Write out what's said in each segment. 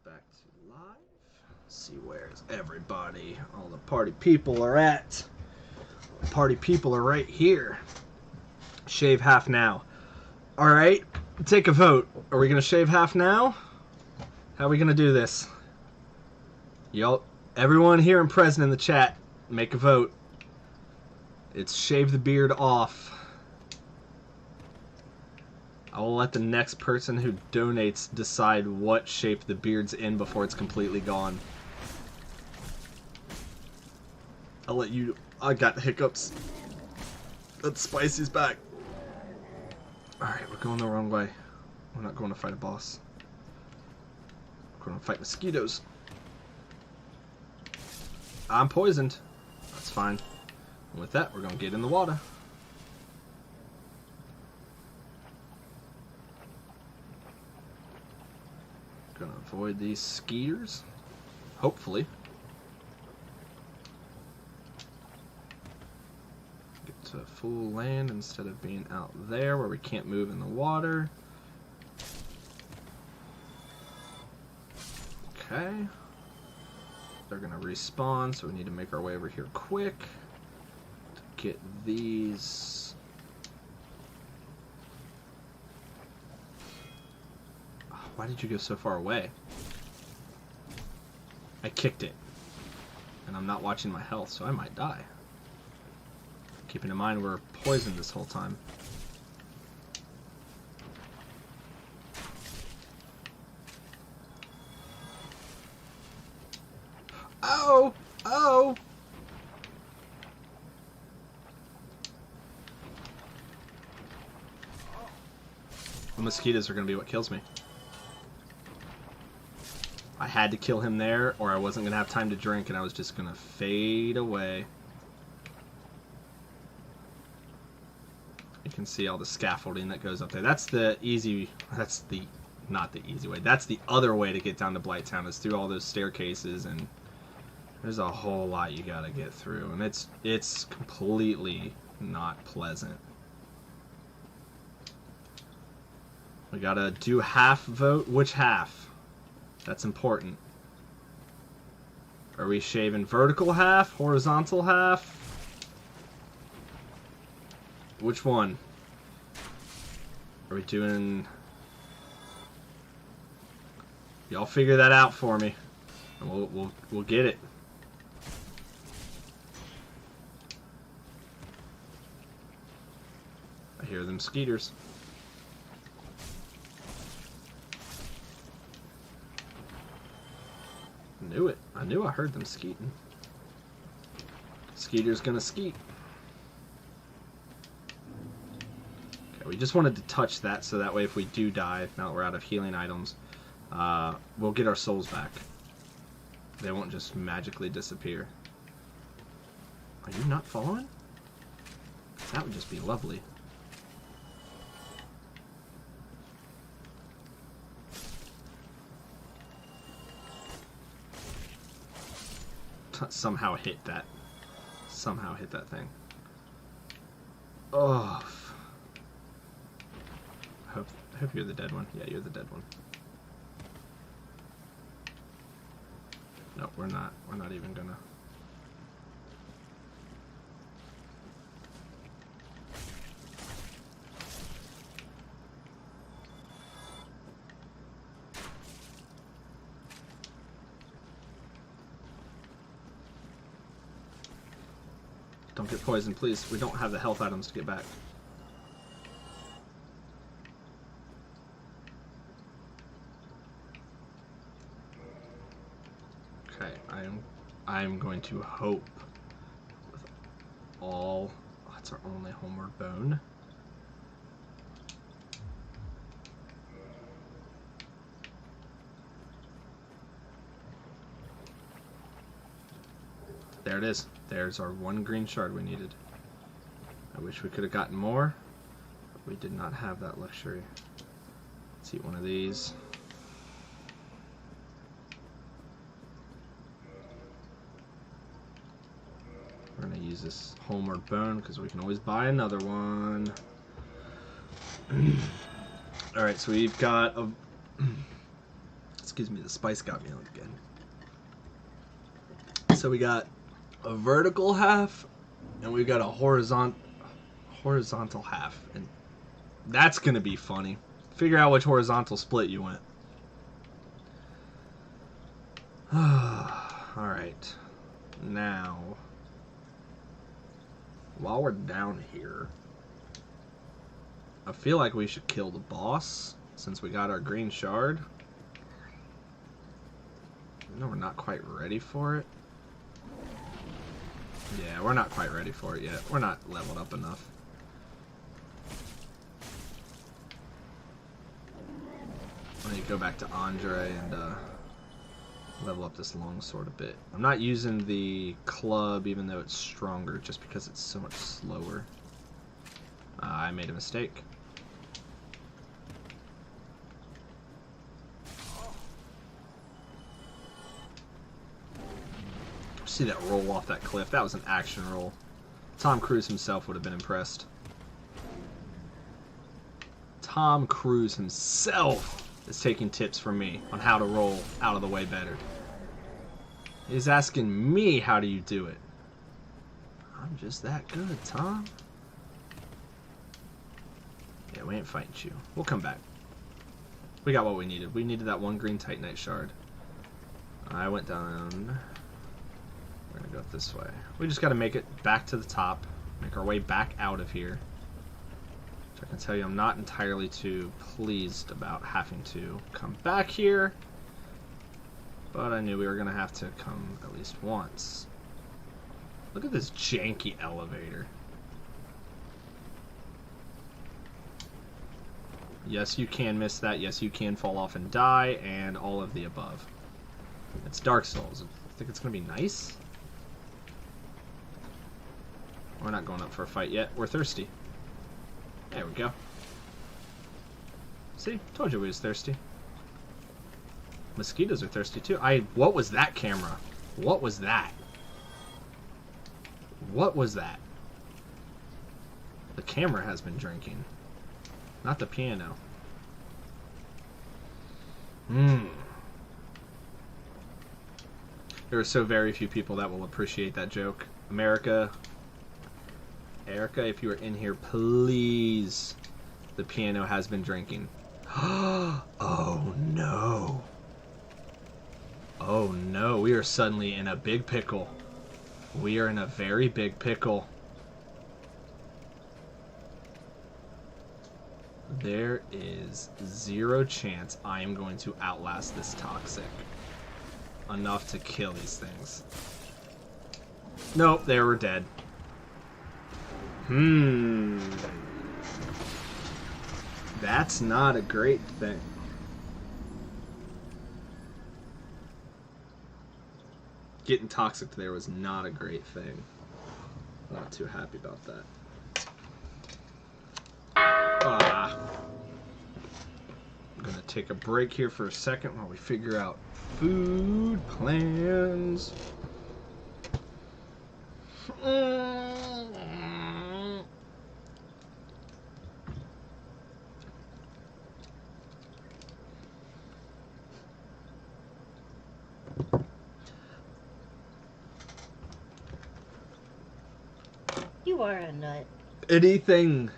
Back to live. See where's everybody. All the party people are at. The party people are right here. Shave half now. Alright, take a vote. Are we gonna shave half now? How are we gonna do this? Y'all, everyone here and present in the chat, make a vote. It's shave the beard off. I will let the next person who donates decide what shape the beard's in before it's completely gone. I'll let you... I got the hiccups. That Spicy's back. Alright, we're going the wrong way. We're not going to fight a boss. We're going to fight mosquitoes. I'm poisoned. That's fine. And with that, we're going to get in the water. Gonna avoid these skeeters, hopefully. Get to full land instead of being out there where we can't move in the water. Okay. They're gonna respawn, so we need to make our way over here quick to get these. Why did you go so far away? I kicked it. And I'm not watching my health, so I might die. Keeping in mind we're poisoned this whole time. Oh! Oh! The mosquitoes are going to be what kills me. I had to kill him there, or I wasn't going to have time to drink, and I was just going to fade away. You can see all the scaffolding that goes up there. That's the easy... That's the... Not the easy way. That's the other way to get down to Blighttown, is through all those staircases, and there's a whole lot you got to get through, and it's completely not pleasant. We got to do half vote. Which half? That's important. Are we shaving vertical half? Horizontal half? Which one? Are we doing... Y'all figure that out for me. And we'll get it. I hear them skeeters. Knew it. I knew I heard them skeeting. Skeeter's gonna skeet. Okay, we just wanted to touch that so that way if we do die, now that we're out of healing items, we'll get our souls back. They won't just magically disappear. Are you not following? That would just be lovely. Somehow hit that. Somehow hit that thing. Oh. I hope you're the dead one. Yeah, you're the dead one. No, we're not. We're not even gonna. Don't get poisoned, please. We don't have the health items to get back. Okay, I'm going to hope with all... Oh, that's our only homeward bone. There it is. There's our one green shard we needed. I wish we could have gotten more, but we did not have that luxury. Let's eat one of these. We're going to use this homeward bone because we can always buy another one. Alright, so we've got a... Excuse me, the spice got me again. So we got a vertical half, and we got a horizontal half, and that's gonna be funny. Figure out which horizontal split you went. Alright. Now, while we're down here, I feel like we should kill the boss since we got our green shard. No, we're not quite ready for it. Yeah, we're not quite ready for it yet. We're not leveled up enough. I need to go back to Andre and level up this longsword a bit. I'm not using the club even though it's stronger just because it's so much slower. I made a mistake. See that roll off that cliff? That was an action roll. Tom Cruise himself would have been impressed. Tom Cruise himself is taking tips from me on how to roll out of the way better. He's asking me, how do you do it? I'm just that good, Tom. Yeah, we ain't fighting you. We'll come back. We got what we needed. We needed that one green Titanite shard. I went down. We're gonna go this way. We just gotta make it back to the top. Make our way back out of here. Which I can tell you I'm not entirely too pleased about having to come back here. But I knew we were gonna have to come at least once. Look at this janky elevator. Yes, you can miss that. Yes, you can fall off and die, and all of the above. It's Dark Souls. I think it's gonna be nice. We're not going up for a fight yet. We're thirsty. There we go. See? Told you we was thirsty. Mosquitoes are thirsty too. What was that camera? What was that? What was that? The camera has been drinking. Not the piano. There are so very few people that will appreciate that joke. America, Erica, if you are in here, please. The piano has been drinking. Oh no. Oh no, we are suddenly in a big pickle. We are in a very big pickle. There is zero chance I am going to outlast this toxic enough to kill these things. Nope, they were dead. That's not a great thing. Getting toxic there was not a great thing. Not too happy about that. I'm gonna take a break here for a second while we figure out food plans. You are a nut. Anything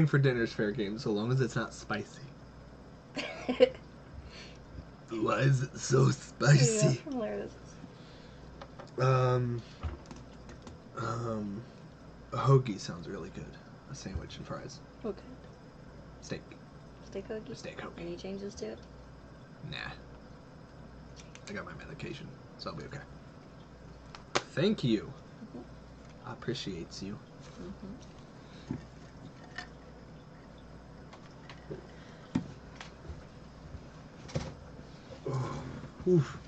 for dinner's fair game, so long as it's not spicy. Why is it so spicy? Yeah, hilarious. A hoagie sounds really good. A sandwich and fries. Okay. Steak. Steak hoagie? Steak hoagie. Any changes to it? Nah. I got my medication, so I'll be okay. Thank you. I appreciate you. Oof.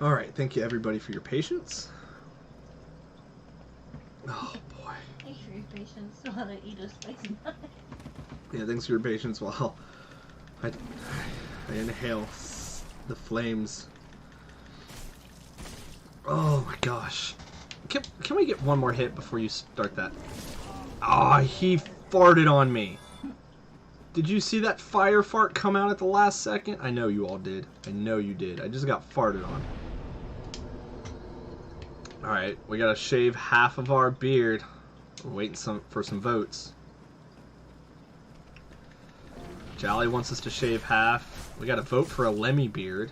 All right, thank you everybody for your patience. Oh boy. Thanks for your patience while I eat a spicy nut. Yeah, thanks for your patience while I inhale the flames. Oh my gosh. Can we get one more hit before you start that? Ah, he farted on me. Did you see that fire fart come out at the last second? I know you all did. I know you did. I just got farted on. Alright, we gotta shave half of our beard. We're waiting for some votes. Jolly wants us to shave half. We gotta vote for a Lemmy beard.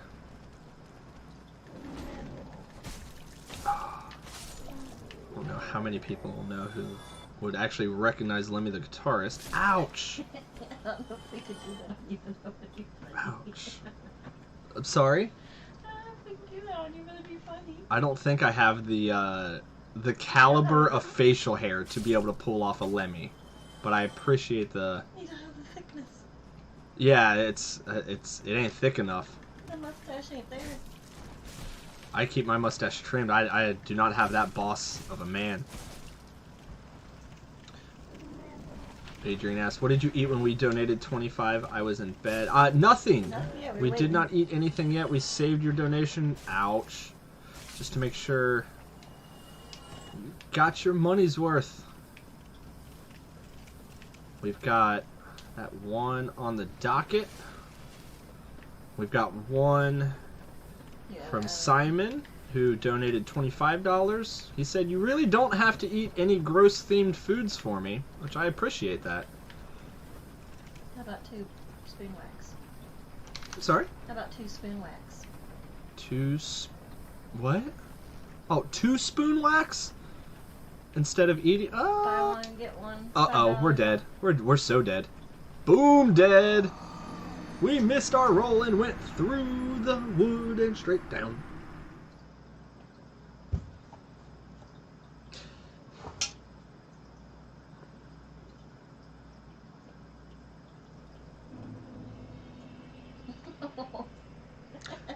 I don't know how many people will know who would actually recognize Lemmy the guitarist. Ouch! I don't know if we could do that, even though it'd be funny. Ouch. I'm sorry? If we could do that on you, it'd be funny. I don't think I have the caliber of facial hair to be able to pull off a Lemmy. But I appreciate the... You don't have the thickness. Yeah, it ain't thick enough. The mustache ain't there. I keep my mustache trimmed. I do not have that boss of a man. Adrian asked, what did you eat when we donated 25? I was in bed. Nothing. Yeah, We did not eat anything yet. We saved your donation. Ouch. Just to make sure you got your money's worth. We've got that one on the docket. We've got one from Simon, who donated $25. He said, you really don't have to eat any gross-themed foods for me, which I appreciate that. How about 2 spoon wax? Sorry? How about 2 spoon wax? What? Oh, 2 spoon wax? Instead of eating... Buy one, get one. Uh-oh, we're dead. We're so dead. Boom, dead! We missed our roll and went through the wood and straight down.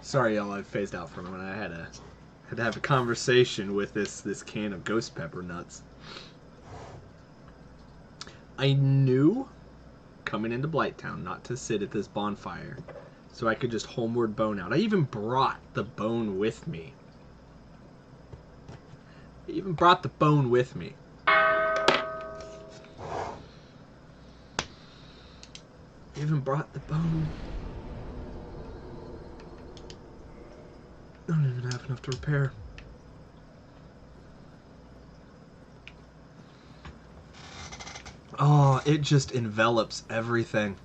Sorry, y'all. I phased out for a moment. I had to have a conversation with this can of ghost pepper nuts. I knew coming into Blighttown not to sit at this bonfire, so I could just homeward bone out. I even brought the bone with me. I don't even have enough to repair. Oh, it just envelops everything.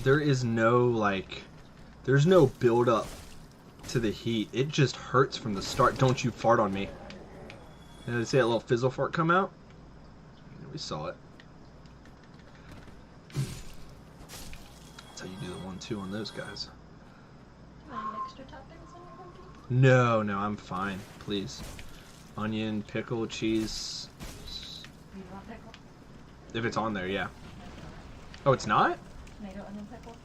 There is no, there's no build up to the heat. It just hurts from the start. Don't you fart on me. Did I see that little fizzle fart come out? We saw it. That's how you do the 1-2 on those guys. Want extra toppings on your cookie? No, I'm fine. Please. Onion, pickle, cheese. You want pickle? If it's on there, yeah. Oh, it's not? Tomato, onion, pickle?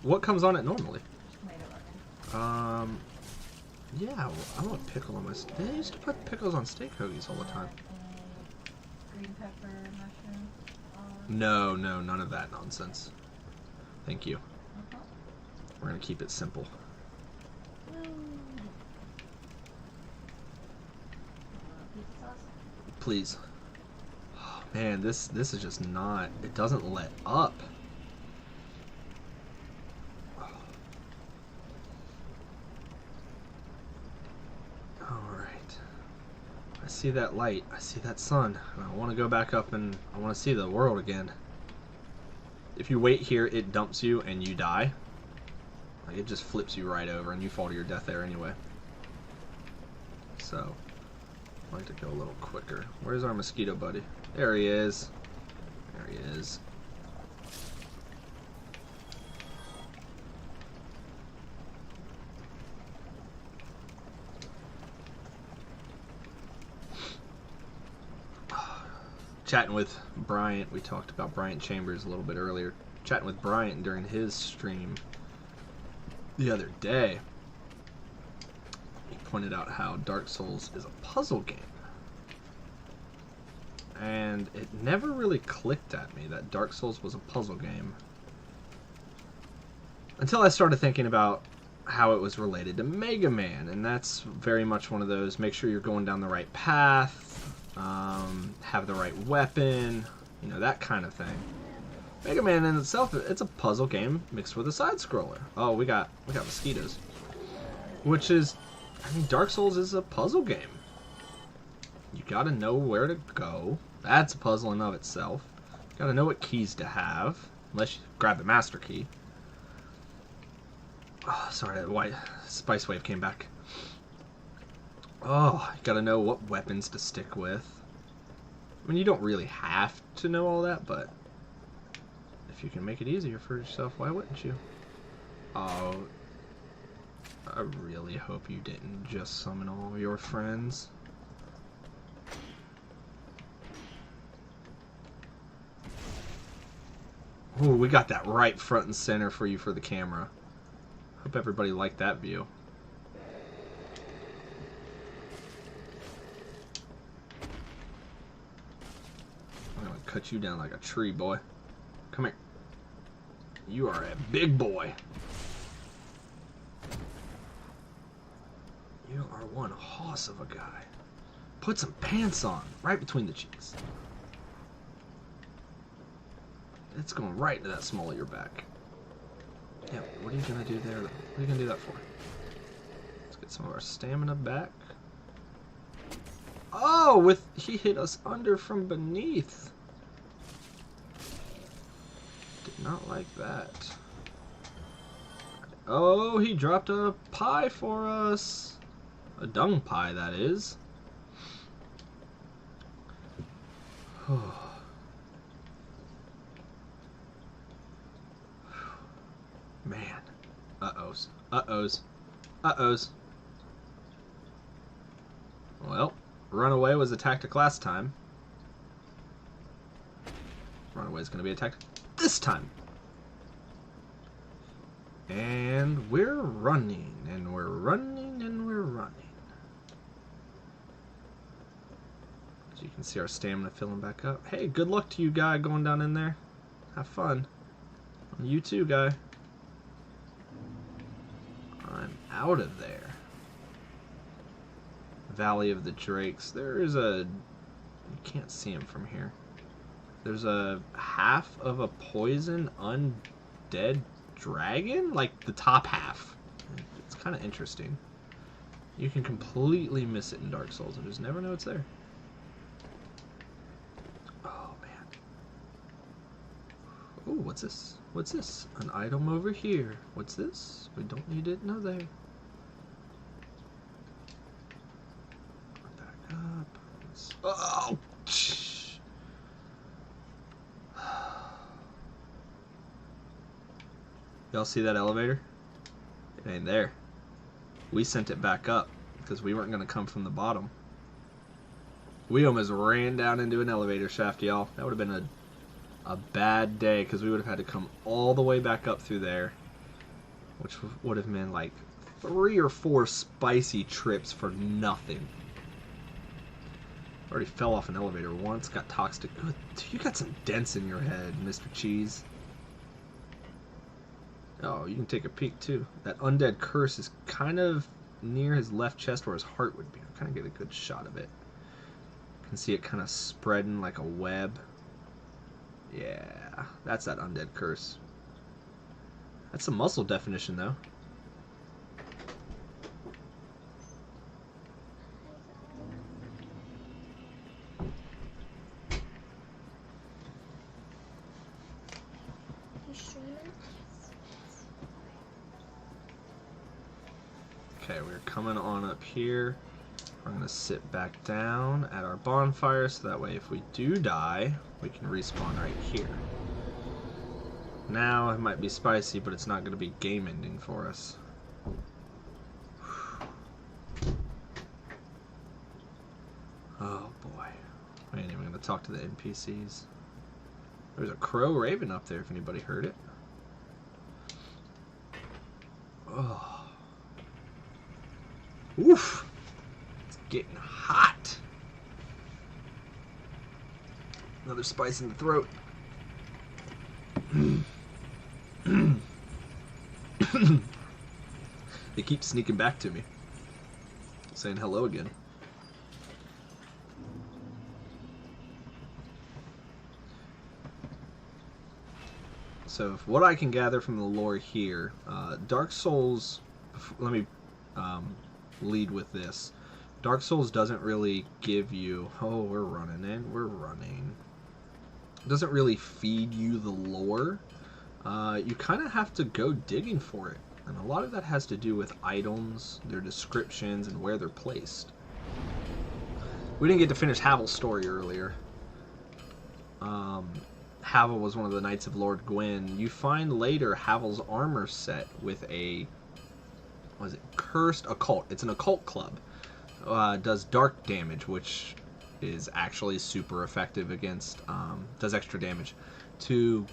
What comes on it normally? Tomato, onion. Yeah, I want pickle on my... They used to put pickles on steak hoagies all the time. Green pepper, mushroom. No, none of that nonsense. Thank you. Uh-huh. We're gonna keep it simple. Pizza sauce? Please. Oh, man, this is just not... It doesn't let up. Alright. I see that light. I see that sun. And I want to go back up and I want to see the world again. If you wait here, it dumps you and you die. Like, it just flips you right over and you fall to your death there anyway. So, I like to go a little quicker. Where's our mosquito buddy? There he is. There he is. Chatting with Bryant. We talked about Bryant Chambers a little bit earlier. Chatting with Bryant during his stream the other day. He pointed out how Dark Souls is a puzzle game. And it never really clicked at me that Dark Souls was a puzzle game. Until I started thinking about how it was related to Mega Man. And that's very much one of those, make sure you're going down the right path, have the right weapon, You know, that kind of thing. Mega Man in itself, it's a puzzle game mixed with a side scroller. Oh, we got mosquitoes. Which is, I mean, Dark Souls is a puzzle game. You gotta know where to go. That's a puzzle in of itself. You gotta know what keys to have, unless you grab the master key. Oh, sorry, that white spice wave came back. Oh, you gotta know what weapons to stick with. I mean, you don't really have to know all that, but if you can make it easier for yourself, why wouldn't you? Oh, I really hope you didn't just summon all your friends. Ooh, we got that right front and center for you for the camera. Hope everybody liked that view. I'm gonna cut you down like a tree, boy. Come here. You are a big boy. You are one hoss of a guy. Put some pants on, right between the cheeks. It's going right into that small of your back. Yeah, what are you gonna do there, though? What are you gonna do that for? Let's get some of our stamina back. Oh, he hit us under from beneath. Did not like that. Oh, he dropped a pie for us. A dung pie, that is. Man. Uh-ohs. Uh-ohs. Uh-ohs. Well, Runaway was a tactic last time. Runaway is going to be attacked this time. And we're running, and we're running, and we're running. As you can see, our stamina filling back up. Hey, good luck to you, guy, going down in there. Have fun. You too, guy. I'm out of there. Valley of the Drakes. There's a... You can't see him from here. There's a half of a poison undead dragon? Like the top half. It's kind of interesting. You can completely miss it in Dark Souls and just never know it's there. Oh, man. Ooh, what's this? What's this? An item over here. What's this? We don't need it. No, there. Back up. Oh! Y'all see that elevator? It ain't there. We sent it back up because we weren't going to come from the bottom. We almost ran down into an elevator shaft, y'all. That would have been a bad day because we would have had to come all the way back up through there, which would have been like 3 or 4 spicy trips for nothing. Already fell off an elevator once, got toxic. You got some dents in your head, Mr. Cheese. Oh, you can take a peek too. That Undead Curse is kind of near his left chest where his heart would be. I kind of get a good shot of it. You can see it kind of spreading like a web. Yeah, that's that Undead Curse. That's some muscle definition though. Okay, we're coming on up here. We're going to sit back down at our bonfire so that way if we do die, we can respawn right here. Now, it might be spicy, but it's not going to be game ending for us. Oh boy. I ain't even going to talk to the NPCs. There's a crow raven up there if anybody heard it. Oh. Oof! It's getting hot. Another spice in the throat. They keep sneaking back to me, saying hello again. So if what I can gather from the lore here, Dark Souls, let me lead with this. Dark Souls doesn't really give you, oh, we're running in, we're running. It doesn't really feed you the lore. You kind of have to go digging for it. And a lot of that has to do with items, their descriptions, and where they're placed. We didn't get to finish Havel's story earlier. Havel was one of the Knights of Lord Gwyn. You find later Havel's armor set with a, what is it, cursed occult. It's an occult club. Does dark damage, which is actually super effective against, does extra damage to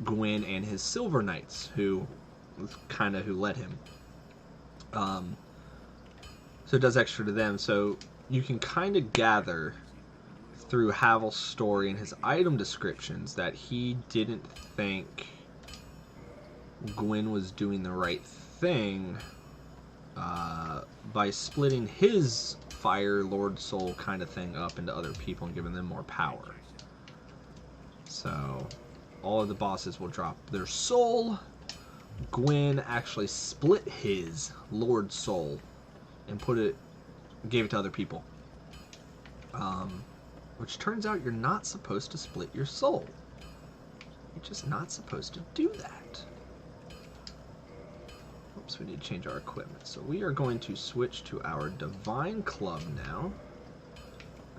Gwyn and his Silver Knights, who kind of who led him. So it does extra to them. So you can kind of gather through Havel's story and his item descriptions that he didn't think Gwyn was doing the right thing by splitting his Fire Lord Soul kind of thing up into other people and giving them more power. So all of the bosses will drop their soul. Gwyn actually split his Lord Soul and gave it to other people. Which turns out you're not supposed to split your soul. You're just not supposed to do that. Oops, we need to change our equipment. So we are going to switch to our Divine Club now.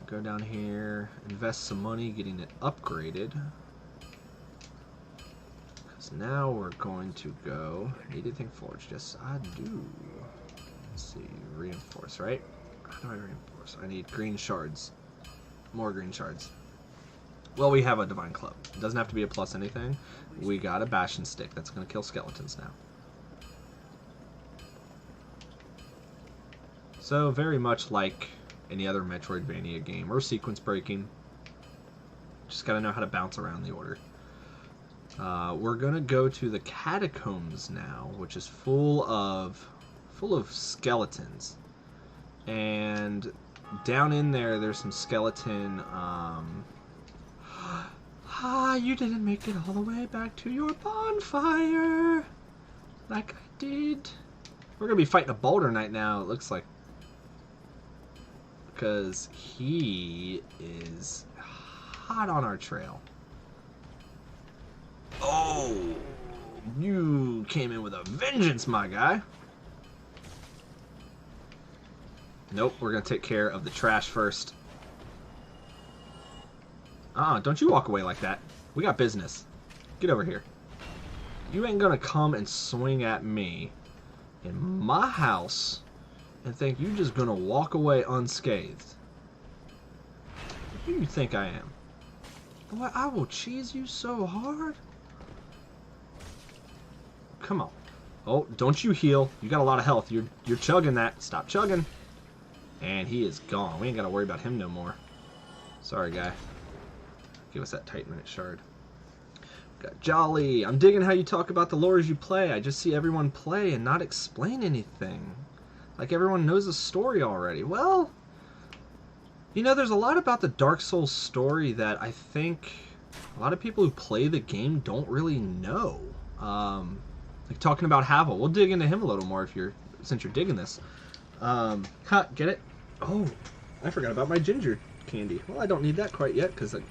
Go down here, invest some money getting it upgraded. Because now we're going to go... Need anything forged? Yes, I do. Let's see, reinforce, right? How do I reinforce? I need green shards. More green shards. Well, we have a Divine Club. It doesn't have to be a plus anything. We got a Bastion Stick that's going to kill skeletons now. So, very much like any other Metroidvania game or sequence breaking. Just got to know how to bounce around the order. We're going to go to the Catacombs now, which is full of skeletons. And down in there, there's some skeleton, you didn't make it all the way back to your bonfire, like I did. We're gonna be fighting a Boulder Knight now, it looks like. Because he is hot on our trail. Oh! You came in with a vengeance, my guy. Nope, we're going to take care of the trash first. Don't you walk away like that. We got business. Get over here. You ain't going to come and swing at me in my house and think you're just going to walk away unscathed. Who do you think I am? Boy, I will cheese you so hard. Come on. Oh, don't you heal. You got a lot of health. You're chugging that. Stop chugging. And he is gone. We ain't got to worry about him no more. Sorry, guy. Give us that Titanite shard. Got Jolly. I'm digging how you talk about the lore as you play. I just see everyone play and not explain anything. Like everyone knows the story already. Well, you know, there's a lot about the Dark Souls story that I think a lot of people who play the game don't really know. Like talking about Havel. We'll dig into him a little more since you're digging this. Get it? Oh, I forgot about my ginger candy. Well, I don't need that quite yet because I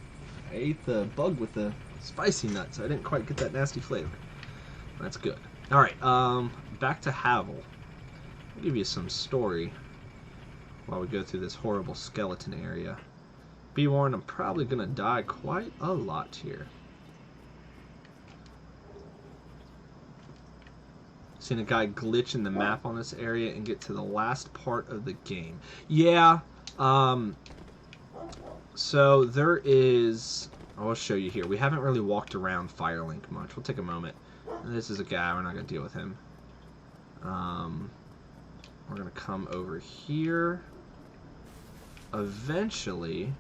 ate the bug with the spicy nut, so I didn't quite get that nasty flavor. That's good. Alright, back to Havel. I'll give you some story while we go through this horrible skeleton area. Be warned, I'm probably going to die quite a lot here. Seen a guy glitch in the map on this area and get to the last part of the game. Yeah, so there is... I'll show you here. We haven't really walked around Firelink much. We'll take a moment. This is a guy. We're not going to deal with him. We're going to come over here. Eventually,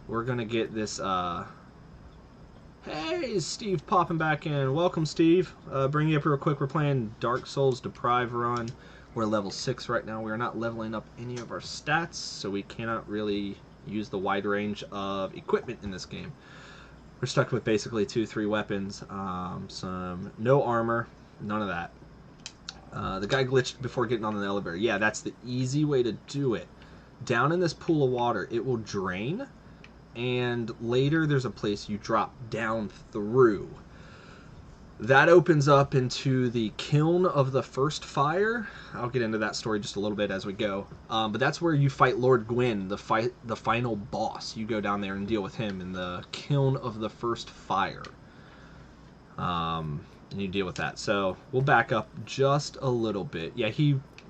we're going to get this... Hey, Steve popping back in. Welcome, Steve. Bring you up real quick. We're playing Dark Souls Deprive Run. We're level 6 right now. We are not leveling up any of our stats, so we cannot really use the wide range of equipment in this game. We're stuck with basically 2-3 weapons, some no armor, none of that. The guy glitched before getting on the elevator. Yeah, that's the easy way to do it. Down in this pool of water, it will drain, and later there's a place you drop down through. That opens up into the kiln of the first fire. I'll get into that story just a little bit as we go. But that's where you fight Lord Gwyn, the final boss. You go down there and deal with him in the kiln of the first fire. And you deal with that. So we'll back up just a little bit. Yeah,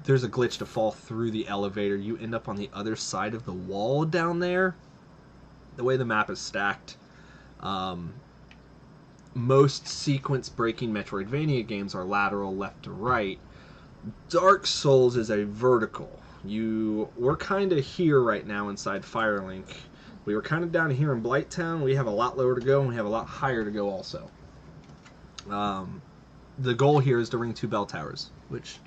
there's a glitch to fall through the elevator. You end up on the other side of the wall down there. The way the map is stacked. Most sequence-breaking Metroidvania games are lateral left to right. Dark Souls is a vertical. We're kind of here right now inside Firelink. We were kind of down here in Blighttown. We have a lot lower to go, and we have a lot higher to go also. The goal here is to ring 2 bell towers, which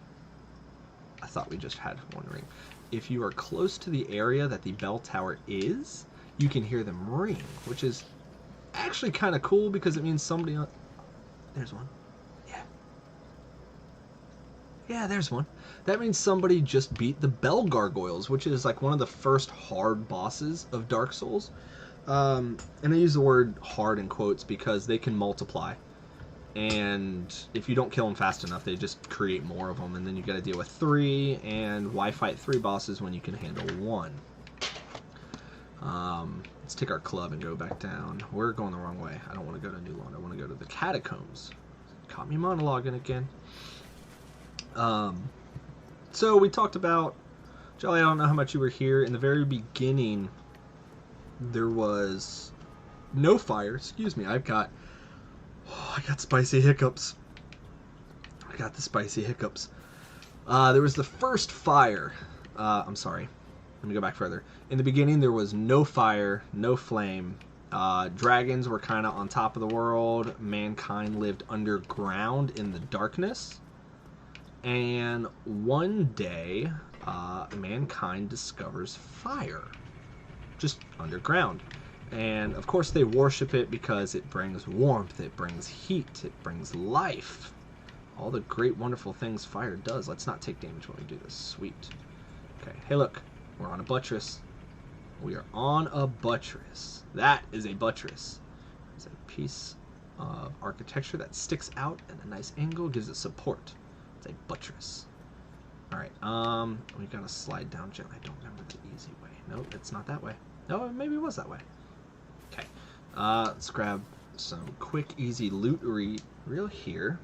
I thought we just had 1 ring. If you are close to the area that the bell tower is, you can hear them ring, which is actually kind of cool because it means somebody there's one. Yeah, there's one. That means somebody just beat the Bell Gargoyles, which is like one of the first hard bosses of Dark Souls. And I use the word hard in quotes because they can multiply. And if you don't kill them fast enough, they just create more of them, and then you got to deal with 3, and why fight 3 bosses when you can handle 1? Let's take our club and go back down. We're going the wrong way. I don't want to go to New Lawn. I want to go to the Catacombs. Caught me monologuing again. So we talked about... Jolly, I don't know how much you were here. In the very beginning, there was no fire. Excuse me. I got spicy hiccups. I got the spicy hiccups. There was the first fire. I'm sorry. Let me go back further. In the beginning, there was no fire, no flame. Dragons were kind of on top of the world. Mankind lived underground in the darkness. And one day, mankind discovers fire. Just underground. And, of course, they worship it because it brings warmth, it brings heat, it brings life. All the great, wonderful things fire does. Let's not take damage when we do this. Sweet. Okay, hey, look. We're on a buttress. We are on a buttress. That is a buttress. It's a piece of architecture that sticks out at a nice angle, gives it support. It's a buttress. Alright, we gotta slide down gently. I don't remember the easy way. Nope, it's not that way. No, maybe it was that way. Okay, let's grab some quick, easy loot real here.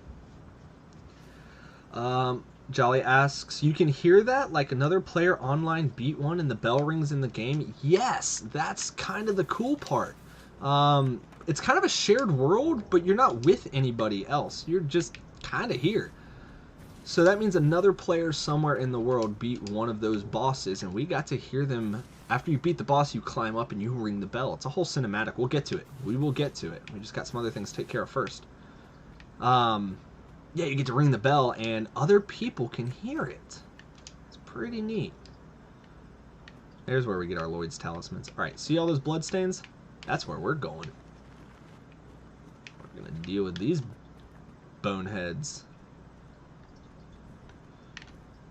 Jolly asks, you can hear that like another player online beat one and the bell rings in the game? Yes, that's kind of the cool part. It's kind of a shared world, but you're not with anybody else. You're just kind of here. So that means another player somewhere in the world beat one of those bosses, and we got to hear them. After you beat the boss, you climb up and you ring the bell. It's a whole cinematic. We'll get to it. We will get to it. We just got some other things to take care of first. Yeah, you get to ring the bell, and other people can hear it. It's pretty neat. There's where we get our Lloyd's Talismans. Alright, see all those bloodstains? That's where we're going. We're going to deal with these boneheads.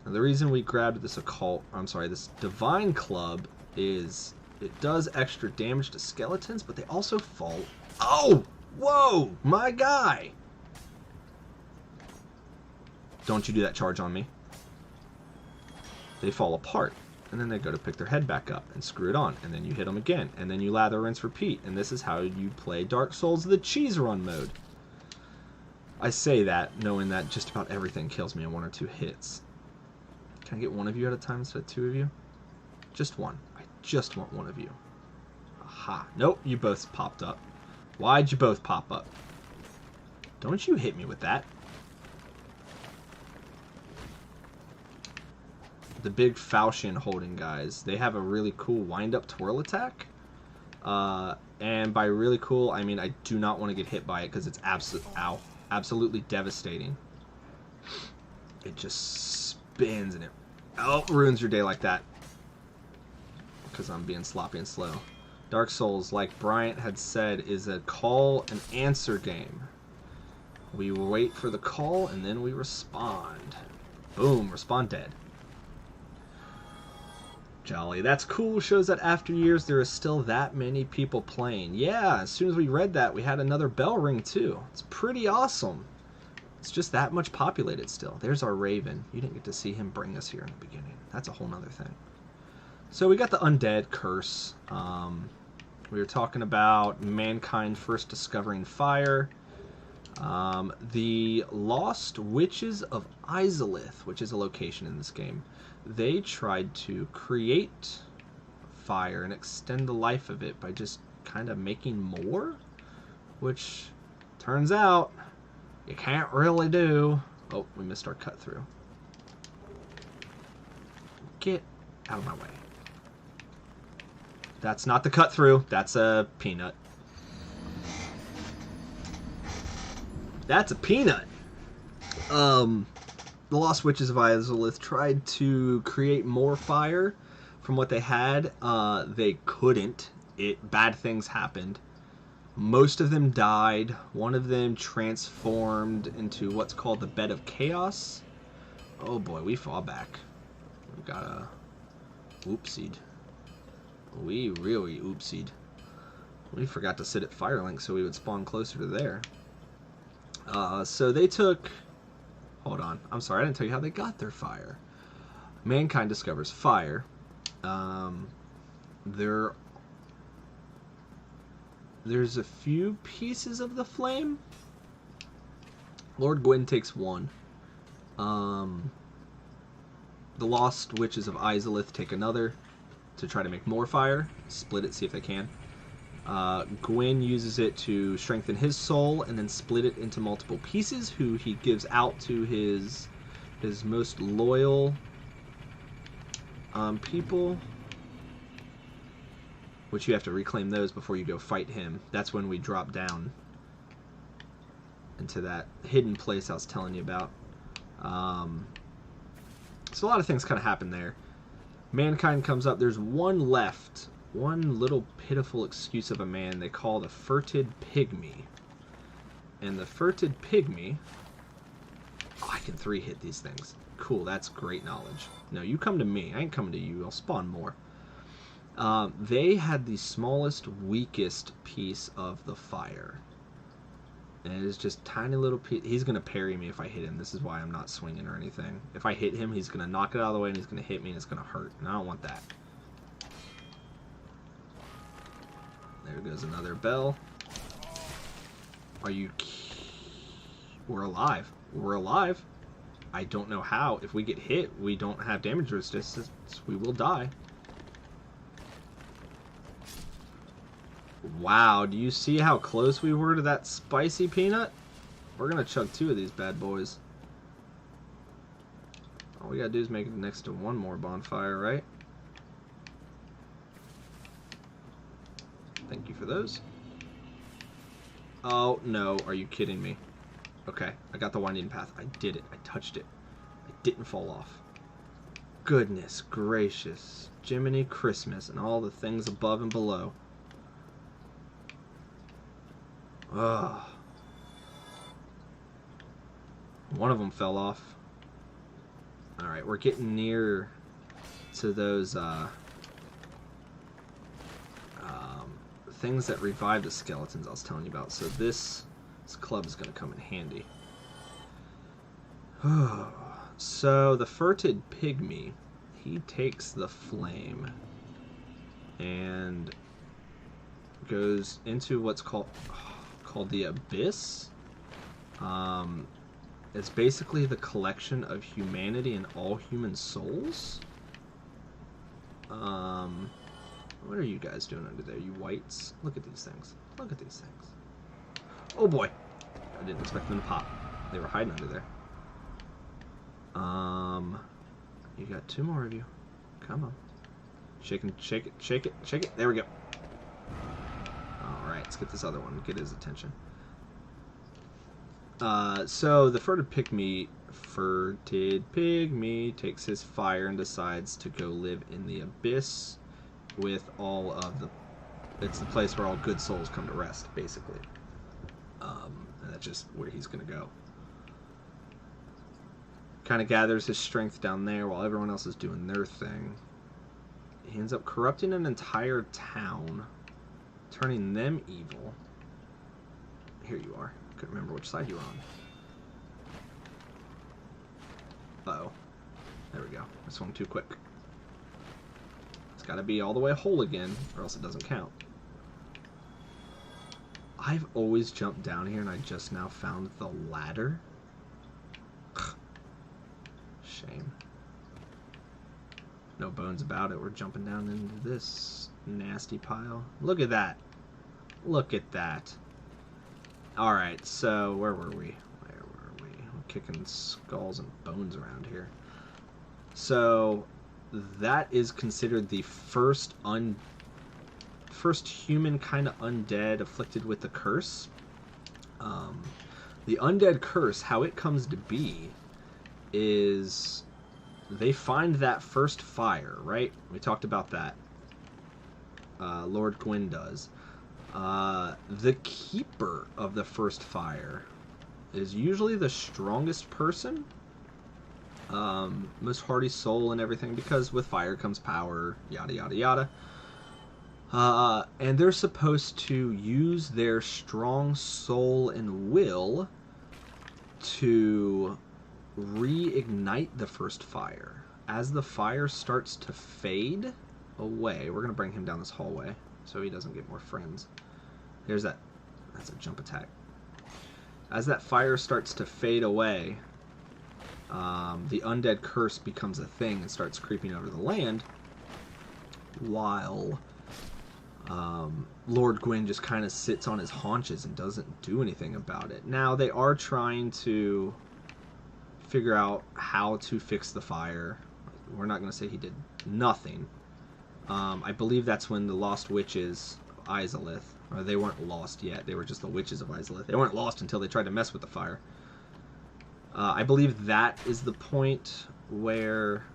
Now, the reason we grabbed this this Divine Club is it does extra damage to skeletons, but they also fall... Oh! Whoa! My guy! Don't you do that charge on me. They fall apart, and then they go to pick their head back up and screw it on, and then you hit them again, and then you lather, rinse, repeat, and this is how you play Dark Souls the cheese run mode. I say that knowing that just about everything kills me in 1 or 2 hits. Can I get one of you at a time instead of 2 of you? Just one. I just want one of you. Aha. Nope, you both popped up. Why'd you both pop up? Don't you hit me with that. The big falchion holding guys, they have a really cool wind-up twirl attack. And by really cool, I mean I do not want to get hit by it because it's absolutely devastating. It just spins and it ruins your day like that. Because I'm being sloppy and slow. Dark Souls, like Bryant had said, is a call and answer game. We wait for the call and then we respond. Boom, respond dead. Jolly. That's cool. Shows that after years there is still that many people playing. Yeah, as soon as we read that, we had another bell ring too. It's pretty awesome. It's just that much populated still. There's our Raven. You didn't get to see him bring us here in the beginning. That's a whole nother thing. So we got the Undead Curse. We were talking about mankind first discovering fire. The Lost Witches of Izalith, which is a location in this game, they tried to create fire and extend the life of it by just kind of making more, which turns out you can't really do. Oh, we missed our cut through. Get out of my way. That's not the cut through. That's a peanut. That's a peanut. The Lost Witches of Izalith tried to create more fire from what they had. They couldn't. Bad things happened. Most of them died. One of them transformed into what's called the Bed of Chaos. Oh boy, we fall back. We got a oopsied. We really oopsied. We forgot to sit at Firelink so we would spawn closer to there. So they took... Hold on. I'm sorry, I didn't tell you how they got their fire. Mankind discovers fire. There's a few pieces of the flame. Lord Gwyn takes one. The Lost Witches of Izalith take another to try to make more fire. Split it, see if they can. Gwyn uses it to strengthen his soul and then split it into multiple pieces, who he gives out to his most loyal people, which you have to reclaim those before you go fight him. That's when we drop down into that hidden place I was telling you about. So a lot of things kind of happen there. Mankind comes up. There's one left. One little pitiful excuse of a man they call the Furted Pygmy. And the Furted Pygmy... Oh, I can 3-hit these things. Cool, that's great knowledge. No, you come to me. I ain't coming to you. I'll spawn more. They had the smallest, weakest piece of the fire. And it is just tiny little piece. He's going to parry me if I hit him. This is why I'm not swinging or anything. If I hit him, he's going to knock it out of the way and he's going to hit me and it's going to hurt. And I don't want that. There goes another bell. Are you... We're alive. We're alive. I don't know how. If we get hit, we don't have damage resistance. We will die. Wow, do you see how close we were to that spicy peanut? We're going to chug 2 of these bad boys. All we got to do is make it next to one more bonfire, right? Thank you for those. Oh, no. Are you kidding me? Okay, I got the winding path. I did it. I touched it. I didn't fall off. Goodness gracious. Jiminy Christmas and all the things above and below. Ugh. One of them fell off. Alright, we're getting near to those things that revive the skeletons I was telling you about. So this club is going to come in handy. So the Furted Pygmy, he takes the flame and goes into what's called the Abyss. It's basically the collection of humanity and all human souls. What are you guys doing under there, you whites? Look at these things. Look at these things. Oh boy. I didn't expect them to pop. They were hiding under there. You got 2 more of you. Come on. Shake it, shake it, shake it, shake it. There we go. Alright, let's get this other one. Get his attention. So the Furted Pygmy takes his fire and decides to go live in the Abyss with all of the It's the place where all good souls come to rest, basically. And that's just where he's going to go. Kind of gathers his strength down there while everyone else is doing their thing. He ends up corrupting an entire town, turning them evil. Here you are. Couldn't remember which side you were on. Uh-oh. There we go. I swung too quick. It's got to be all the way whole again, or else it doesn't count. I've always jumped down here, and I just now found the ladder. Shame. No bones about it. We're jumping down into this nasty pile. Look at that. Look at that. Alright, so where were we? Where were we? We're kicking skulls and bones around here. So that is considered the first human kind of undead afflicted with the curse. The Undead Curse, how it comes to be, is they find that first fire, right? We talked about that. Lord Gwyn does. The keeper of the first fire is usually the strongest person. Most hardy soul and everything, because with fire comes power, yada yada yada. And they're supposed to use their strong soul and will to reignite the first fire. As the fire starts to fade away, we're going to bring him down this hallway so he doesn't get more friends. Here's that. That's a jump attack. As that fire starts to fade away, the Undead Curse becomes a thing and starts creeping over the land, while Lord Gwyn just kind of sits on his haunches and doesn't do anything about it. Now, they are trying to figure out how to fix the fire. We're not going to say he did nothing. I believe that's when the Lost Witches of Izalith, or they weren't lost yet, they were just the Witches of Izalith. They weren't lost until they tried to mess with the fire. I believe that is the point where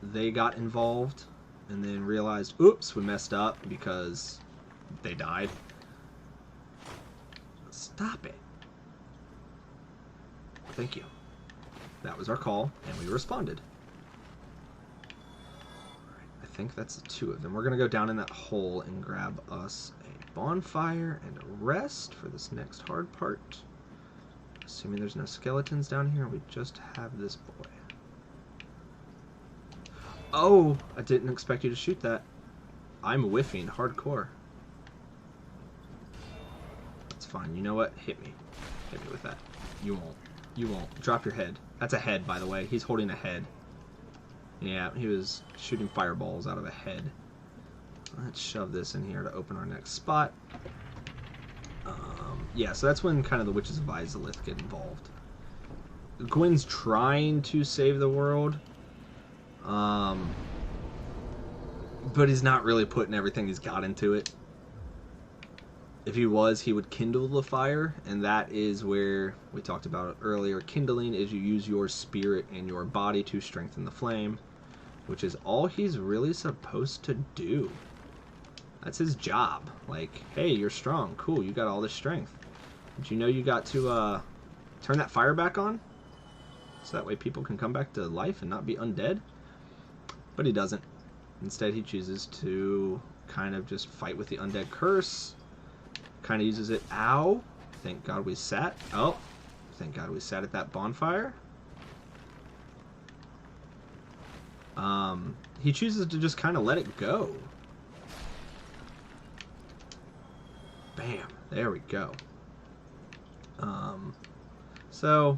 they got involved and then realized, oops, we messed up because they died. Stop it. Thank you. That was our call, and we responded. Alright, I think that's the two of them. We're going to go down in that hole and grab us a bonfire and a rest for this next hard part. Assuming there's no skeletons down here, we just have this boy. Oh, I didn't expect you to shoot that. I'm whiffing hardcore. That's fine. You know what? Hit me. Hit me with that. You won't. You won't. Drop your head. That's a head, by the way. He's holding a head. Yeah, he was shooting fireballs out of a head. Let's shove this in here to open our next spot. Yeah, so that's when kind of the Witches of Izalith get involved. Gwyn's trying to save the world, but he's not really putting everything he's got into it. If he was, he would kindle the fire, and that is where we talked about it earlier. Kindling is you use your spirit and your body to strengthen the flame, which is all he's really supposed to do. That's his job. Like, hey, you're strong. Cool, you got all this strength. Did you know you got to turn that fire back on? So that way people can come back to life and not be undead? But he doesn't. Instead, he chooses to kind of just fight with the Undead Curse. Kind of uses it. Ow! Thank God we sat. Oh! Thank God we sat at that bonfire. He chooses to just kind of let it go. Bam! There we go. So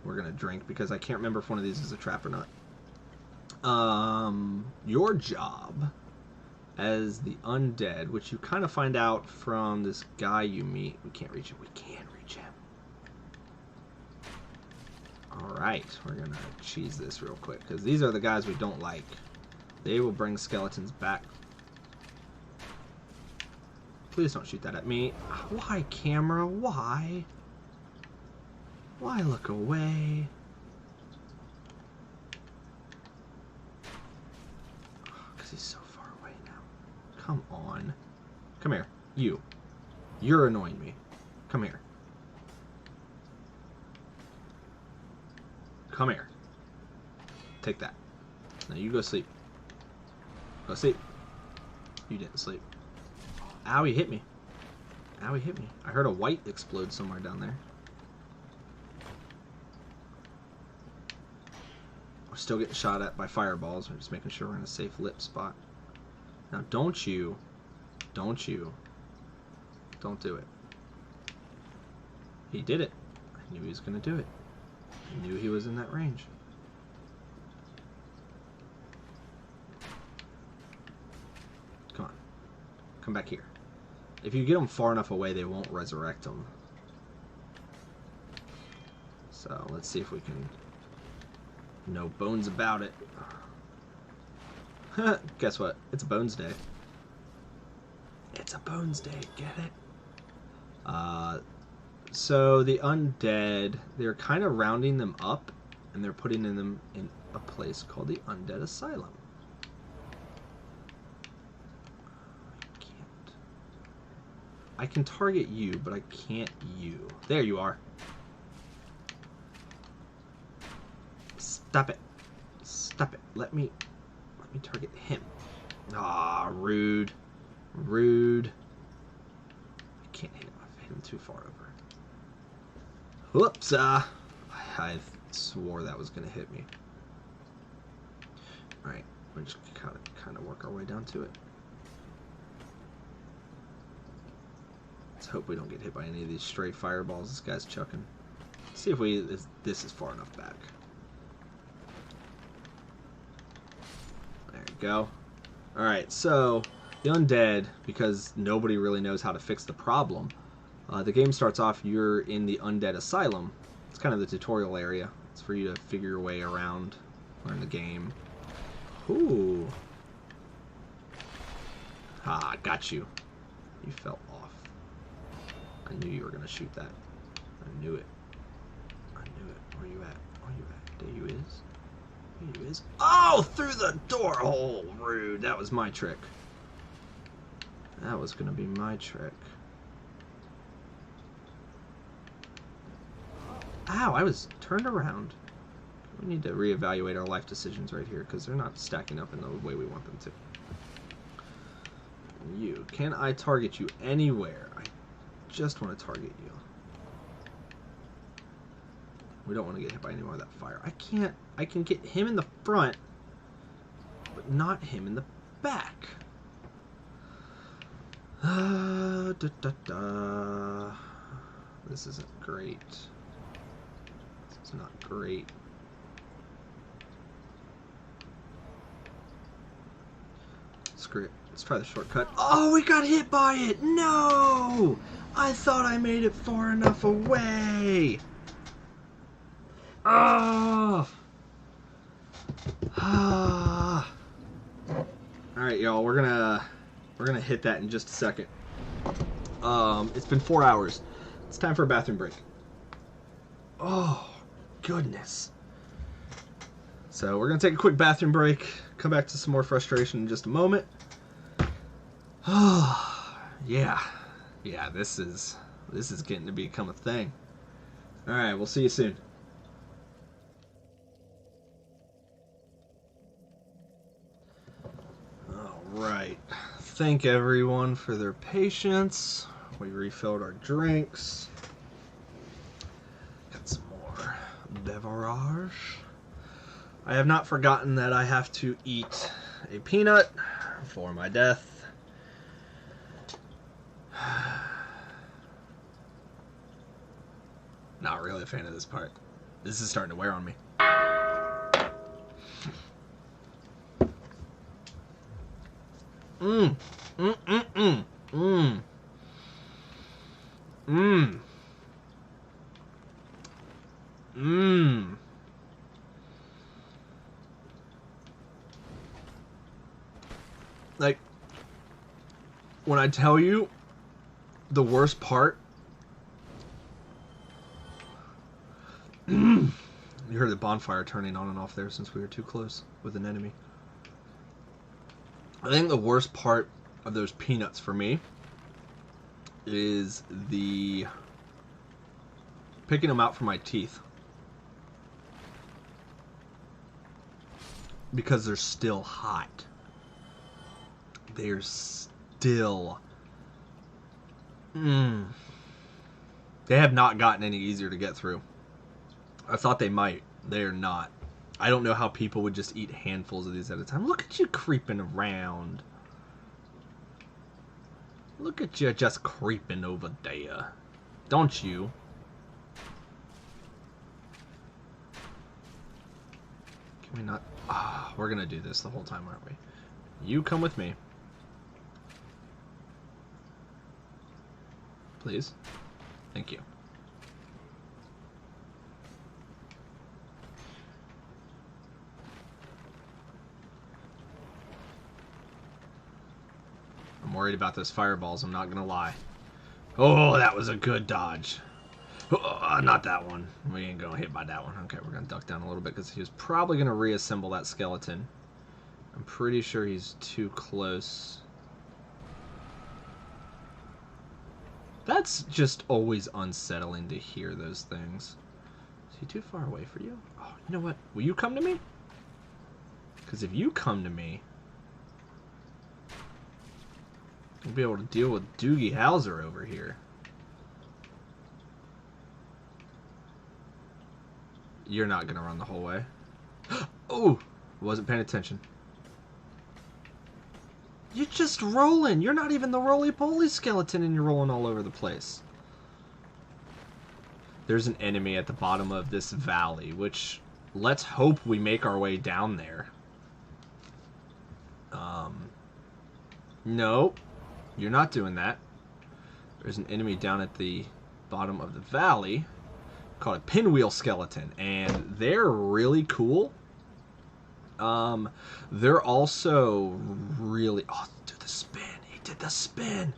we're gonna drink because I can't remember if one of these is a trap or not. Your job as the undead, which you kind of find out from this guy you meet. We can't reach him. We can reach him. Alright, we're gonna cheese this real quick because these are the guys we don't like. They will bring skeletons back. Please don't shoot that at me. Why, camera? Why? Why look away? Come on. Come here. You. You're annoying me. Come here. Come here. Take that. Now you go sleep. Go sleep. You didn't sleep. Ow, he hit me. Ow, he hit me. I heard a white explode somewhere down there. We're still getting shot at by fireballs. We're just making sure we're in a safe lip spot. Now, don't you don't do it. He did it. I knew he was going to do it. I knew he was in that range. Come on. Come back here. If you get them far enough away, they won't resurrect them. So, let's see if we can... No bones about it. Guess what? It's a bones day. It's a bones day. Get it? So the undead, they're kind of rounding them up, and they're putting them in a place called the Undead Asylum. I can target you, but I can't you. There you are. Stop it. Stop it. Let me target him. Ah, rude. Rude. I can't hit him. I've hit him too far over. Whoops. I swore that was going to hit me. Alright. We're just kind of work our way down to it. Let's hope we don't get hit by any of these stray fireballs this guy's chucking. Let's see if this is far enough back. There you go. Alright, so the undead, because nobody really knows how to fix the problem, the game starts off, you're in the Undead Asylum. It's kind of the tutorial area. It's for you to figure your way around, learn the game. Ooh. Ah, got you. You fell off. I knew you were going to shoot that. I knew it. I knew it. Where you at? Where you at? There you is. There you is. Oh! Through the door! Oh, rude. That was my trick. That was going to be my trick. Ow, I was turned around. We need to reevaluate our life decisions right here, because they're not stacking up in the way we want them to. You. Can I target you anywhere? I just want to target you. We don't want to get hit by any more of that fire. I can get him in the front, but not him in the back. This isn't great. This is not great. Screw it. Let's try the shortcut. Oh, we got hit by it! No! I thought I made it far enough away! Oh! Ah! Alright, y'all, we're gonna hit that in just a second. It's been 4 hours. It's time for a bathroom break. Oh, goodness. So we're gonna take a quick bathroom break, come back to some more frustration in just a moment. Oh, yeah. Yeah, this is getting to become a thing. Alright, we'll see you soon. Alright. Thank everyone for their patience. We refilled our drinks. Got some more beverage. I have not forgotten that I have to eat a peanut for my death. Not really a fan of this part. This is starting to wear on me. Mmm. Mmm. Mmm. Mmm. Mmm. Mmm. Like, when I tell you the worst part, you heard the bonfire turning on and off there since we were too close with an enemy. I think the worst part of those peanuts for me is the picking them out from my teeth. Because they're still hot. They're still... They have not gotten any easier to get through. I thought they might. They are not. I don't know how people would just eat handfuls of these at a time. Look at you creeping around. Look at you just creeping over there. Don't you? Can we not... Ah, we're gonna do this the whole time, aren't we? You come with me. Please. Thank you. I'm worried about those fireballs, I'm not gonna lie. Oh, that was a good dodge. Oh, not that one. We ain't gonna hit by that one. Okay, we're gonna duck down a little bit because he was probably gonna reassemble that skeleton. I'm pretty sure he's too close. That's just always unsettling to hear those things. Is he too far away for you? Oh, you know what? Will you come to me? Because if you come to me, I'll be able to deal with Doogie Howser over here. You're not going to run the whole way. Oh! Wasn't paying attention. You're just rolling. You're not even the roly-poly skeleton and you're rolling all over the place. There's an enemy at the bottom of this valley, which let's hope we make our way down there. Nope. You're not doing that. There's an enemy down at the bottom of the valley called a Pinwheel Skeleton, and they're really cool. They're also really... Oh, dude, the spin. He did the spin.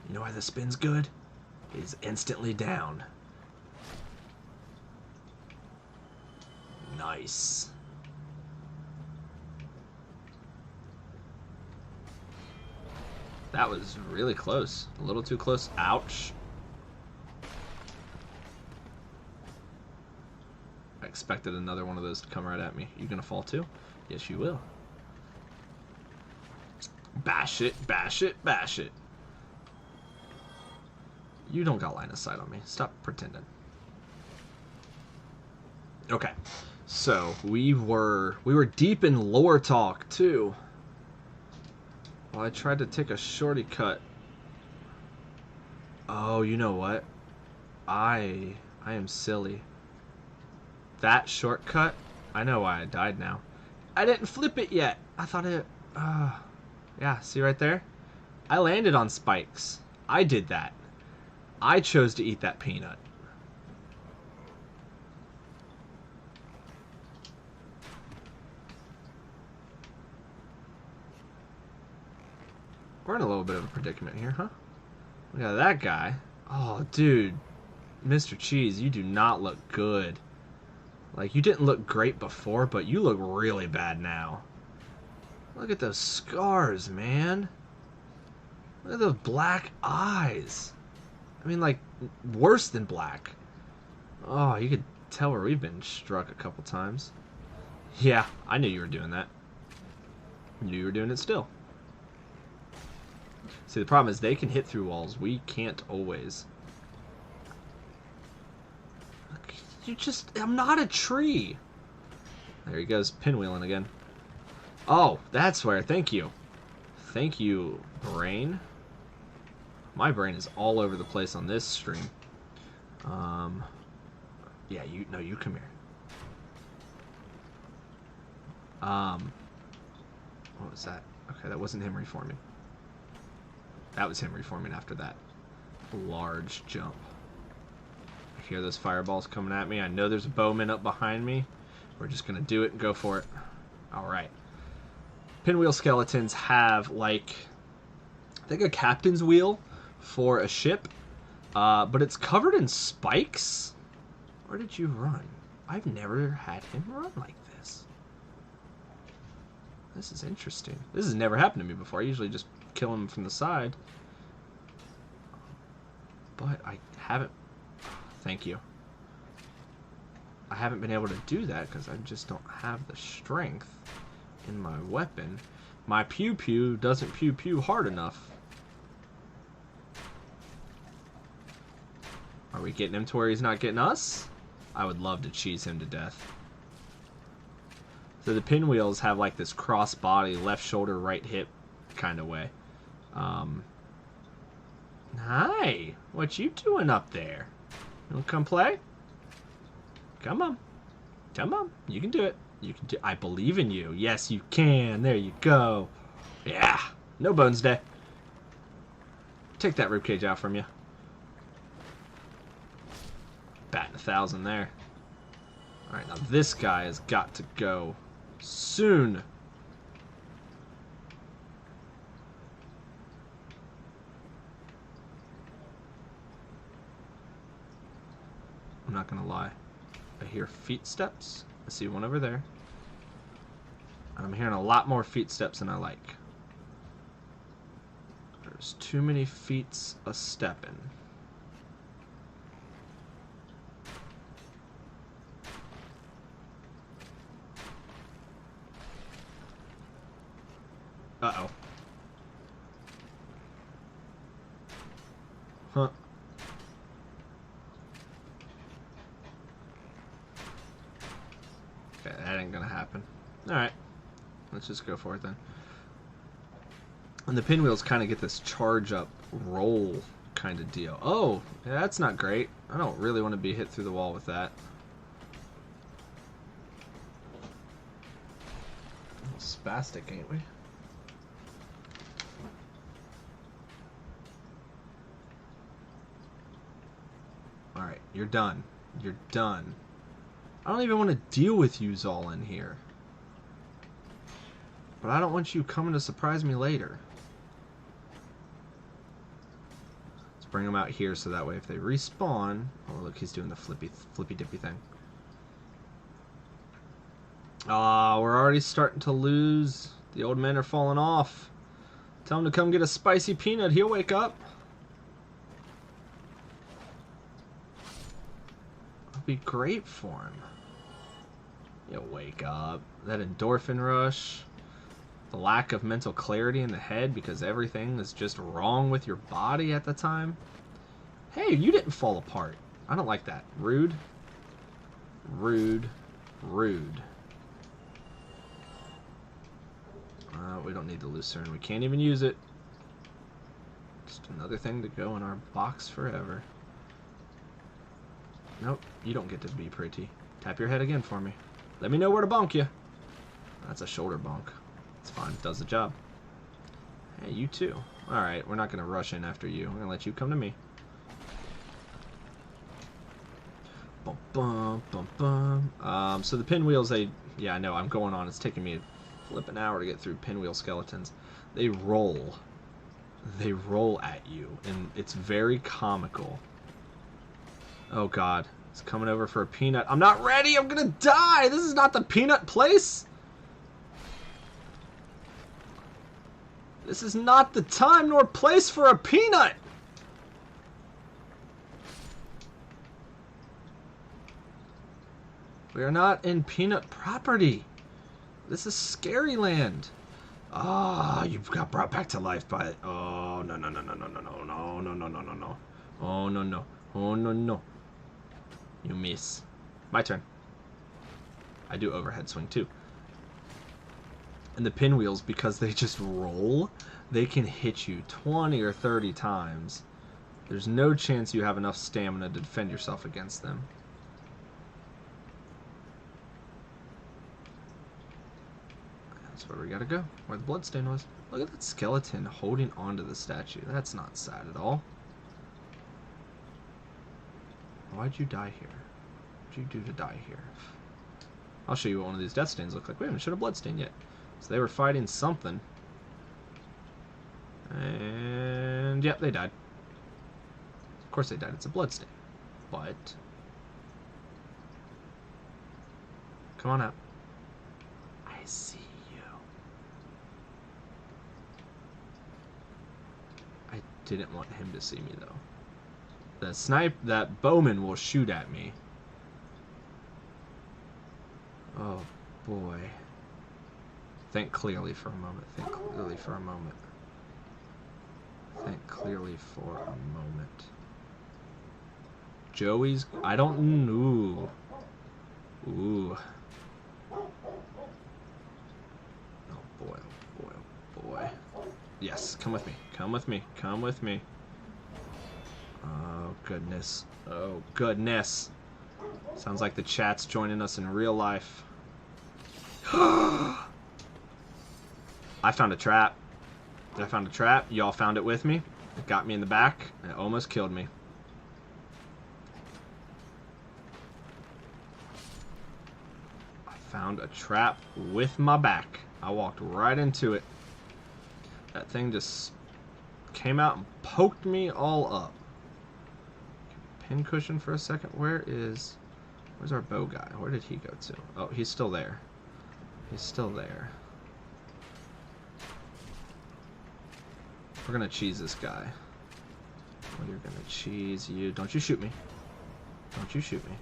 You know why the spin's good? He's instantly down. Nice. That was really close. A little too close. Ouch. I expected another one of those to come right at me. You gonna fall too? Yes, you will. Bash it, bash it, bash it. You don't got line of sight on me. Stop pretending. Okay. So, we were deep in lore talk, too. Well, I tried to take a shorty cut. Oh, you know what? I am silly. That shortcut? I know why I died now. I didn't flip it yet. I thought it... yeah, see right there? I landed on spikes. I did that. I chose to eat that peanut. We're in a little bit of a predicament here, huh? Look at that guy. Oh, dude. Mr. Cheese, you do not look good. Like, you didn't look great before, but you look really bad now. Look at those scars, man. Look at those black eyes. I mean, like, worse than black. Oh, you could tell where we've been struck a couple times. Yeah, I knew you were doing that. I knew you were doing it still. See, the problem is they can hit through walls. We can't always. You just... I'm not a tree. There he goes, pinwheeling again. Oh, that's where. Thank you. Thank you, brain. My brain is all over the place on this stream. Yeah, you come here. What was that? Okay, that wasn't him reforming. That was him reforming after that large jump. I hear those fireballs coming at me. I know there's a bowman up behind me. We're just going to do it and go for it. Alright. Pinwheel skeletons have, like, I think a captain's wheel for a ship. But it's covered in spikes. Where did you run? I've never had him run like this. This is interesting. This has never happened to me before. I usually just kill him from the side. But I haven't... Thank you. I haven't been able to do that because I just don't have the strength in my weapon. My pew-pew doesn't pew-pew hard enough. Are we getting him to where he's not getting us? I would love to cheese him to death. So the pinwheels have like this cross body, left shoulder, right hip kind of way. Hi, what you doing up there? You wanna come play? Come on. Come on. You can do it. You can do I believe in you. Yes, you can. There you go. Yeah. No bones day. Take that ribcage out from you. Batting 1,000 there. Alright, now this guy has got to go soon. I'm not gonna lie. I hear feet steps. I see one over there. And I'm hearing a lot more feet steps than I like. There's too many feet a-stepping. Uh-oh. Huh. Okay, that ain't gonna happen. Alright. Let's just go for it then. And the pinwheels kind of get this charge up roll kind of deal. Oh, yeah, that's not great. I don't really want to be hit through the wall with that. Spastic, ain't we? Alright, you're done. You're done. I don't even want to deal with yous all in here. But I don't want you coming to surprise me later. Let's bring them out here so that way if they respawn... Oh, look, he's doing the flippy dippy thing. Ah, we're already starting to lose. The old men are falling off. Tell him to come get a spicy peanut. He'll wake up. It'll be great for him. He'll wake up. That endorphin rush. The lack of mental clarity in the head because everything is just wrong with your body at the time. Hey, you didn't fall apart. I don't like that. Rude. Rude. Rude. We don't need the Lucerne. We can't even use it. Just another thing to go in our box forever. Nope, you don't get to be pretty. Tap your head again for me. Let me know where to bonk you. That's a shoulder bonk. It's fine. It does the job. Hey, you too. Alright, we're not going to rush in after you. I'm going to let you come to me. Bum, bum, bum, bum. So the pinwheels, they... Yeah, I know. I'm going on. It's taking me a flipping hour to get through pinwheel skeletons. They roll. They roll at you. And it's very comical. Oh, God. It's coming over for a peanut. I'm not ready. I'm going to die. This is not the peanut place. This is not the time nor place for a peanut. We are not in peanut property. This is scary land. Ah, you've got brought back to life by... Oh, no, no, no, no, no, no, no, no, no, no, no, no, no. Oh, no, no. Oh, no, no. You miss. My turn. I do overhead swing, too. And the pinwheels, because they just roll, they can hit you 20 or 30 times. There's no chance you have enough stamina to defend yourself against them. That's where we gotta go, where the bloodstain was. Look at that skeleton holding onto the statue. That's not sad at all. Why'd you die here? What'd you do to die here? I'll show you what one of these death stains look like. We haven't shown a bloodstain yet. So they were fighting something. And yep, they died. Of course they died. It's a bloodstain. But come on out. I see you. didn't want him to see me, though. That bowman will shoot at me. Oh, boy. Think clearly for a moment. Think clearly for a moment. Think clearly for a moment. Joey's... I don't... Ooh. Ooh. Oh, boy. Oh, boy. Oh, boy. Yes, come with me. Come with me. Come with me. Oh, goodness. Oh, goodness. Sounds like the chat's joining us in real life. I found a trap. I found a trap. Y'all found it with me. It got me in the back. And it almost killed me. I found a trap with my back. I walked right into it. That thing just came out and poked me all up. Pin cushion for a second. Where's our bow guy? Where did he go to? Oh, he's still there. He's still there. We're gonna cheese this guy. We're gonna cheese you. Don't you shoot me. Don't you shoot me.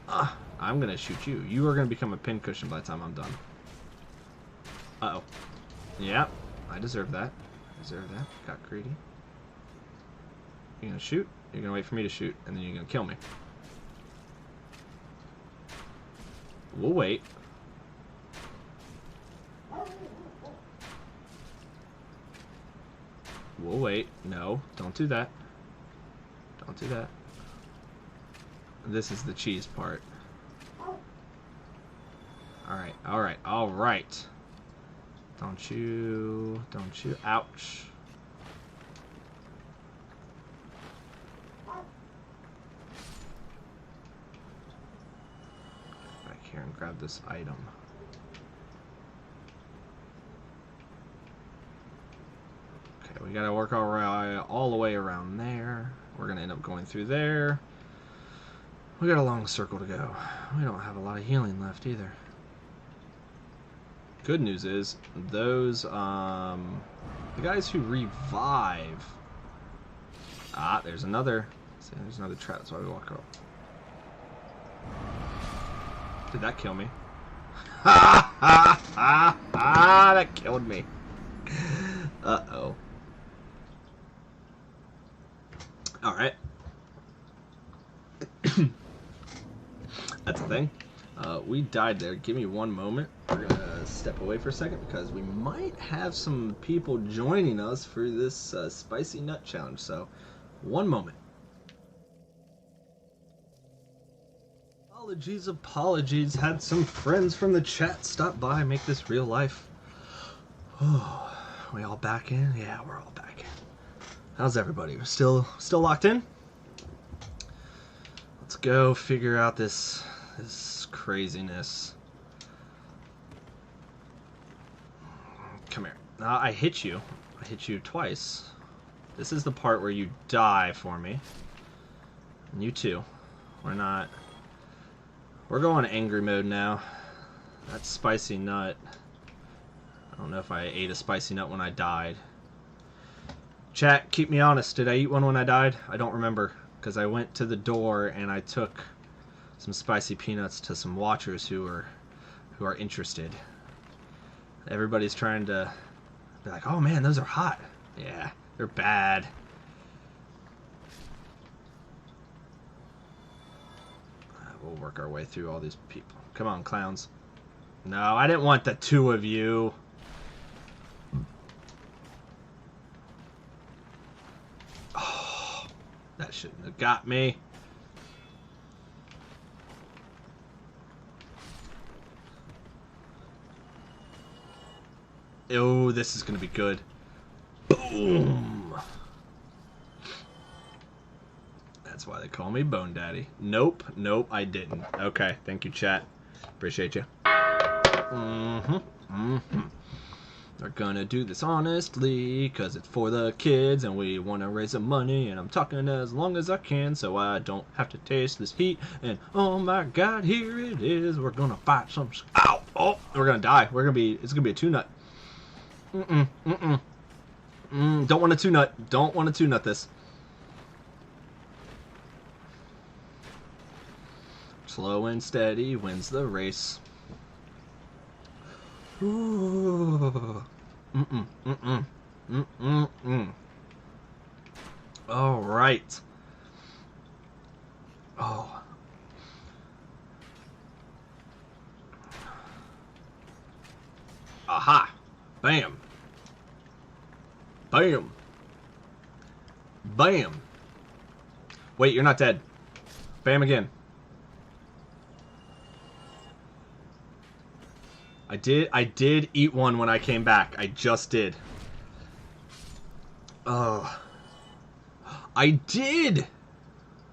Ah, I'm gonna shoot you. You are gonna become a pincushion by the time I'm done. Uh-oh. Yeah, I deserve that. I deserve that. Got greedy. You're gonna shoot. You're gonna wait for me to shoot, and then you're gonna kill me. We'll wait. We'll wait. No, don't do that. Don't do that. This is the cheese part. Alright, alright, alright. Don't you... Ouch. Back here and grab this item. Okay, we gotta work our way all the way around there. We're gonna end up going through there. We got a long circle to go. We don't have a lot of healing left either. Good news is, those, the guys who revive... Ah, there's another... See, there's another trap, that's why we walk up. Did that kill me? Ha ha ha ha! That killed me. Uh-oh. Alright. That's the thing. We died there. Give me one moment. We're gonna step away for a second because we might have some people joining us for this spicy nut challenge. So, one moment. Apologies. Had some friends from the chat stop by, make this real life. Oh, we all back in? Yeah, we're all back in. How's everybody? We're still locked in? Let's go figure out this craziness. Come here. I hit you. I hit you twice. This is the part where you die for me. And you too. We're going angry mode now. That spicy nut. I don't know if I ate a spicy nut when I died. Chat, keep me honest. Did I eat one when I died? I don't remember. Because I went to the door and I took some spicy peanuts to some watchers who are interested. Everybody's trying to be like, oh man, those are hot. Yeah, they're bad. We'll work our way through all these people. Come on, clowns. No, I didn't want the two of you. Oh, that shouldn't have got me. Oh, this is going to be good. Boom. That's why they call me Bone Daddy. Nope, I didn't. Okay, thank you, chat. Appreciate you. They're gonna do this honestly, cause it's for the kids, and we wanna raise some money, and I'm talking as long as I can, so I don't have to taste this heat, and oh my god, here it is, we're gonna fight some... Ow! Oh, we're gonna die. It's gonna be a two-nut. Don't want to two-nut. Don't want to two-nut this. Slow and steady wins the race. Ooh. All right. Oh. Aha. Bam. Bam. Bam. Wait, you're not dead. Bam again. I did eat one when I came back. I just did. Oh. I did!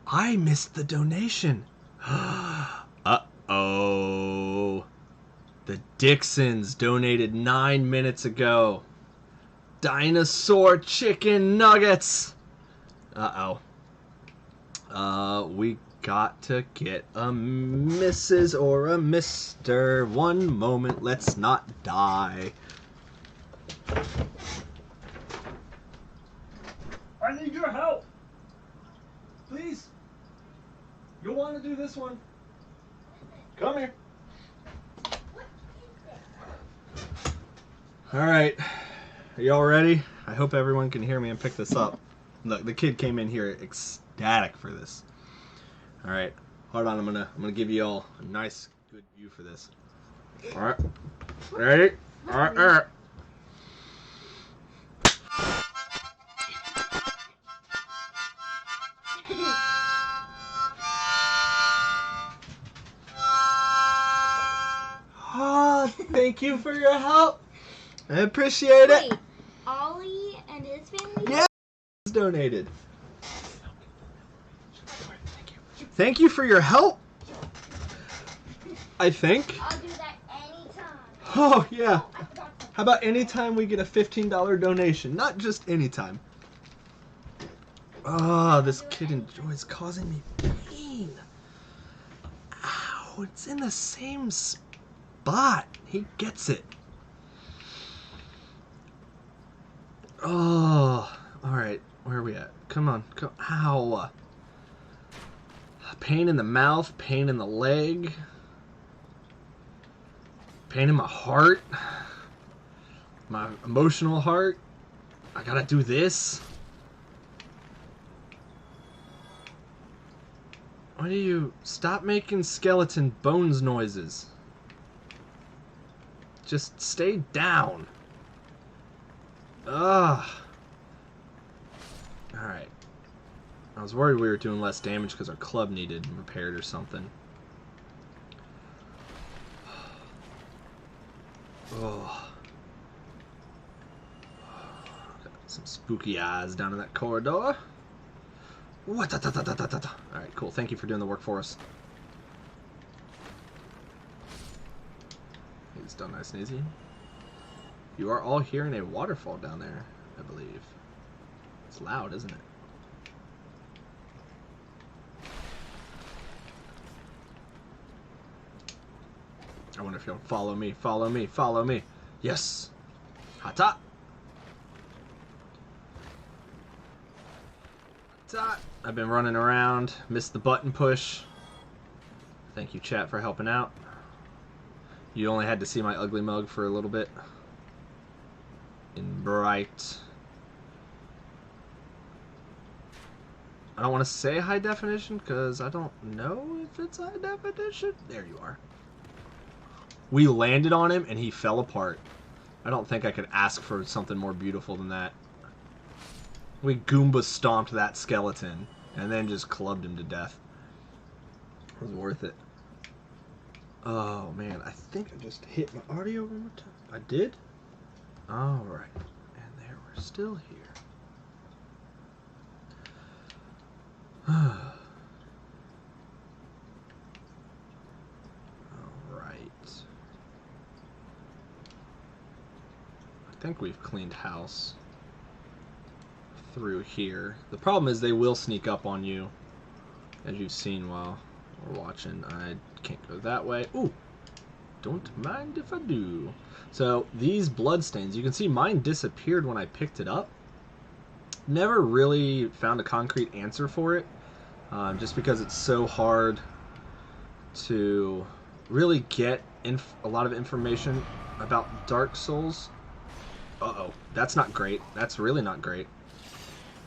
I missed the donation. Uh-oh. The Dixons donated 9 minutes ago. Dinosaur chicken nuggets! Uh-oh. We got to get a Mrs. or a Mr. One moment, let's not die. I need your help! Please! You'll want to do this one. Come here. Alright. Are y'all ready? I hope everyone can hear me and pick this up. Look, the kid came in here ecstatic for this. Alright. Hold on, I'm gonna give you all a nice good view for this. Alright. Ready? Alright, alright. Oh, thank you for your help. I appreciate it. Wait, Ollie and his family? Yeah, donated. Thank you for your help. I think. I'll do that anytime. Oh, yeah. How about anytime we get a $15 donation? Not just anytime. Oh, this kid enjoys causing me pain. Ow, it's in the same spot. He gets it. Oh, alright. Where are we at? Come on. Go. Ow. Pain in the mouth, pain in the leg, pain in my heart, my emotional heart. I gotta do this. Why do you stop making skeleton bones noises? Just stay down. Ugh. Alright. I was worried we were doing less damage because our club needed repaired or something. Oh. Got some spooky eyes down in that corridor. Alright, cool. Thank you for doing the work for us. He's done nice and easy. You are all hearing a waterfall down there, I believe. It's loud, isn't it? I wonder if you'll follow me, follow me, follow me. Yes! Hata! Hata! I've been running around, missed the button push. Thank you, chat, for helping out. You only had to see my ugly mug for a little bit. In bright. I don't want to say high definition because I don't know if it's high definition. There you are. We landed on him and he fell apart. I don't think I could ask for something more beautiful than that. We Goomba stomped that skeleton and then just clubbed him to death. It was worth it. Oh man, I think I just hit my audio one more time. I did? Alright. And there we're still here. I think we've cleaned house through here. The problem is they will sneak up on you, as you've seen while we're watching. I can't go that way. Ooh, don't mind if I do. So these bloodstains, you can see mine disappeared when I picked it up. never really found a concrete answer for it, just because it's so hard to really get a lot of information about Dark Souls. Uh-oh, that's not great. That's really not great.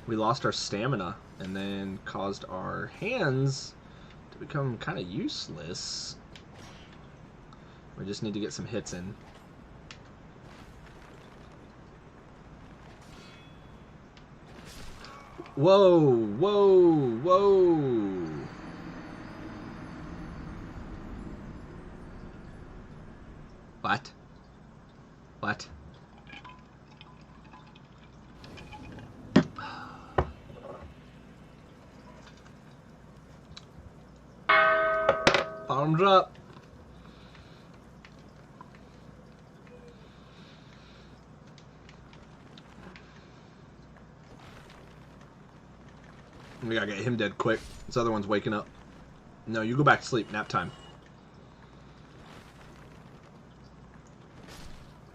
We lost our stamina and then caused our hands to become kind of useless. We just need to get some hits in. Whoa, whoa, whoa. What? What? Bottoms up. We gotta get him dead quick. This other one's waking up. No, you go back to sleep. Nap time.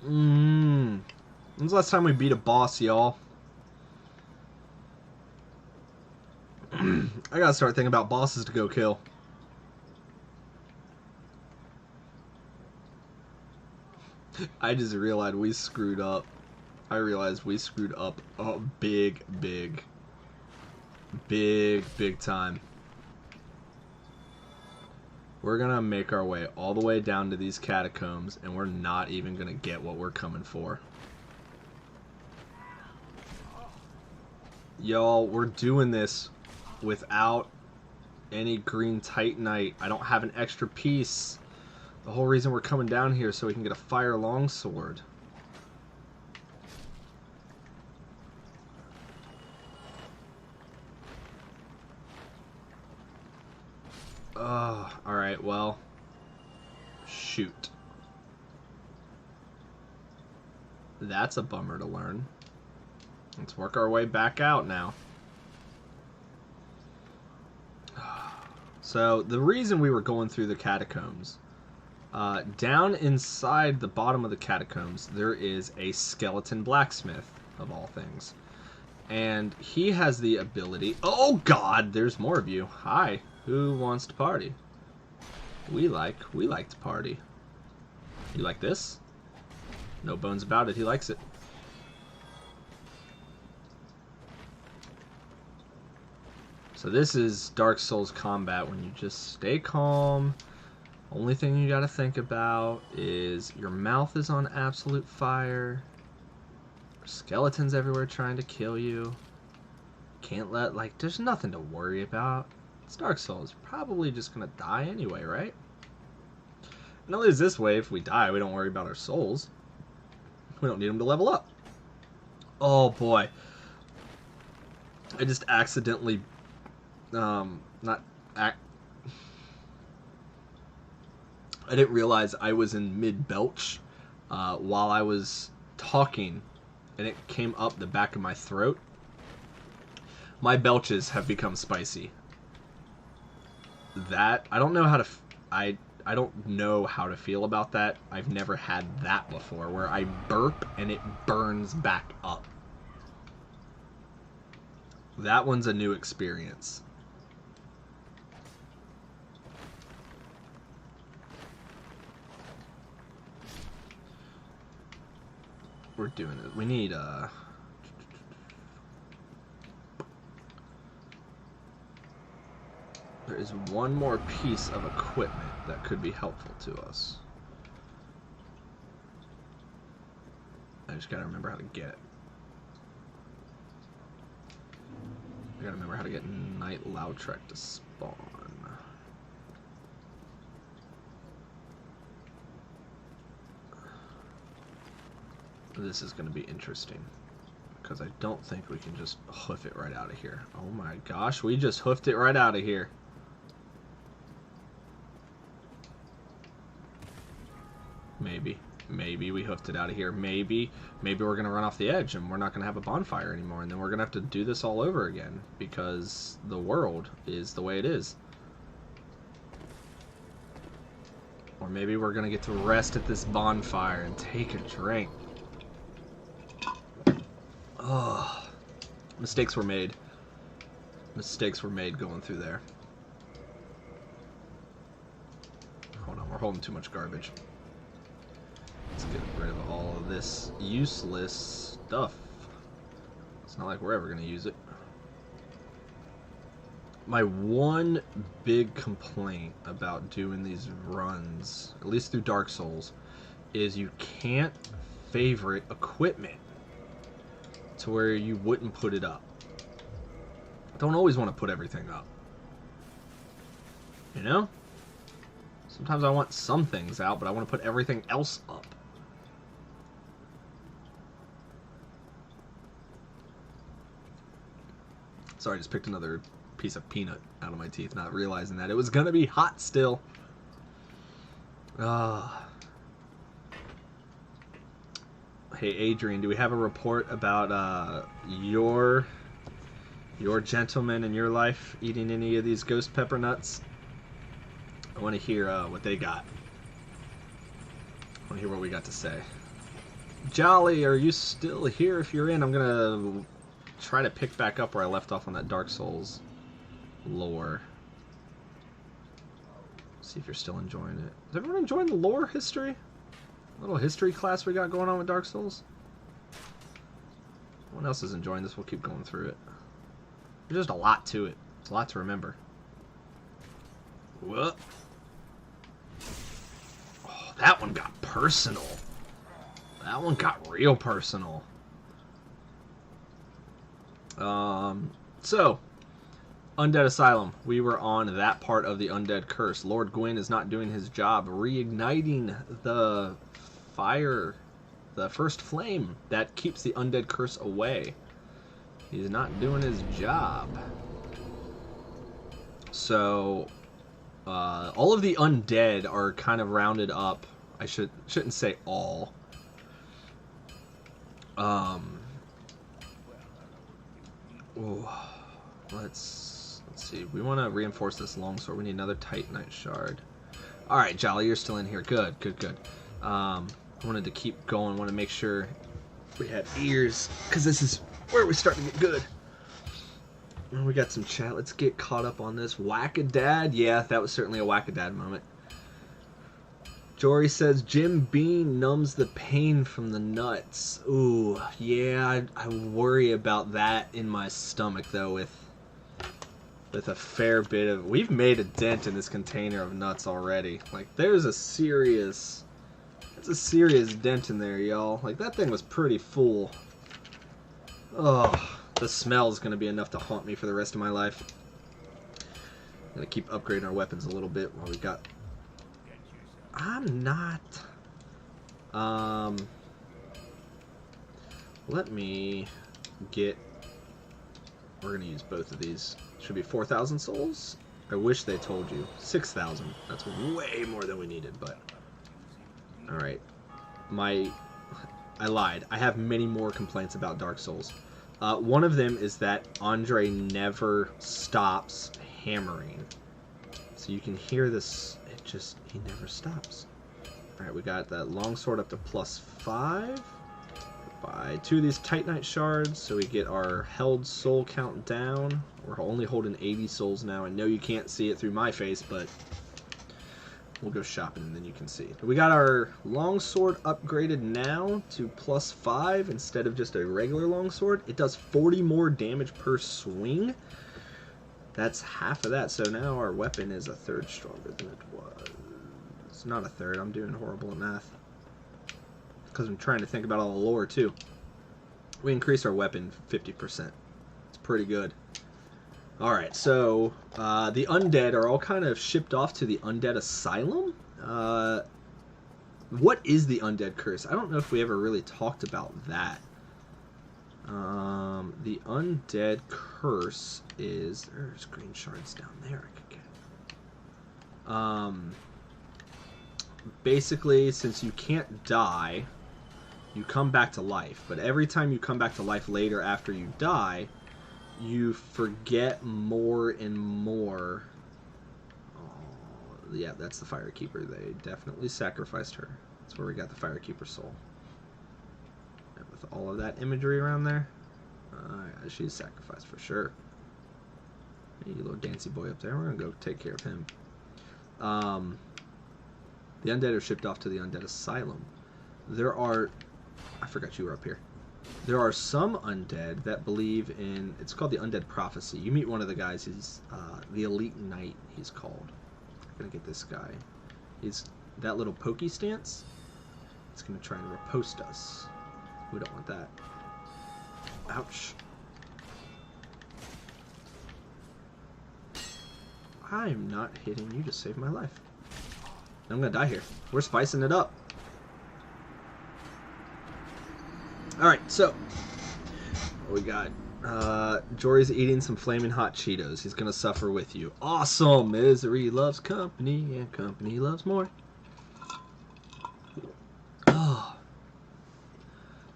When's the last time we beat a boss, y'all? I gotta start thinking about bosses to go kill. I just realized we screwed up. I realized we screwed up a big time. We're gonna make our way all the way down to these catacombs, and we're not even gonna get what we're coming for. Y'all, we're doing this without any green Titanite. I don't have an extra piece. The whole reason we're coming down here is so we can get a fire longsword. Alright, well, shoot. That's a bummer to learn. Let's work our way back out now. So, the reason we were going through the catacombs, down inside the bottom of the catacombs, there is a skeleton blacksmith, of all things. And he has the ability... Oh, God! There's more of you. Hi. Who wants to party? We like to party. You like this? No bones about it. He likes it. So this is Dark Souls combat when you just stay calm. Only thing you gotta think about is your mouth is on absolute fire. There's skeletons everywhere trying to kill you. Can't let, like, there's nothing to worry about. It's Dark Souls. Probably just gonna die anyway, right? And at least this way, if we die, we don't worry about our souls. We don't need them to level up. Oh boy. I just accidentally... I didn't realize I was in mid-belch while I was talking, and it came up the back of my throat. My belches have become spicy. That, I don't know how to... I don't know how to feel about that. I've never had that before, where I burp and it burns back up. That one's a new experience. We're doing it. We need there is one more piece of equipment that could be helpful to us. I just gotta remember how to get it. I gotta remember how to get Night Lautrec to spawn. This is gonna be interesting, because I don't think we can just hoof it right out of here. Oh my gosh, we just hoofed it right out of here. Maybe we hoofed it out of here. Maybe we're gonna run off the edge and we're not gonna have a bonfire anymore, and then we're gonna have to do this all over again because the world is the way it is. Or maybe we're gonna get to rest at this bonfire and take a drink. Oh, Mistakes were made. Mistakes were made going through there. Hold on, we're holding too much garbage. Let's get rid of all of this useless stuff. It's not like we're ever going to use it. My one big complaint about doing these runs, at least through Dark Souls, is you can't favorite equipment to where you wouldn't put it up. Don't always want to put everything up. You know? Sometimes I want some things out, but I want to put everything else up. Sorry, I just picked another piece of peanut out of my teeth, not realizing that it was gonna be hot still. Hey Adrian, do we have a report about your gentleman in your life eating any of these ghost pepper nuts? I want to hear what they got. I want to hear what we got to say. Jolly, are you still here? If you're in, I'm gonna try to pick back up where I left off on that Dark Souls lore. See if you're still enjoying it. Is everyone enjoying the lore history? Little history class we got going on with Dark Souls. No one else is enjoying this. We'll keep going through it. There's just a lot to it. It's a lot to remember. Whoop. Oh, that one got personal. That one got real personal. So, Undead Asylum. We were on that part of the Undead Curse. Lord Gwyn is not doing his job, reigniting the fire, the first flame that keeps the Undead Curse away. He's not doing his job. So, all of the undead are kind of rounded up. I shouldn't say all. Let's see. We want to reinforce this longsword. We need another Titanite shard. All right, Jolly, you're still in here. Good. I wanted to keep going. Want to make sure we had ears, because this is where we start to get good. We got some chat. Let's get caught up on this. Whack-a-dad. Yeah, that was certainly a whack-a-dad moment. Jory says, Jim Beam numbs the pain from the nuts. Ooh, yeah, I worry about that in my stomach, though, with a fair bit of... We've made a dent in this container of nuts already. Like, there's a serious... That's a serious dent in there, y'all. Like, that thing was pretty full. Oh, the smell is going to be enough to haunt me for the rest of my life. I'm going to keep upgrading our weapons a little bit while we got... I'm not... Let me get... We're going to use both of these. Should be 4,000 souls? I wish they told you. 6,000. That's way more than we needed, but... Alright. I lied. I have many more complaints about Dark Souls. One of them is that Andre never stops hammering. So you can hear this... he never stops. Alright, we got that longsword up to +5. Buy 2 of these Titanite shards so we get our held soul count down. We're only holding 80 souls now. I know you can't see it through my face, but we'll go shopping and then you can see. We got our longsword upgraded now to +5 instead of just a regular longsword. It does 40 more damage per swing. That's half of that, so now our weapon is a third stronger than it was. It's not a third, I'm doing horrible at math. Because I'm trying to think about all the lore, too. We increased our weapon 50%. It's pretty good. Alright, so the undead are all kind of shipped off to the Undead Asylum. What is the Undead Curse? I don't know if we ever really talked about that. The Undead Curse is... There's green shards down there I could get. Basically, since you can't die, you come back to life. But every time you come back to life later after you die, you forget more and more. Oh, yeah, that's the Firekeeper. They definitely sacrificed her. That's where we got the Firekeeper soul. With all of that imagery around there. She's sacrificed for sure. Hey, you little dancy boy up there. We're gonna go take care of him. The undead are shipped off to the Undead Asylum. There are... I forgot you were up here. There are some undead that believe in... It's called the Undead Prophecy. You meet one of the guys. He's the Elite Knight, he's called. I'm gonna get this guy. He's that little pokey stance. It's gonna try and riposte us. We don't want that. Ouch. I am not hitting you to save my life. I'm gonna die here. We're spicing it up. Alright, so what we got? Jory's eating some flaming hot Cheetos. He's gonna suffer with you. Awesome! Misery loves company, and company loves more. Oh.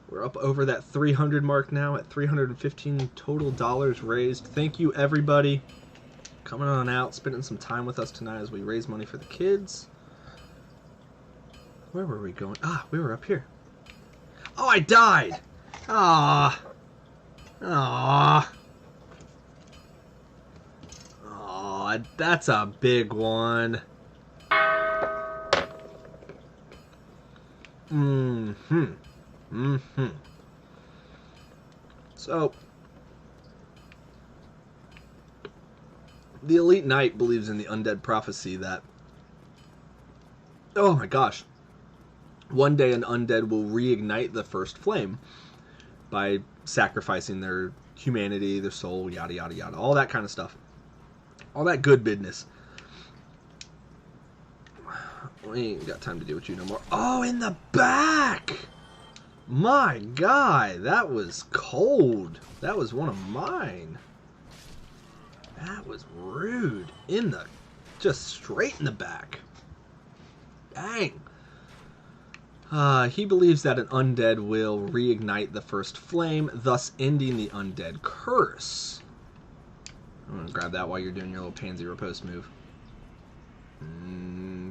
We're up over that 300 mark now at $315 total dollars raised. Thank you, everybody, coming on out, spending some time with us tonight as we raise money for the kids. Where were we going? Ah, we were up here. Oh, I died! Ah. Ah. Oh, that's a big one. So, the Elite Knight believes in the Undead Prophecy that, oh my gosh, one day an undead will reignite the first flame by sacrificing their humanity, their soul, yada yada yada, all that kind of stuff. All that good business. We ain't got time to deal with you no more. Oh, in the back! My God, that was cold. That was one of mine. That was rude. Just straight in the back. Dang. He believes that an undead will reignite the first flame, thus ending the Undead Curse. I'm going to grab that while you're doing your little pansy riposte move.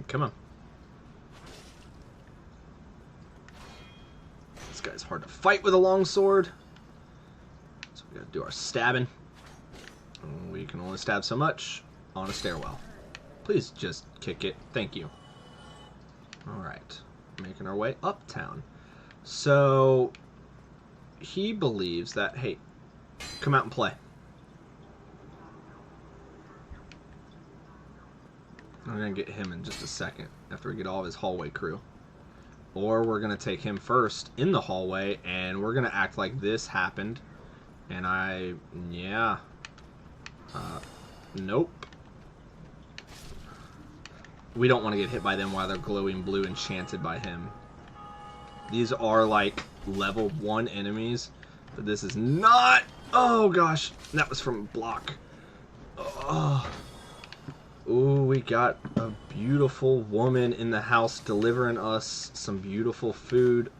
Come on. This guy's hard to fight with a longsword. So we got to do our stabbing. We can only stab so much on a stairwell. Please just kick it. Thank you. Alright. Making our way uptown. So he believes that, hey, come out and play. I'm gonna get him in just a second after we get all of his hallway crew, or we're gonna take him first in the hallway and we're gonna act like this happened. And nope. We don't want to get hit by them while they're glowing blue enchanted by him. These are like level 1 enemies, but this is not. Oh gosh, that was from block. Oh. Ooh, we got a beautiful woman in the house delivering us some beautiful food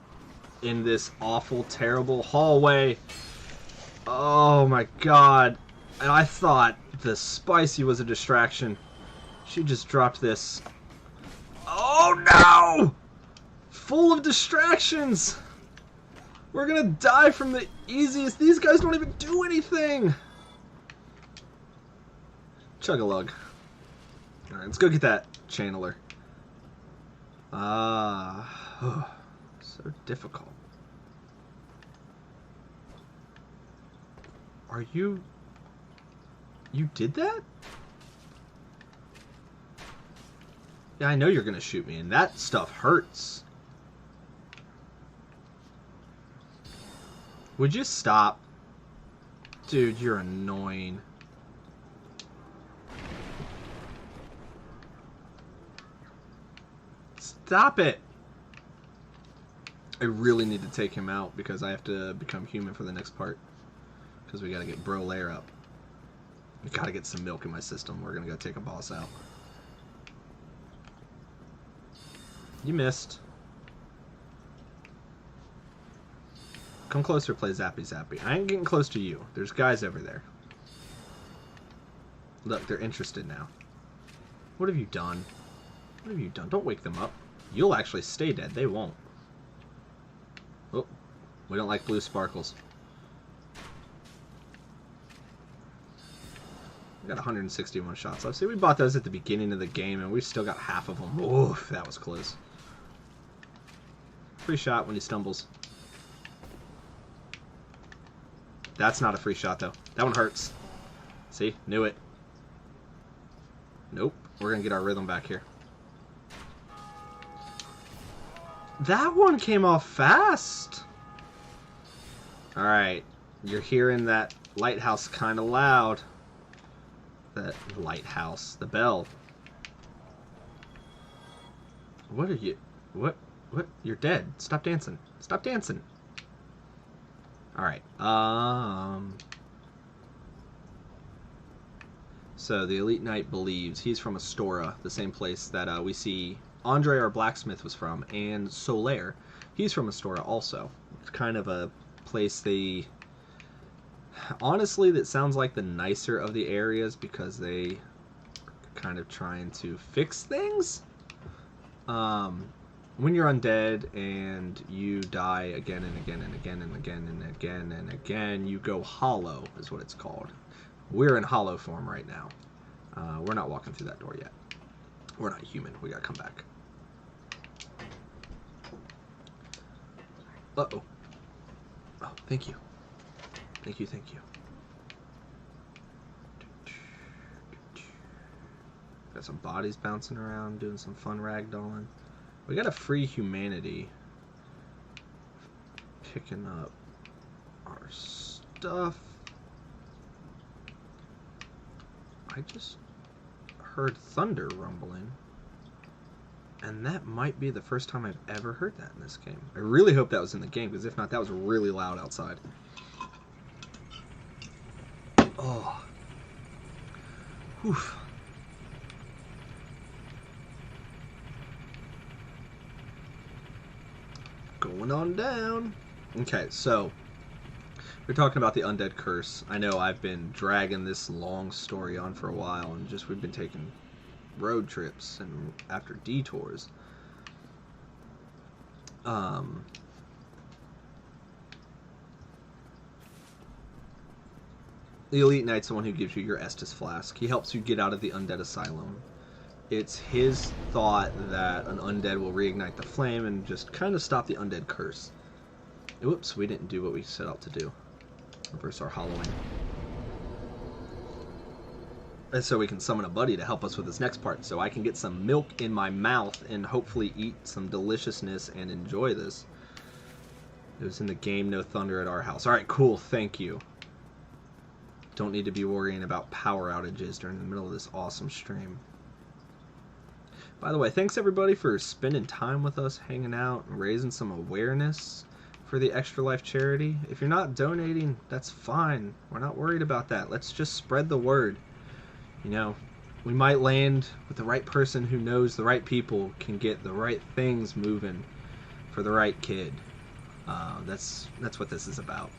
in this awful, terrible hallway. Oh my God. And I thought the spicy was a distraction. She just dropped this. Oh no! Full of distractions! We're gonna die from the easiest. These guys don't even do anything! Chug-a-lug. Alright, let's go get that channeler. So difficult. Are you... You did that? Yeah, I know you're gonna shoot me, and that stuff hurts. Would you stop? Dude, you're annoying. Stop it! I really need to take him out because I have to become human for the next part. Because we gotta get Solaire up. We gotta get some milk in my system. We're gonna go take a boss out. You missed. Come closer, play Zappy Zappy. I ain't getting close to you. There's guys over there. Look, they're interested now. What have you done? What have you done? Don't wake them up. You'll actually stay dead. They won't. Oh, we don't like blue sparkles. got 161 shots left. See, we bought those at the beginning of the game, and we still got half of them. Oof, that was close. Free shot when he stumbles. That's not a free shot, though. That one hurts. See? Knew it. Nope. We're going to get our rhythm back here. That one came off fast. Alright. You're hearing that lighthouse kind of loud. That lighthouse. The bell. What are you... What? You're dead. Stop dancing. Stop dancing. Alright. So the Elite Knight believes he's from Astora, the same place that we see Andre, our blacksmith, was from, and Solaire, he's from Astora also. It's kind of a place they... Honestly, that sounds like the nicer of the areas because they are kind of trying to fix things. When you're undead and you die again and again and again and again and again and again, you go hollow, is what it's called. We're in hollow form right now. We're not walking through that door yet. We're not human. We gotta come back. Uh-oh. Oh, thank you. Thank you, thank you. Got some bodies bouncing around, doing some fun ragdolling. We got a free humanity. Picking up our stuff. I just heard thunder rumbling. And that might be the first time I've ever heard that in this game. I really hope that was in the game, because if not, that was really loud outside. Oh. Whew. Going on down. Okay, so we're talking about the Undead Curse. I know I've been dragging this long story on for a while, and just we've been taking road trips and after detours. The Elite Knight's the one who gives you your Estus Flask. He helps you get out of the Undead Asylum. It's his thought that an undead will reignite the flame and just kind of stop the Undead Curse. Whoops, we didn't do what we set out to do. Reverse our hollowing. And so we can summon a buddy to help us with this next part, so I can get some milk in my mouth and hopefully eat some deliciousness and enjoy this. It was in the game, no thunder at our house. Alright, cool, thank you. Don't need to be worrying about power outages during the middle of this awesome stream. By the way, thanks everybody for spending time with us, hanging out, and raising some awareness for the Extra Life charity. If you're not donating, that's fine. We're not worried about that. Let's just spread the word. You know, we might land with the right person who knows the right people, can get the right things moving for the right kid. That's what this is about.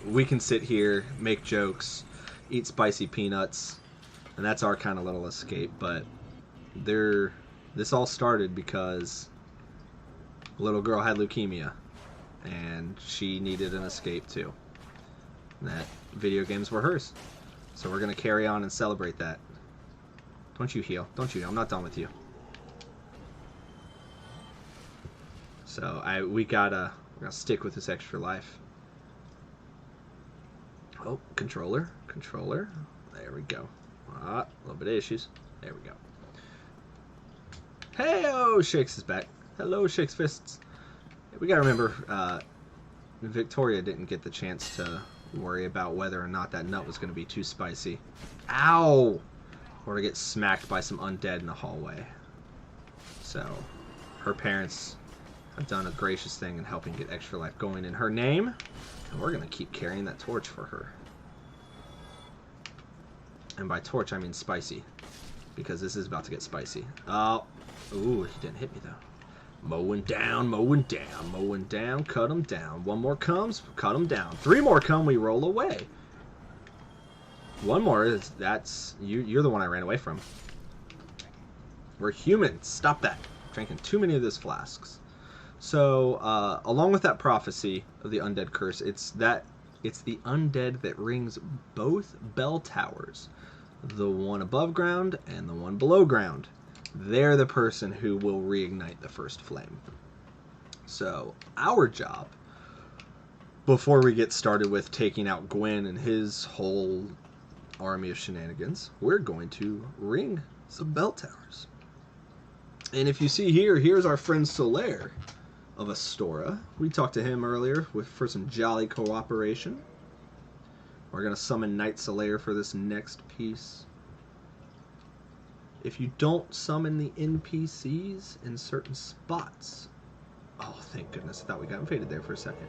We can sit here, make jokes, eat spicy peanuts, and that's our kind of little escape. But this all started because a little girl had leukemia, and she needed an escape too. And that video games were hers. So we're going to carry on and celebrate that. Don't you heal. Don't you heal. I'm not done with you. So we gotta stick with this extra life. Oh, controller. There we go. A little bit of issues. There we go. Hey-oh! Shakes is back. Hello, Shakes Fists. We gotta remember, Victoria didn't get the chance to worry about whether or not that nut was going to be too spicy. Ow! Or to get smacked by some undead in the hallway. So, her parents have done a gracious thing in helping get Extra Life going in her name. And we're going to keep carrying that torch for her. And by torch, I mean spicy. Because this is about to get spicy. Oh. Ooh, he didn't hit me, though. Mowing down, mowing down, mowing down, cut them down. One more comes, cut them down. Three more come, we roll away. One more is, that's, you're the one I ran away from. We're humans, stop that. Drinking too many of those flasks. So, along with that prophecy of the Undead Curse, it's that It's the undead that rings both bell towers, the one above ground and the one below ground. They're the person who will reignite the first flame. So our job, before we get started with taking out Gwyn and his whole army of shenanigans, we're going to ring some bell towers. And if you see here, here's our friend Solaire of Astora. We talked to him earlier for some jolly cooperation. We're going to summon Knight Solaire for this next piece. If you don't summon the NPCs in certain spots... Oh, thank goodness. I thought we got invaded there for a second.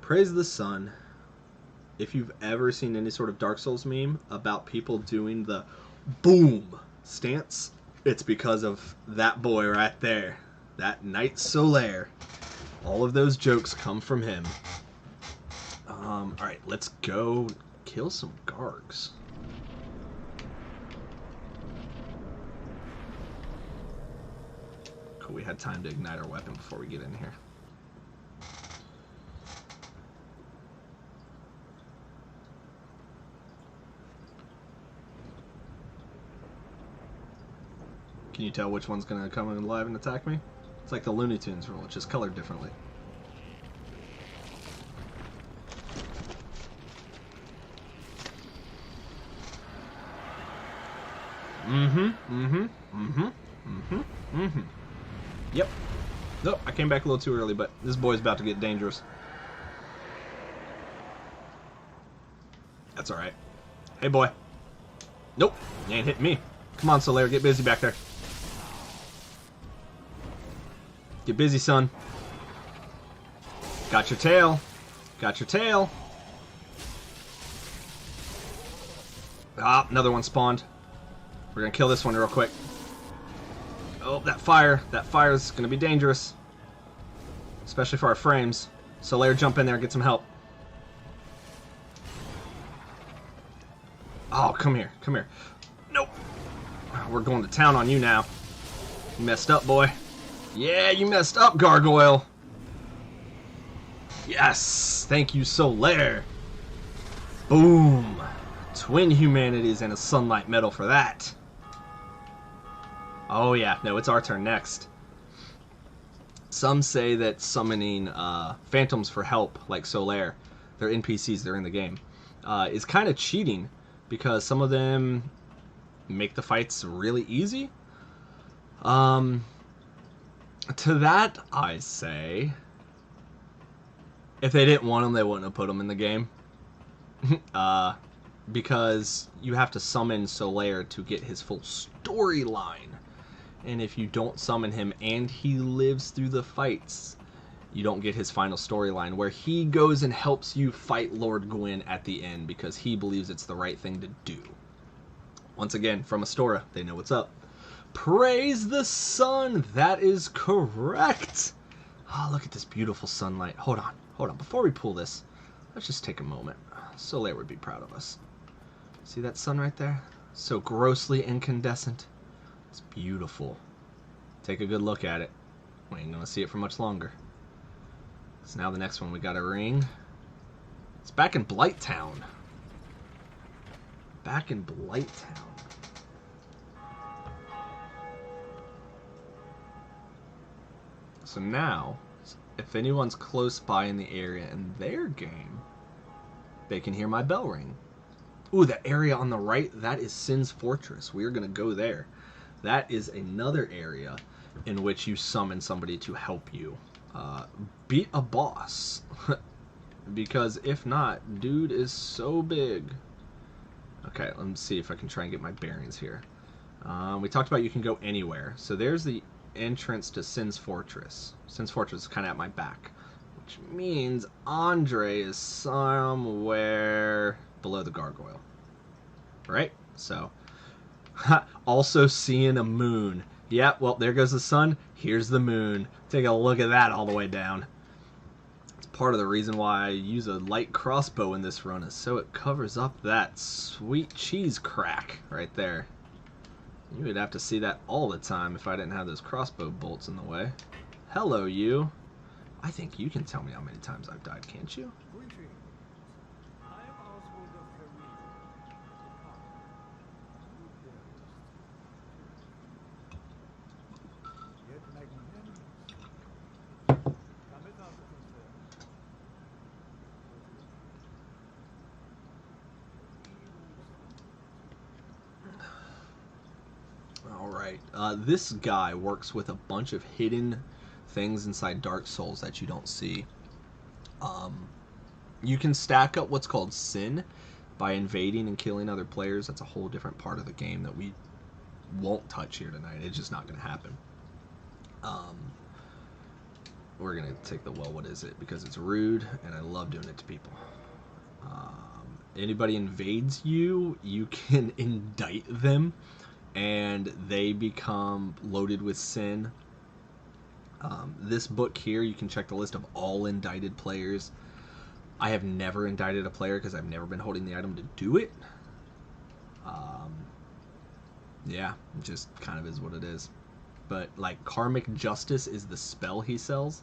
Praise the sun. If you've ever seen any sort of Dark Souls meme about people doing the boom stance, it's because of that boy right there. That Knight Solaire. All of those jokes come from him. Alright, let's go kill some Gargs. Cool, we had time to ignite our weapon before we get in here. Can you tell which one's going to come alive and attack me? It's like the Looney Tunes rule, it's just colored differently. Yep. Nope, I came back a little too early, but this boy's about to get dangerous. That's alright. Hey, boy. Nope, you ain't hitting me. Come on, Solaire, get busy back there. Get busy, son. Got your tail. Got your tail. Ah, another one spawned. We're gonna kill this one real quick. Oh, that fire. That fire is gonna be dangerous. Especially for our frames. Solaire, jump in there and get some help. Oh, come here. Come here. Nope. We're going to town on you now. You messed up, boy. Yeah, you messed up, Gargoyle. Yes. Thank you, Solaire. Boom. Twin humanities and a sunlight medal for that. Oh yeah, no, it's our turn next. Some say that summoning phantoms for help, like Solaire, they're NPCs, they're in the game, is kind of cheating because some of them make the fights really easy. To that, I say, if they didn't want them, they wouldn't have put them in the game. Because you have to summon Solaire to get his full storyline. And if you don't summon him and he lives through the fights, you don't get his final storyline, where he goes and helps you fight Lord Gwyn at the end because he believes it's the right thing to do. Once again, from Astora, they know what's up. Praise the sun! That is correct! Oh, look at this beautiful sunlight. Hold on, hold on. Before we pull this, let's just take a moment. Solaire would be proud of us. See that sun right there? So grossly incandescent. It's beautiful. Take a good look at it. We ain't gonna see it for much longer. So now the next one we got a ring. It's back in Blighttown. Back in Blighttown. So now, if anyone's close by in the area in their game, they can hear my bell ring. Ooh, that area on the right, that is Sin's Fortress. We are going to go there. That is another area in which you summon somebody to help you beat a boss. Because if not, dude is so big. Okay, let me see if I can try and get my bearings here. We talked about you can go anywhere. So there's the entrance to Sin's Fortress. Sin's Fortress is kind of at my back, which means Andre is somewhere below the gargoyle. Right? So, also seeing a moon. Yeah, well, there goes the sun. Here's the moon. Take a look at that all the way down. It's part of the reason why I use a light crossbow in this run, is so it covers up that sweet cheese crack right there. You would have to see that all the time if I didn't have those crossbow bolts in the way. Hello, you. I think you can tell me how many times I've died, can't you? Alright, this guy works with a bunch of hidden things inside Dark Souls that you don't see. You can stack up what's called sin by invading and killing other players. That's a whole different part of the game that we won't touch here tonight. It's just not going to happen. We're going to take the, well, what is it? Because it's rude, and I love doing it to people. Anybody invades you, you can indict them, and they become loaded with sin. This book here, you can check the list of all indicted players. I have never indicted a player because I've never been holding the item to do it. Yeah, it just kind of is what it is. But, like, Karmic Justice is the spell he sells.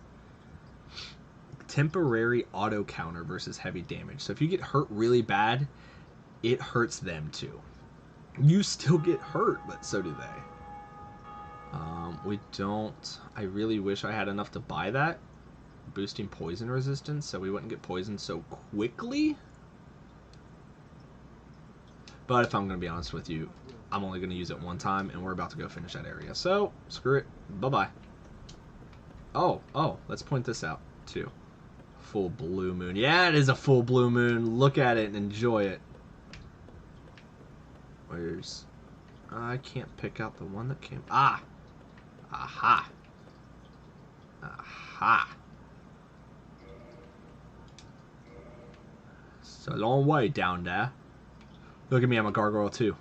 Temporary auto counter versus heavy damage. So if you get hurt really bad, it hurts them too. You still get hurt, but so do they. We don't... I really wish I had enough to buy that. Boosting poison resistance so we wouldn't get poisoned so quickly. But if I'm going to be honest with you, I'm only going to use it one time, and we're about to go finish that area. So, screw it. Bye-bye. Oh, let's point this out, too. Full blue moon. Yeah, it is a full blue moon. Look at it and enjoy it. Where's... I can't pick out the one that came... Ah! Aha! Aha! It's a long way down there. Look at me, I'm a gargoyle too.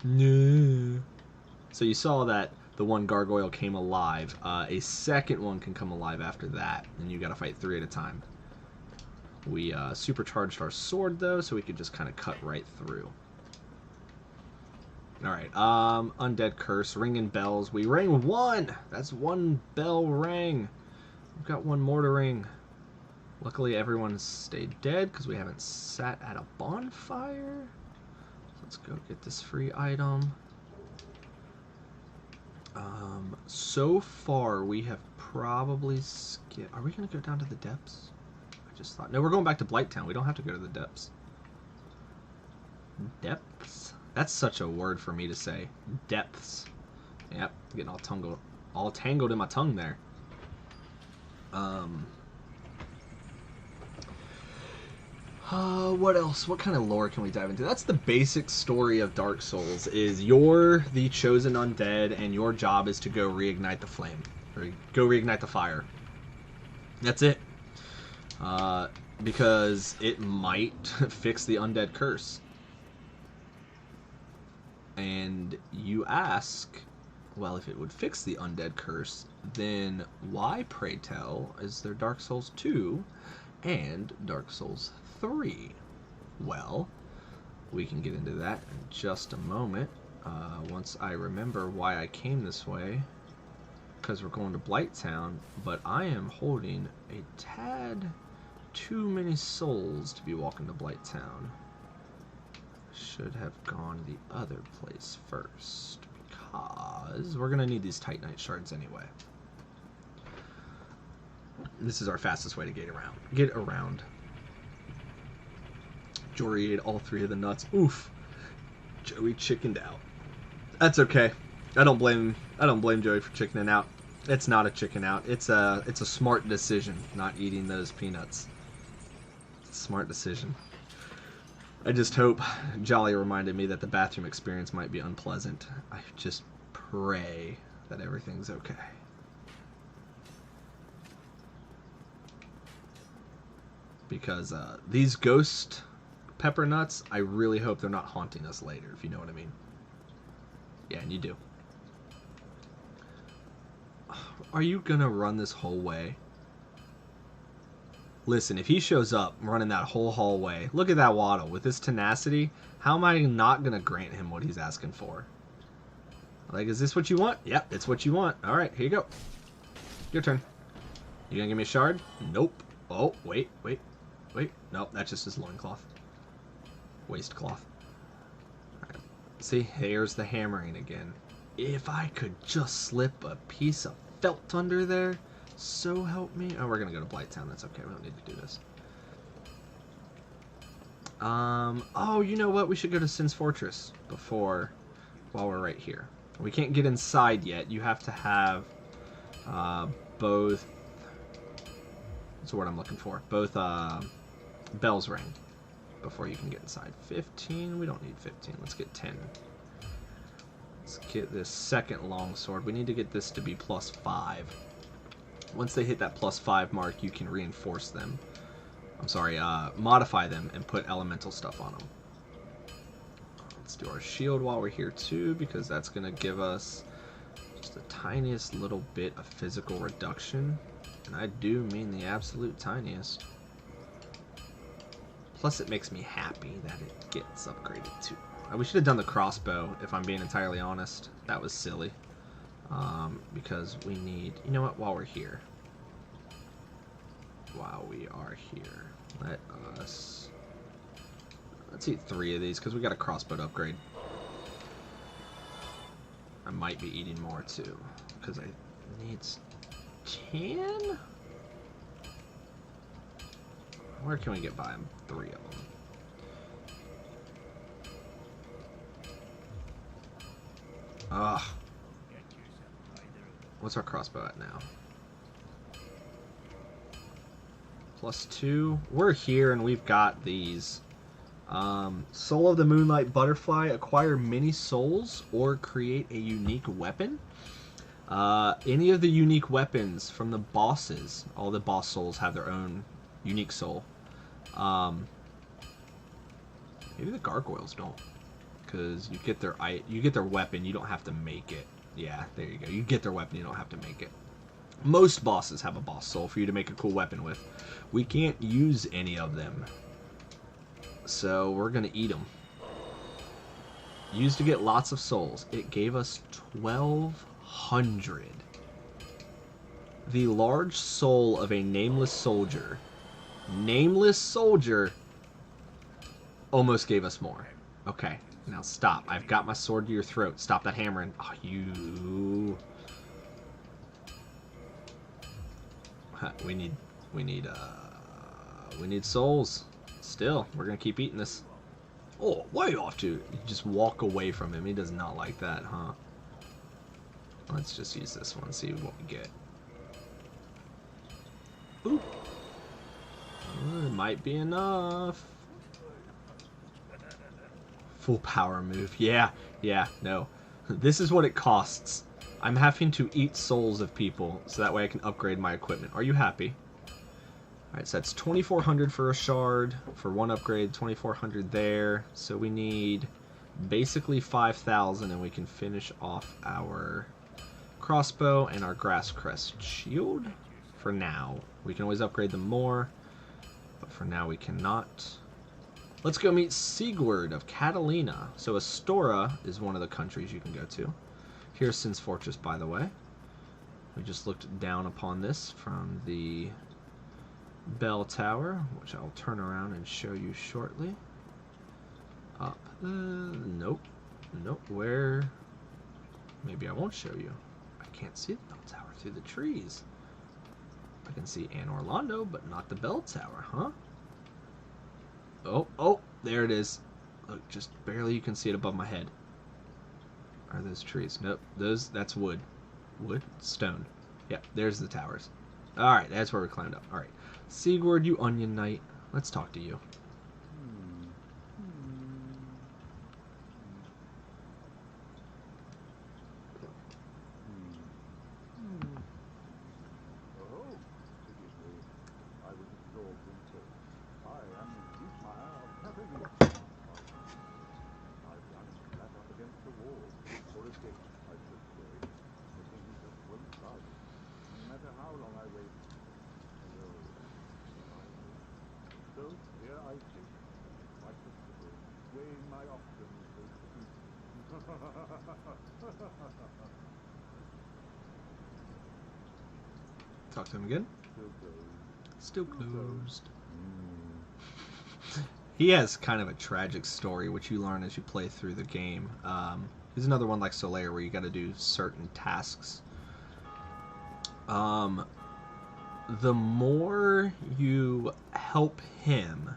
No. So you saw that the one gargoyle came alive. A second one can come alive after that, and you gotta fight 3 at a time. We supercharged our sword though, so we could just kind of cut right through. Alright, Undead Curse, ringing bells. We rang 1! That's 1 bell rang. We've got 1 more to ring. Luckily everyone's stayed dead because we haven't sat at a bonfire. Let's go get this free item. So far we have probably skipped... Are we going to go down to the depths? I just thought... No, we're going back to Blighttown. We don't have to go to the depths. Depths? That's such a word for me to say. Depths. Yep, getting all tangled in my tongue there. What else? What kind of lore can we dive into? That's the basic story of Dark Souls, is you're the chosen undead, and your job is to go reignite the flame. Or go reignite the fire. That's it. Because it might fix the Undead Curse. And you ask, well, if it would fix the Undead Curse, then why, pray tell, is there Dark Souls 2 and Dark Souls 3? Well, we can get into that in just a moment. Once I remember why I came this way, because we're going to Blighttown, but I am holding a tad too many souls to be walking to Blighttown. Should have gone the other place first, because we're going to need these Titanite shards anyway. This is our fastest way to get around. Jory ate all 3 of the nuts. Oof. Joey chickened out. That's okay. I don't blame Joey for chickening out. It's not a chicken out. It's a smart decision not eating those peanuts. It's a smart decision. I just hope Jolly reminded me that the bathroom experience might be unpleasant. I just pray that everything's okay. Because these ghost pepper nuts, I really hope they're not haunting us later, if you know what I mean. Yeah, and you do. Are you gonna run this whole way? Listen, if he shows up running that whole hallway, look at that waddle. With his tenacity, how am I not going to grant him what he's asking for? Like, is this what you want? Yep, it's what you want. All right, here you go. Your turn. You going to give me a shard? Nope. Oh, wait. Nope, that's just his loincloth. Waistcloth. All right. See, here's the hammering again. If I could just slip a piece of felt under there... So help me. Oh, we're gonna go to Blighttown. That's okay. We don't need to do this. Oh, you know what? We should go to Sin's Fortress while we're right here. We can't get inside yet. You have to have both... What's the word I'm looking for? Both bells ring before you can get inside. 15? We don't need 15. Let's get 10. Let's get this second longsword. We need to get this to be +5. Once they hit that +5 mark, you can reinforce them. I'm sorry, modify them and put elemental stuff on them. Let's do our shield while we're here too, because that's going to give us just the tiniest little bit of physical reduction. And I do mean the absolute tiniest. Plus it makes me happy that it gets upgraded too. We should have done the crossbow, if I'm being entirely honest. That was silly. Because we need... You know what? While we're here. Let us... Let's eat 3 of these, because we got a crossbow to upgrade. I might be eating more too, because I need 10? Where can we get by them? 3 of them. Ugh. What's our crossbow at now? +2. We're here and we've got these. Soul of the Moonlight Butterfly. Acquire many souls or create a unique weapon. Any of the unique weapons from the bosses. All the boss souls have their own unique soul. Maybe the gargoyles don't. Because you get their weapon, you don't have to make it. Yeah, there you go. You get their weapon, you don't have to make it. Most bosses have a boss soul for you to make a cool weapon with. We can't use any of them. So we're going to eat them. Used to get lots of souls. It gave us 1,200. The large soul of a nameless soldier. Nameless soldier almost gave us more. Okay. Now stop. I've got my sword to your throat. Stop that hammering. Oh, you. We need souls. Still, we're gonna keep eating this. Oh, why are you off to? You just walk away from him. He does not like that, huh? Let's just use this one. See what we get. Ooh. It might be enough. Full power move. Yeah, no. This is what it costs. I'm having to eat souls of people so that way I can upgrade my equipment. Are you happy? Alright, so that's 2,400 for a shard. For one upgrade, 2,400 there. So we need basically 5,000 and we can finish off our crossbow and our grass crest shield. For now. We can always upgrade them more. But for now we cannot. Let's go meet Siegward of Catalina. So Astora is one of the countries you can go to. Here's Sin's Fortress, by the way. We just looked down upon this from the bell tower, which I'll turn around and show you shortly. Up. Nope. Where? Maybe I won't show you. I can't see the bell tower through the trees. I can see Anne Orlando, but not the bell tower, huh? Oh, there it is. Look, just barely you can see it above my head. Are those trees? Nope, that's wood. Wood? Stone. Yep, there's the towers. Alright, that's where we climbed up. Alright. Siegward, you onion knight. Let's talk to you. Talk to him again. Still closed. He has kind of a tragic story, which you learn as you play through the game. He's another one like Solaire, where you got to do certain tasks. The more you help him,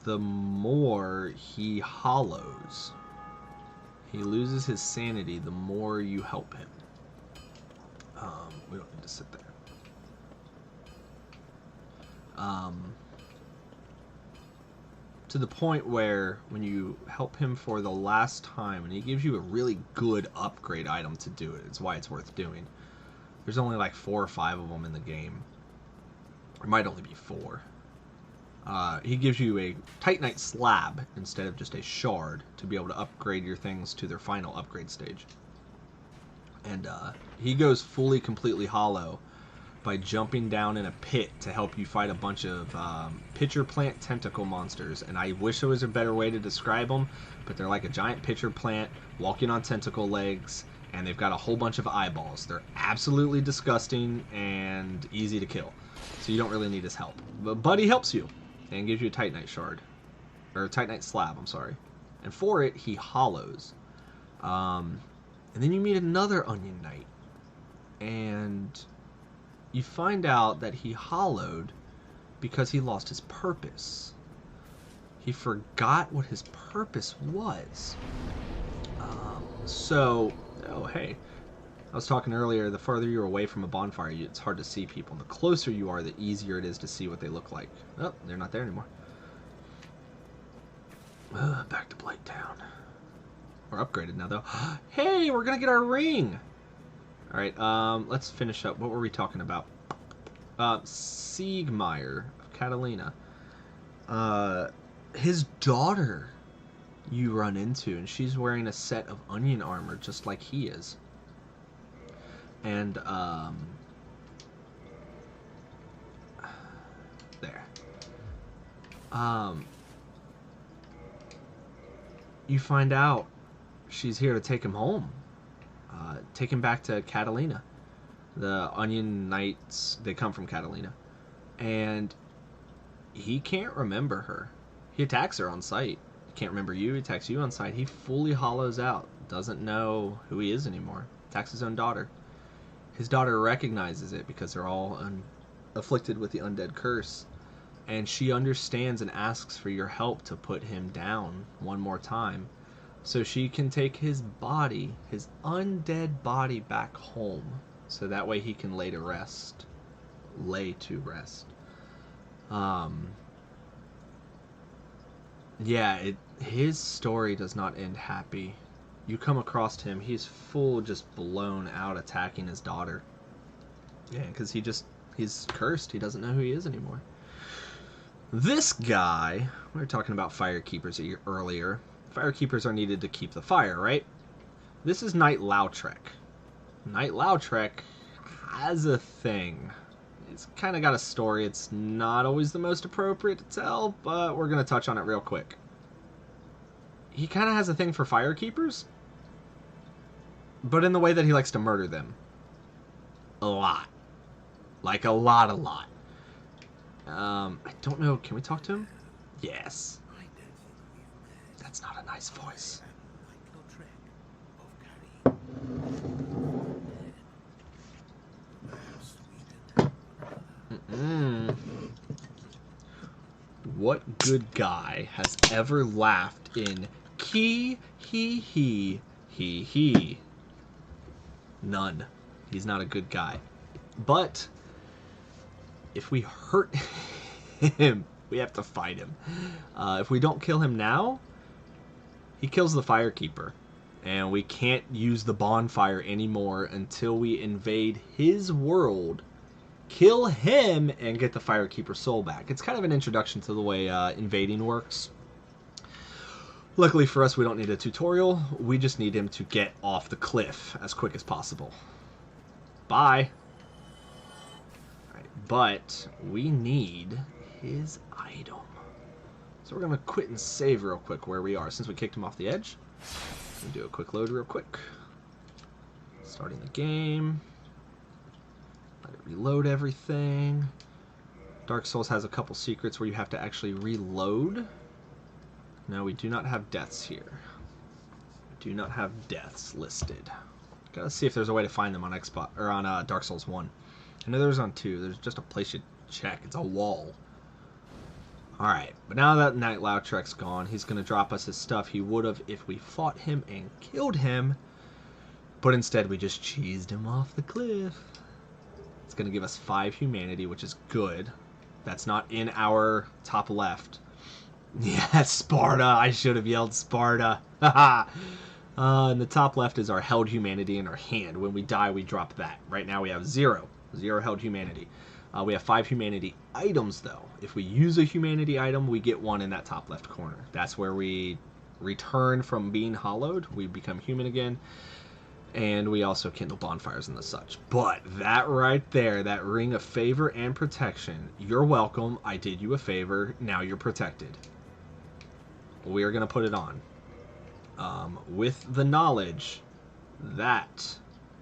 the more he hollows He loses his sanity the more you help him. We don't need to sit there. To the point where when you help him for the last time, and he gives you a really good upgrade item to do it, it's why it's worth doing. There's only like 4 or 5 of them in the game. There might only be 4. He gives you a Titanite slab instead of just a shard to be able to upgrade your things to their final upgrade stage. And he goes fully, completely hollow by jumping down in a pit to help you fight a bunch of pitcher plant tentacle monsters. And I wish there was a better way to describe them, but they're like a giant pitcher plant walking on tentacle legs, and they've got a whole bunch of eyeballs. They're absolutely disgusting and easy to kill, so you don't really need his help. But he helps you and gives you a Titanite shard, or a Titanite slab, I'm sorry. And for it, he hollows. And then you meet another Onion Knight, and you find out that he hollowed because he lost his purpose. He forgot what his purpose was. Oh hey, I was talking earlier, the farther you're away from a bonfire, it's hard to see people. And the closer you are, the easier it is to see what they look like. Oh, they're not there anymore. Back to Blight Town. We're upgraded now, though. Hey, we're going to get our ring! Alright, let's finish up. What were we talking about? Siegmeier of Catalina. His daughter you run into, and she's wearing a set of onion armor just like he is. And, there. You find out she's here to take him home. Take him back to Catalina. The Onion Knights, they come from Catalina. And he can't remember her. He attacks her on sight. He can't remember you, he attacks you on sight. He fully hollows out. Doesn't know who he is anymore. Attacks his own daughter. His daughter recognizes it because they're all afflicted with the Undead Curse. And she understands and asks for your help to put him down one more time, so she can take his body, his undead body, back home, so that way he can lay to rest. Yeah, his story does not end happy. You come across him, he's full, just blown out, attacking his daughter. Yeah, because he's cursed. He doesn't know who he is anymore. This guy, we were talking about firekeepers earlier. Firekeepers are needed to keep the fire, right? This is Knight Lautrec. Knight Lautrec has a thing. It's kind of got a story. It's not always the most appropriate to tell, but we're going to touch on it real quick. He kind of has a thing for firekeepers, but in the way that he likes to murder them. A lot. Like a lot. I don't know. Can we talk to him? Yes. That's not a nice voice. What good guy has ever laughed in he? None. He's not a good guy. But if we hurt him, we have to fight him. If we don't kill him now, he kills the firekeeper. And we can't use the bonfire anymore until we invade his world, kill him, and get the firekeeper's soul back. It's kind of an introduction to the way invading works. Luckily for us, we don't need a tutorial. We just need him to get off the cliff as quick as possible. Bye. Alright, but we need his item. So we're going to quit and save real quick where we are. Since we kicked him off the edge, we'll do a quick load real quick. Starting the game. Let it reload everything. Dark Souls has a couple secrets where you have to actually reload. No, we do not have deaths here. We do not have deaths listed. Gotta see if there's a way to find them on Xbox or on Dark Souls 1. I know there's on 2. There's just a place you check. It's a wall. Alright, but now that Night Lautrec's gone, he's going to drop us his stuff he would have if we fought him and killed him. But instead we just cheesed him off the cliff. It's going to give us 5 humanity, which is good. That's not in our top left. Yeah, Sparta. I should have yelled Sparta. Haha. In the top left is our held humanity in our hand. When we die, we drop that. Right now we have 0. 0 held humanity. We have 5 humanity items, though. If we use a humanity item, we get 1 in that top left corner. That's where we return from being hollowed. We become human again. And we also kindle bonfires and the such. But that right there, that ring of favor and protection, you're welcome. I did you a favor. Now you're protected. We are going to put it on. With the knowledge that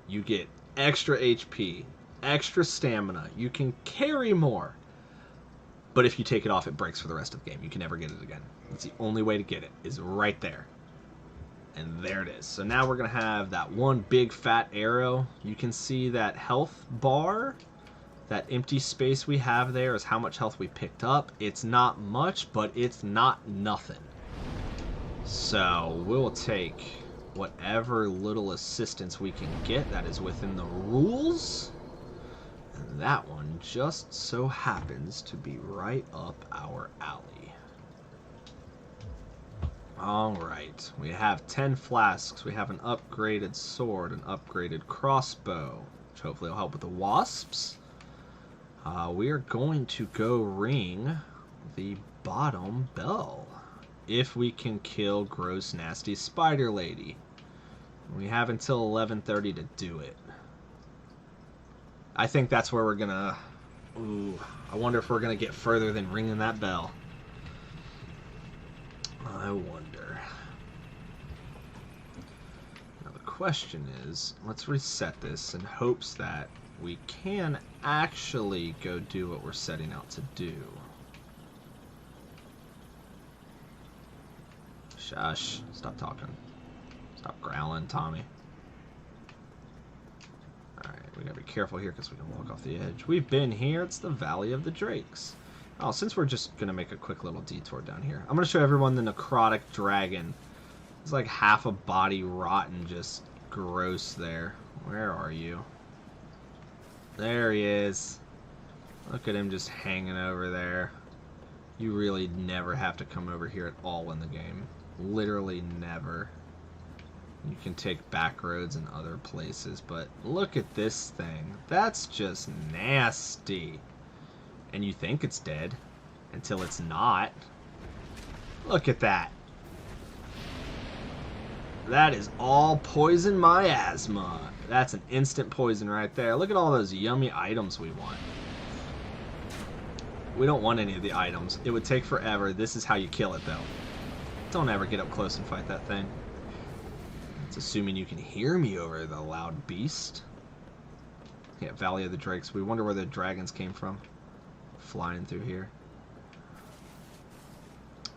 you get extra HP, extra stamina, you can carry more. But if you take it off, it breaks for the rest of the game. You can never get it again. It's the only way to get it, is right there. And there it is. So now we're going to have that one big fat arrow. You can see that health bar, that empty space we have there is how much health we picked up. It's not much, but it's not nothing. So we'll take whatever little assistance we can get that is within the rules. And that one just so happens to be right up our alley. Alright, we have 10 flasks, we have an upgraded sword, an upgraded crossbow, which hopefully will help with the wasps. We are going to go ring the bottom bell, if we can kill gross nasty spider lady. We have until 11:30 to do it. I think that's where we're gonna... Ooh, I wonder if we're gonna get further than ringing that bell. I wonder. Now the question is, let's reset this in hopes that we can actually go do what we're setting out to do. Shush. Stop talking. Stop growling, Tommy. Alright, we gotta be careful here because we can walk off the edge. We've been here. It's the Valley of the Drakes. Oh, since we're just going to make a quick little detour down here, I'm going to show everyone the Necrotic Dragon. It's like half a body rotten, just gross there. Where are you? There he is. Look at him just hanging over there. You really never have to come over here at all in the game. Literally never. You can take back roads and other places, but look at this thing. That's just nasty. And you think it's dead until it's not. Look at that. That is all poison miasma. That's an instant poison right there. Look at all those yummy items we want. We don't want any of the items. It would take forever. This is how you kill it, though. Don't ever get up close and fight that thing. It's assuming you can hear me over the loud beast. Yeah, Valley of the Drakes. We wonder where the dragons came from. Flying through here.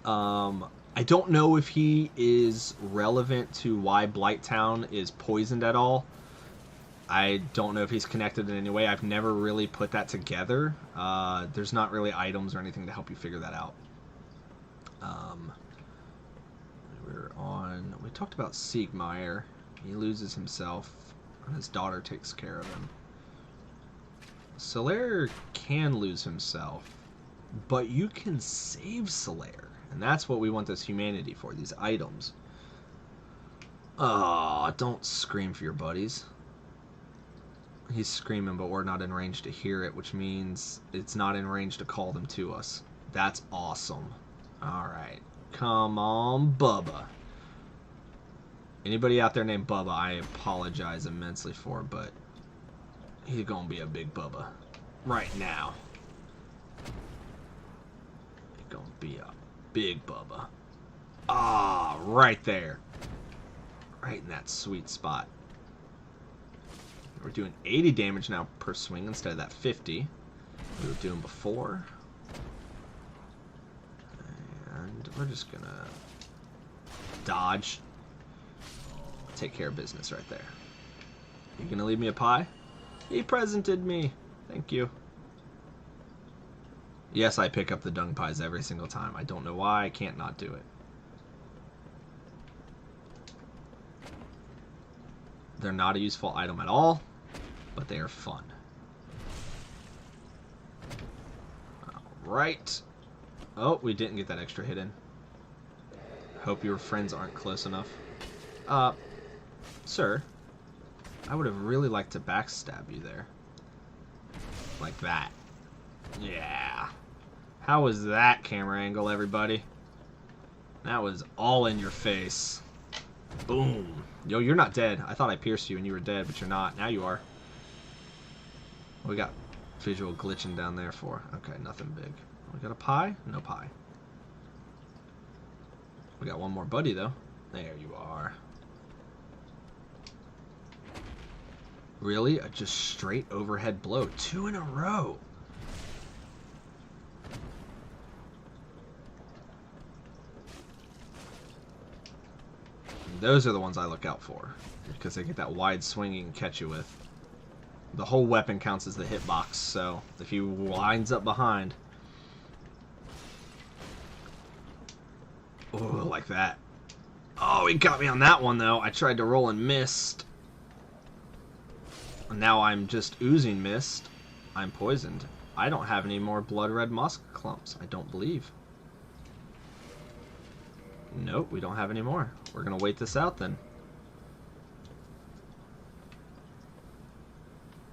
I don't know if he is relevant to why Blighttown is poisoned at all. I don't know if he's connected in any way. I've never really put that together. There's not really items or anything to help you figure that out. We talked about Siegmeyer. He loses himself, and his daughter takes care of him. Solaire can lose himself, but you can save Solaire, and that's what we want this humanity for, these items. Oh, don't scream for your buddies. He's screaming, but we're not in range to hear it, which means it's not in range to call them to us. That's awesome. Alright, come on, Bubba. Anybody out there named Bubba, I apologize immensely for, but he's gonna be a big Bubba right now. He's gonna be a big Bubba. Ah, right there. Right in that sweet spot. We're doing 80 damage now per swing instead of that 50 we were doing before. And we're just gonna dodge. Take care of business right there. You gonna leave me a pie? He presented me. Thank you. Yes, I pick up the dung pies every single time. I don't know why. I can't not do it. They're not a useful item at all, but they are fun. Alright. Oh, we didn't get that extra hit in. Hope your friends aren't close enough. Sir, I would have really liked to backstab you there. Like that. Yeah. How was that camera angle, everybody? That was all in your face. Boom. Yo, you're not dead. I thought I pierced you and you were dead, but you're not. Now you are. What we got visual glitching down there for? Okay, nothing big. We got a pie? No pie. We got one more buddy, though. There you are. Really? A just straight overhead blow. 2 in a row. Those are the ones I look out for, because they get that wide swing you can catch you with. The whole weapon counts as the hitbox, so if he winds up behind... Oh, like that. Oh, he got me on that one, though. I tried to roll and missed. Now I'm just oozing mist. I'm poisoned. I don't have any more blood red moss clumps, I don't believe. Nope, we don't have any more. We're going to wait this out then.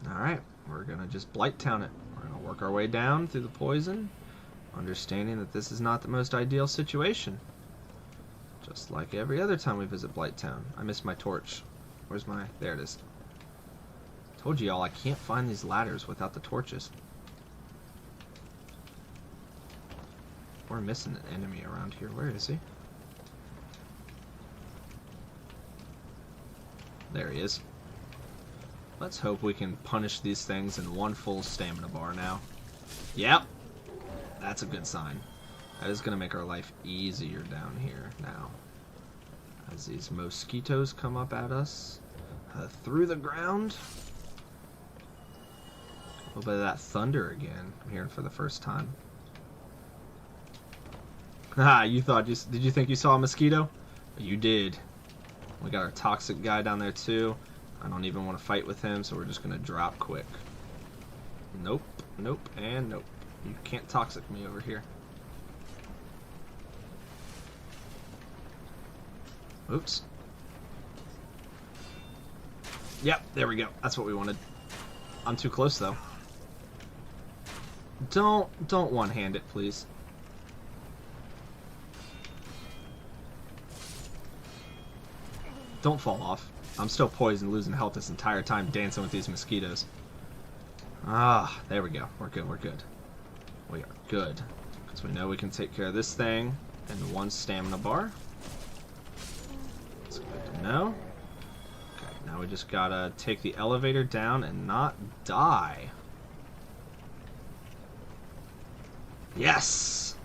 Alright, we're going to just Blight Town it. We're going to work our way down through the poison, understanding that this is not the most ideal situation. Just like every other time we visit Blight Town. I missed my torch. Where's my... There it is. Told you all I can't find these ladders without the torches. We're missing an enemy around here. Where is he? There he is. Let's hope we can punish these things in one full stamina bar now. Yep. That's a good sign. That is going to make our life easier down here now. As these mosquitoes come up at us through the ground. A little bit of that thunder again. I'm hearing for the first time. Haha, you thought did you think you saw a mosquito? You did. We got our toxic guy down there too. I don't even want to fight with him, so we're just going to drop quick. Nope, nope, and nope. You can't toxic me over here. Oops. Yep, there we go. That's what we wanted. I'm too close though. Don't one-hand it, please. Don't fall off. I'm still poisoned, losing health this entire time dancing with these mosquitoes. Ah, there we go. We're good, we're good. We are good. Because we know we can take care of this thing in one stamina bar. That's good to know. Okay, now we just gotta take the elevator down and not die. Yes!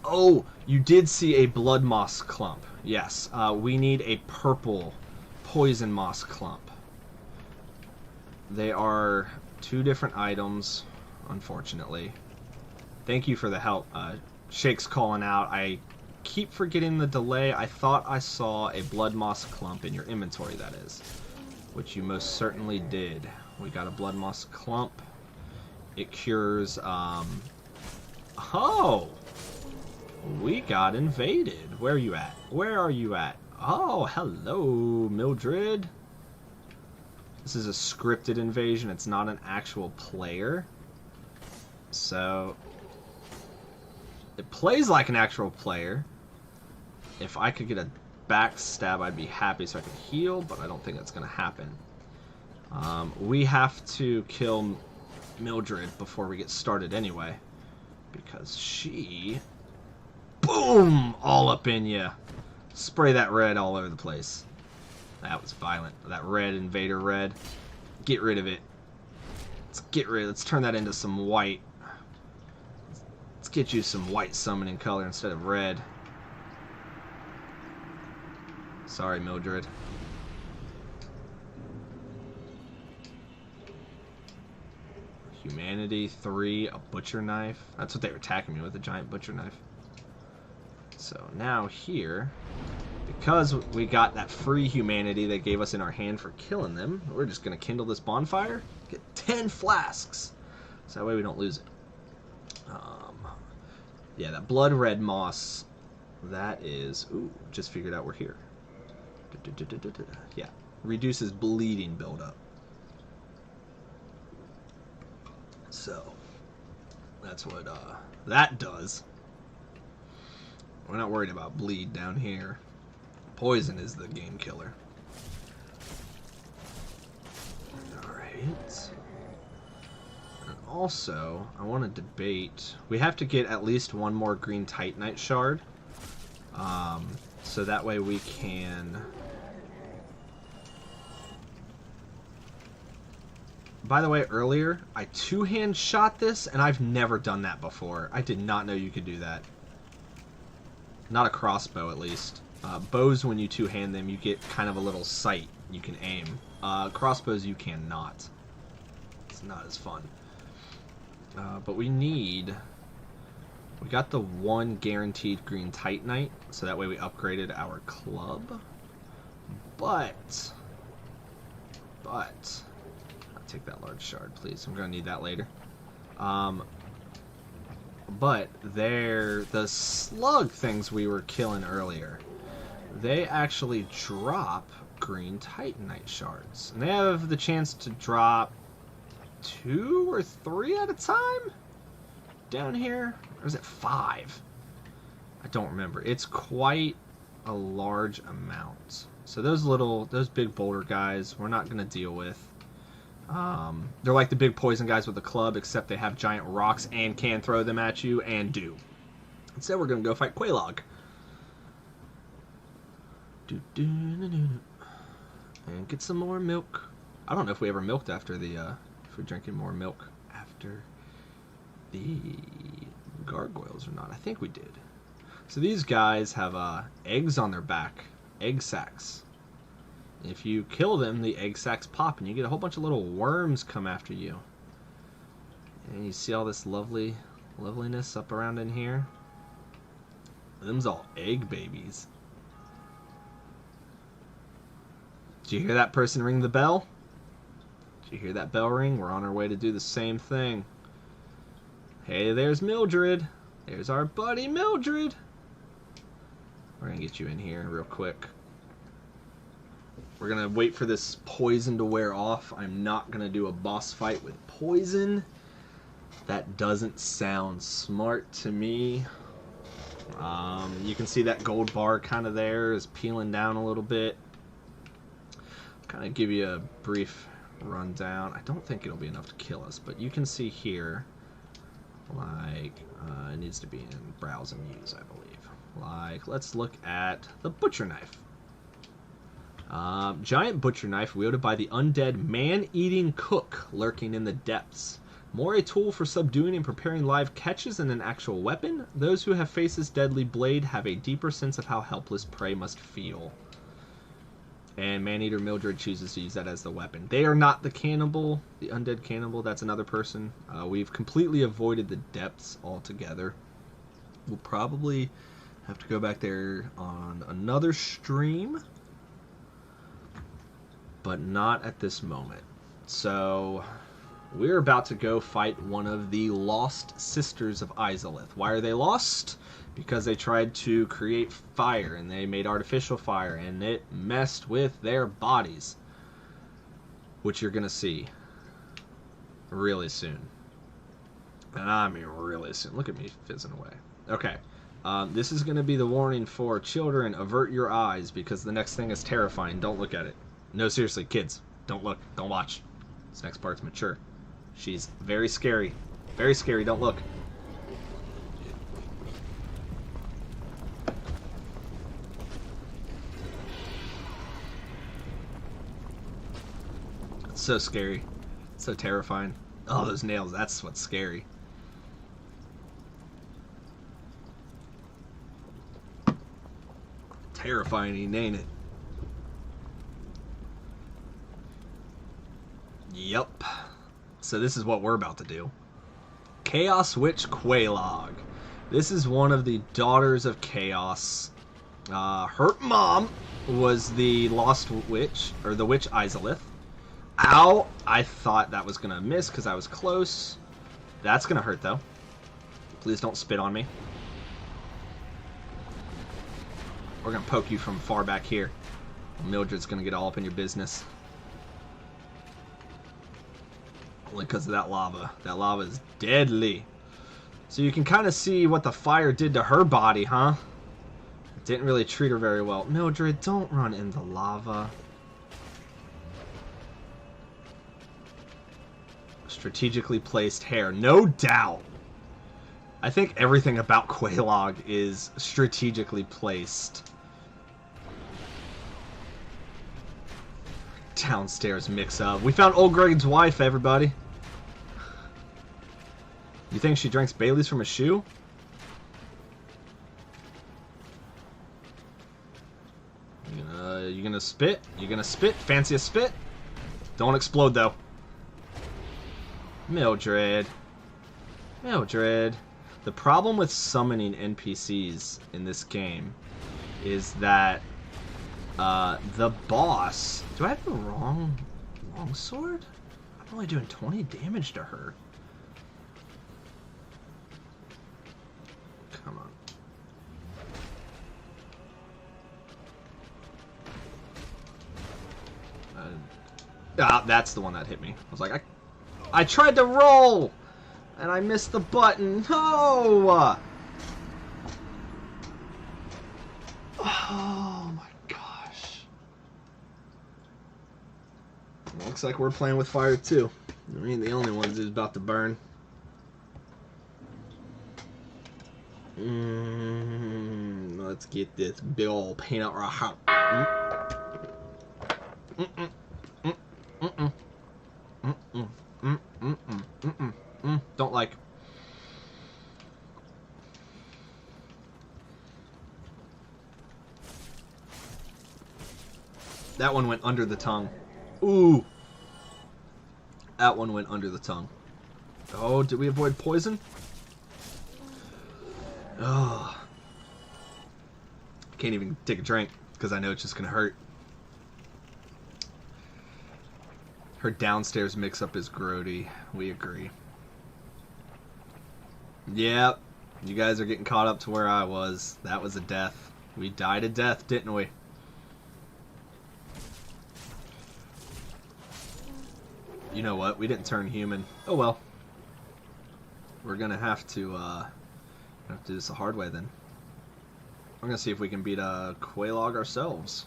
Oh, you did see a blood moss clump. Yes, we need a purple poison moss clump. They are 2 different items, unfortunately. Thank you for the help. Shake's calling out. I keep forgetting the delay. I thought I saw a blood moss clump in your inventory, that is. Which you most certainly did. We got a blood moss clump. It cures, Oh! We got invaded. Where are you at? Where are you at? Oh, hello, Mildred. This is a scripted invasion. It's not an actual player. So, it plays like an actual player. If I could get a backstab, I'd be happy so I could heal, but I don't think that's going to happen. We have to kill Mildred before we get started anyway, because she... Boom! All up in ya. Spray that red all over the place. That was violent. That red, invader red. Get rid of it. Let's turn that into some white. Let's get you some white summoning color instead of red. Sorry, Mildred. humanity, 3, a butcher knife. That's what they were attacking me with, a giant butcher knife. So now here, because we got that free humanity they gave us in our hand for killing them, we're just going to kindle this bonfire, get 10 flasks, so that way we don't lose it. Yeah, that blood red moss, that is, ooh, just figured out we're here. Yeah, reduces bleeding buildup. So, that's what that does. We're not worried about bleed down here. Poison is the game killer. Alright. And also, I want to debate... We have to get at least one more green Titanite shard. So that way we can... By the way, earlier, I two-hand shot this, and I've never done that before. I did not know you could do that. Not a crossbow, at least. Bows, when you two-hand them, you get kind of a little sight you can aim. Crossbows, you cannot. It's not as fun. But we need... We got the one guaranteed green Titanite, so that way we upgraded our club. But... I'll take that large shard, please. I'm going to need that later. But the slug things we were killing earlier, they actually drop green Titanite shards. And they have the chance to drop 2 or 3 at a time down here. Or is it 5? I don't remember. It's quite a large amount. So those big boulder guys, we're not going to deal with. They're like the big poison guys with the club, except they have giant rocks and can throw them at you, and do. Instead, we're going to go fight Quelaag. And get some more milk. I don't know if we ever milked after the, if we're drinking more milk after the gargoyles or not. I think we did. So these guys have, eggs on their back. Egg sacs. If you kill them, the egg sacs pop, and you get a whole bunch of little worms come after you. And you see all this loveliness up around in here? Them's all egg babies. Did you hear that person ring the bell? Did you hear that bell ring? We're on our way to do the same thing. Hey, there's Mildred. There's our buddy Mildred. We're going to get you in here real quick. We're going to wait for this poison to wear off. I'm not going to do a boss fight with poison. That doesn't sound smart to me. You can see that gold bar kind of there is peeling down a little bit. Kind of give you a brief rundown. I don't think it'll be enough to kill us, but you can see here, like, it needs to be in browse and use, I believe. Like, let's look at the butcher knife. Giant butcher knife wielded by the undead man-eating cook lurking in the depths. More a tool for subduing and preparing live catches than an actual weapon, those who have faced this deadly blade have a deeper sense of how helpless prey must feel. And Man-Eater Mildred chooses to use that as the weapon. They are not the cannibal, the undead cannibal. That's another person. We've completely avoided the depths altogether. We'll probably have to go back there on another stream, but not at this moment. So we're about to go fight one of the lost sisters of Izalith. Why are they lost? Because they tried to create fire, and they made artificial fire, and it messed with their bodies, which you're going to see really soon. And I mean really soon. Look at me fizzing away. Okay. This is going to be the warning for children. Avert your eyes, because the next thing is terrifying. Don't look at it. No, seriously, kids. Don't look. Don't watch. This next part's mature. She's very scary. Very scary. Don't look. It's so scary. So terrifying. Oh, those nails. That's what's scary. Terrifying, ain't it? Yep. so this is what we're about to do. Chaos Witch Quelaag. This is one of the daughters of Chaos. Her mom was the Lost Witch, or the Witch Izalith. Ow! I thought that was going to miss because I was close. That's going to hurt, though. Please don't spit on me. We're going to poke you from far back here. Mildred's going to get all up in your business. Only because of that lava. That lava is deadly. So you can kind of see what the fire did to her body, huh? It didn't really treat her very well. Mildred, don't run in the lava. Strategically placed hair. No doubt. I think everything about Quelaag is strategically placed. Downstairs mix-up. We found old Greg's wife, everybody. You think she drinks Bailey's from a shoe? You gonna spit? You gonna spit? Fancy a spit? Don't explode, though. Mildred. Mildred. The problem with summoning NPCs in this game is that the boss... Do I have the wrong longsword? I'm only doing 20 damage to her. Come on. That's the one that hit me. I was like, I tried to roll! And I missed the button. No! Oh my gosh. Looks like we're playing with fire too. We ain't the only ones who's about to burn. Let's get this big old peanut right here. Don't like. That one went under the tongue. Ooh. That one went under the tongue. Oh, did we avoid poison? Oh. Can't even take a drink because I know it's just going to hurt. Her downstairs mix-up is grody. We agree. Yep. You guys are getting caught up to where I was. That was a death. We died a death, didn't we? You know what? We didn't turn human. Oh well. We're gonna have to do this the hard way then. We're gonna see if we can beat Quelaag ourselves.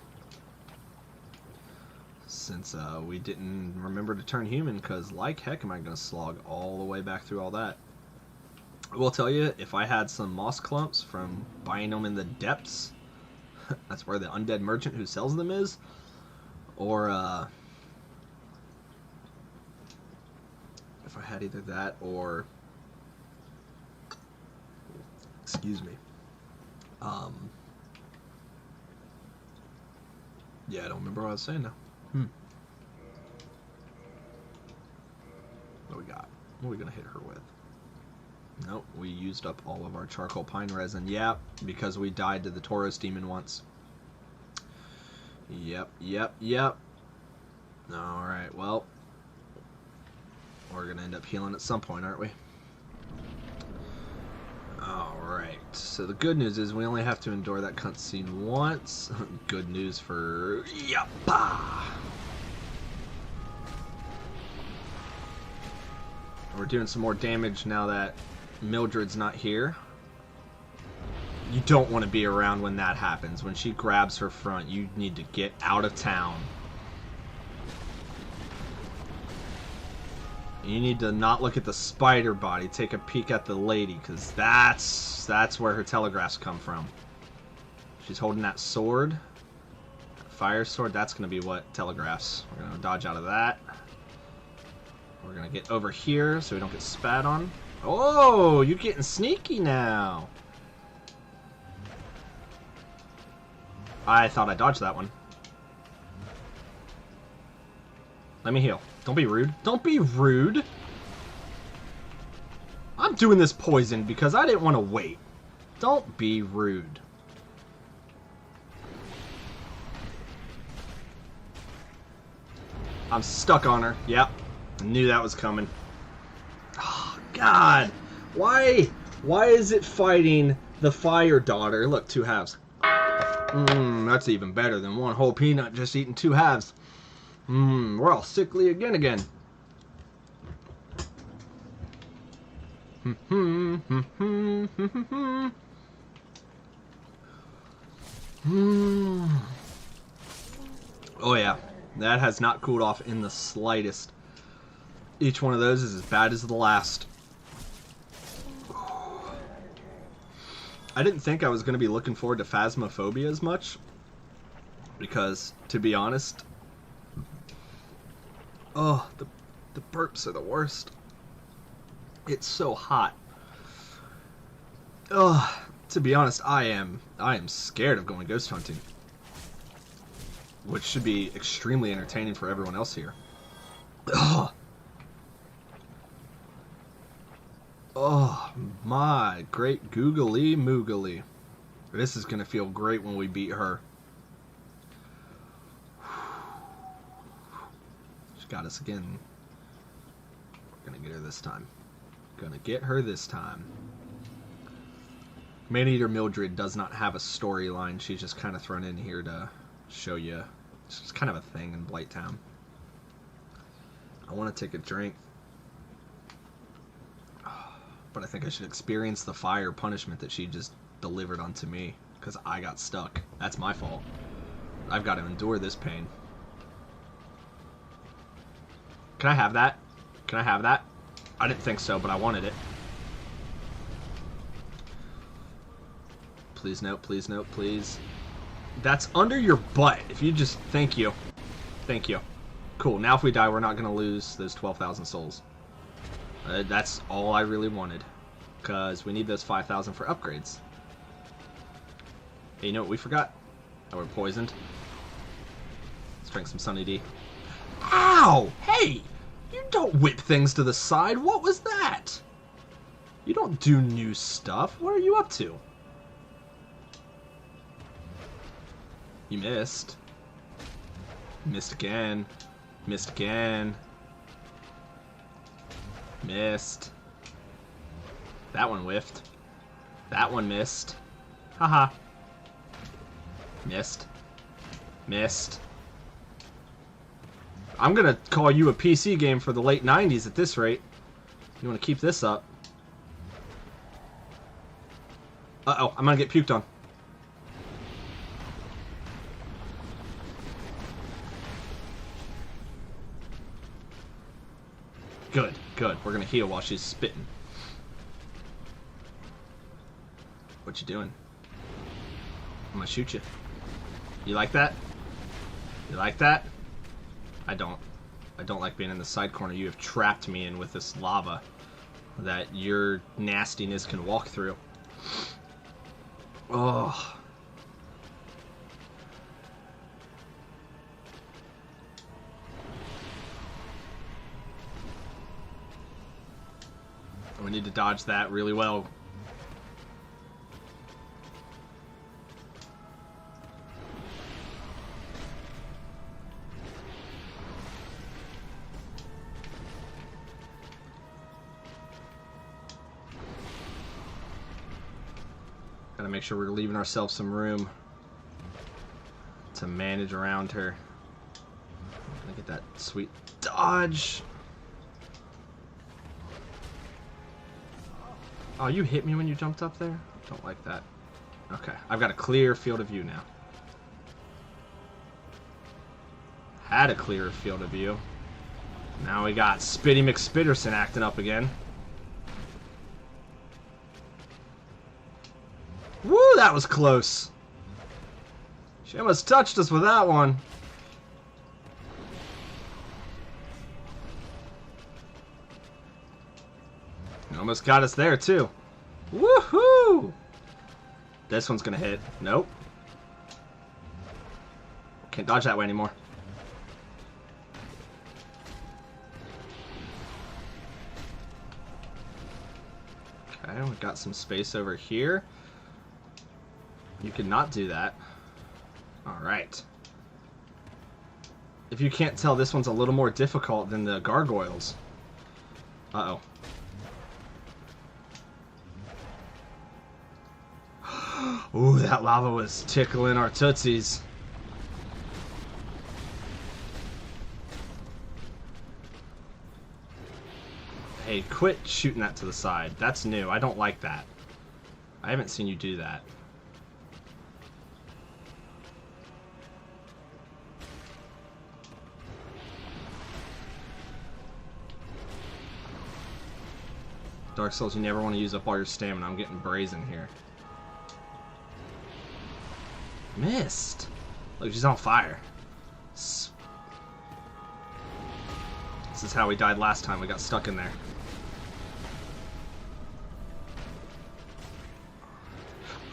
Since we didn't remember to turn human, because like heck am I gonna slog all the way back through all that. I will tell you, if I had some moss clumps from buying them in the depths, that's where the undead merchant who sells them is, or if I had either that or, excuse me, yeah, I don't remember what I was saying now. What we got? What are we gonna hit her with? Nope, we used up all of our charcoal pine resin. Yep, because we died to the Tauros demon once. Yep. Alright, well, we're gonna end up healing at some point, aren't we? Alright, so the good news is we only have to endure that cutscene once. Good news for... Yappa! We're doing some more damage now that Mildred's not here. You don't want to be around when that happens. When she grabs her front, you need to get out of town. You need to not look at the spider body. Take a peek at the lady, because that's where her telegraphs come from. She's holding that sword. That fire sword. That's going to be what telegraphs. We're going to dodge out of that. We're going to get over here so we don't get spat on. Oh, you're getting sneaky now. I thought I dodged that one. Let me heal. Don't be rude. Don't be rude. I'm doing this poison because I didn't want to wait. Don't be rude. I'm stuck on her. Yep. I knew that was coming. Oh, God. Why? Why is it fighting the fire daughter? Look, 2 halves. That's even better than 1 whole peanut just eating 2 halves. We're all sickly again. Oh yeah, that has not cooled off in the slightest. Each one of those is as bad as the last. I didn't think I was going to be looking forward to Phasmophobia as much, because, to be honest, oh, the burps are the worst. It's so hot. Oh, to be honest, I am scared of going ghost hunting, which should be extremely entertaining for everyone else here. Oh, oh my great googly moogly. This is gonna feel great when we beat her. She got us again. We're gonna get her this time. Gonna get her this time. Maneater Mildred does not have a storyline. She's just kind of thrown in here to show you. It's just kind of a thing in Blighttown. I want to take a drink, but I think I should experience the fire punishment that she just delivered onto me, because I got stuck. That's my fault. I've got to endure this pain. Can I have that? Can I have that? I didn't think so, but I wanted it. Please no, please no, please. That's under your butt. If you just... Thank you. Thank you. Cool, now if we die, we're not going to lose those 12,000 souls. That's all I really wanted. Because we need those 5,000 for upgrades. Hey, you know what we forgot? Oh, we're poisoned. Let's drink some Sunny D. Ow! Hey! You don't whip things to the side. What was that? You don't do new stuff. What are you up to? You missed. Missed again. Missed again. Missed. That one whiffed. That one missed. Haha. Missed. Missed. I'm gonna call you a PC game for the late 90s at this rate. You wanna keep this up? Uh-oh, I'm gonna get puked on. Good, good. We're gonna heal while she's spitting. What you doing? I'm gonna shoot you. You like that? You like that? I don't like being in the side corner. You have trapped me in with this lava that your nastiness can walk through. Oh. We need to dodge that really well. Gotta make sure we're leaving ourselves some room to manage around her. Gonna get that sweet dodge. Oh, you hit me when you jumped up there? Don't like that. Okay, I've got a clear field of view now. Had a clearer field of view. Now we got Spitty McSpitterson acting up again. Woo, that was close. She almost touched us with that one. Almost got us there, too. Woohoo! This one's gonna hit. Nope. Can't dodge that way anymore. we've got some space over here. You could not do that. Alright. If you can't tell, this one's a little more difficult than the gargoyles. Uh-oh. Ooh, that lava was tickling our tootsies. Hey, quit shooting that to the side. That's new. I don't like that. I haven't seen you do that. Dark Souls, you never want to use up all your stamina. I'm getting brazen here. Missed. Look, she's on fire. This is how we died last time. We got stuck in there.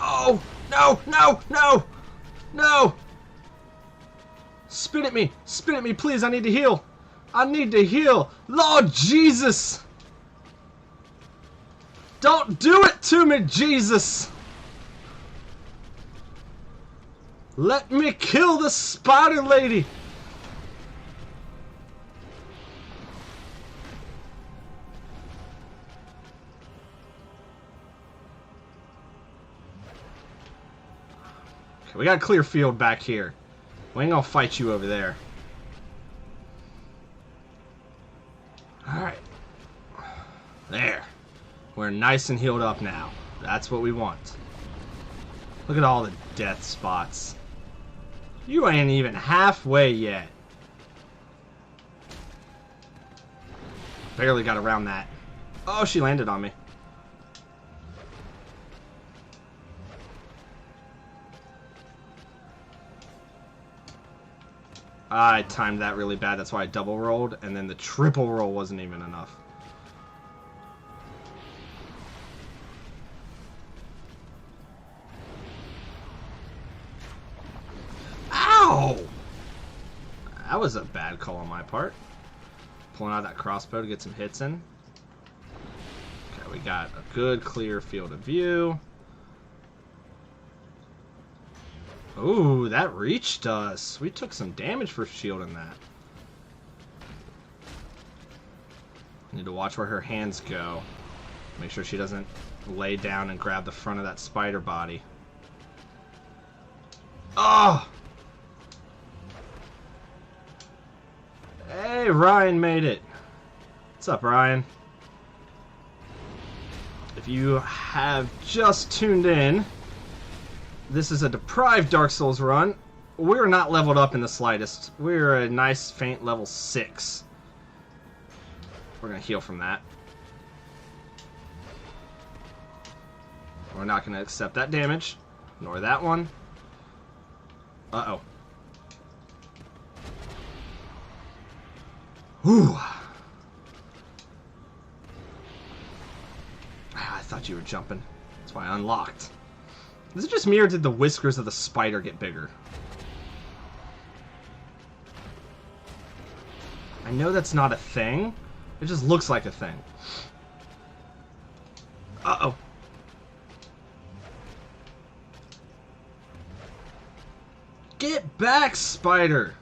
Oh! No! No! No! No! Spit at me! Spit at me, please! I need to heal! I need to heal! Lord Jesus! Don't do it to me, Jesus! Let me kill the spider lady! Okay, we got a clear field back here. We ain't gonna fight you over there. Alright. There. We're nice and healed up now. That's what we want. Look at all the death spots. You ain't even halfway yet. Barely got around that. Oh, she landed on me. I timed that really bad. That's why I double rolled, and then the triple roll wasn't even enough. Ow! That was a bad call on my part. Pulling out that crossbow to get some hits in. Okay, we got a good clear field of view. Ooh, that reached us. We took some damage for shielding that. Need to watch where her hands go. Make sure she doesn't lay down and grab the front of that spider body. Oh! Hey, Ryan made it. What's up, Ryan? If you have just tuned in, this is a deprived Dark Souls run. We're not leveled up in the slightest. We're a nice faint level 6. We're going to heal from that. We're not going to accept that damage. Nor that one. Uh-oh. Whew. I thought you were jumping. That's why I unlocked. Is it just me, or did the whiskers of the spider get bigger? I know that's not a thing. It just looks like a thing. Uh-oh. Get back, spider!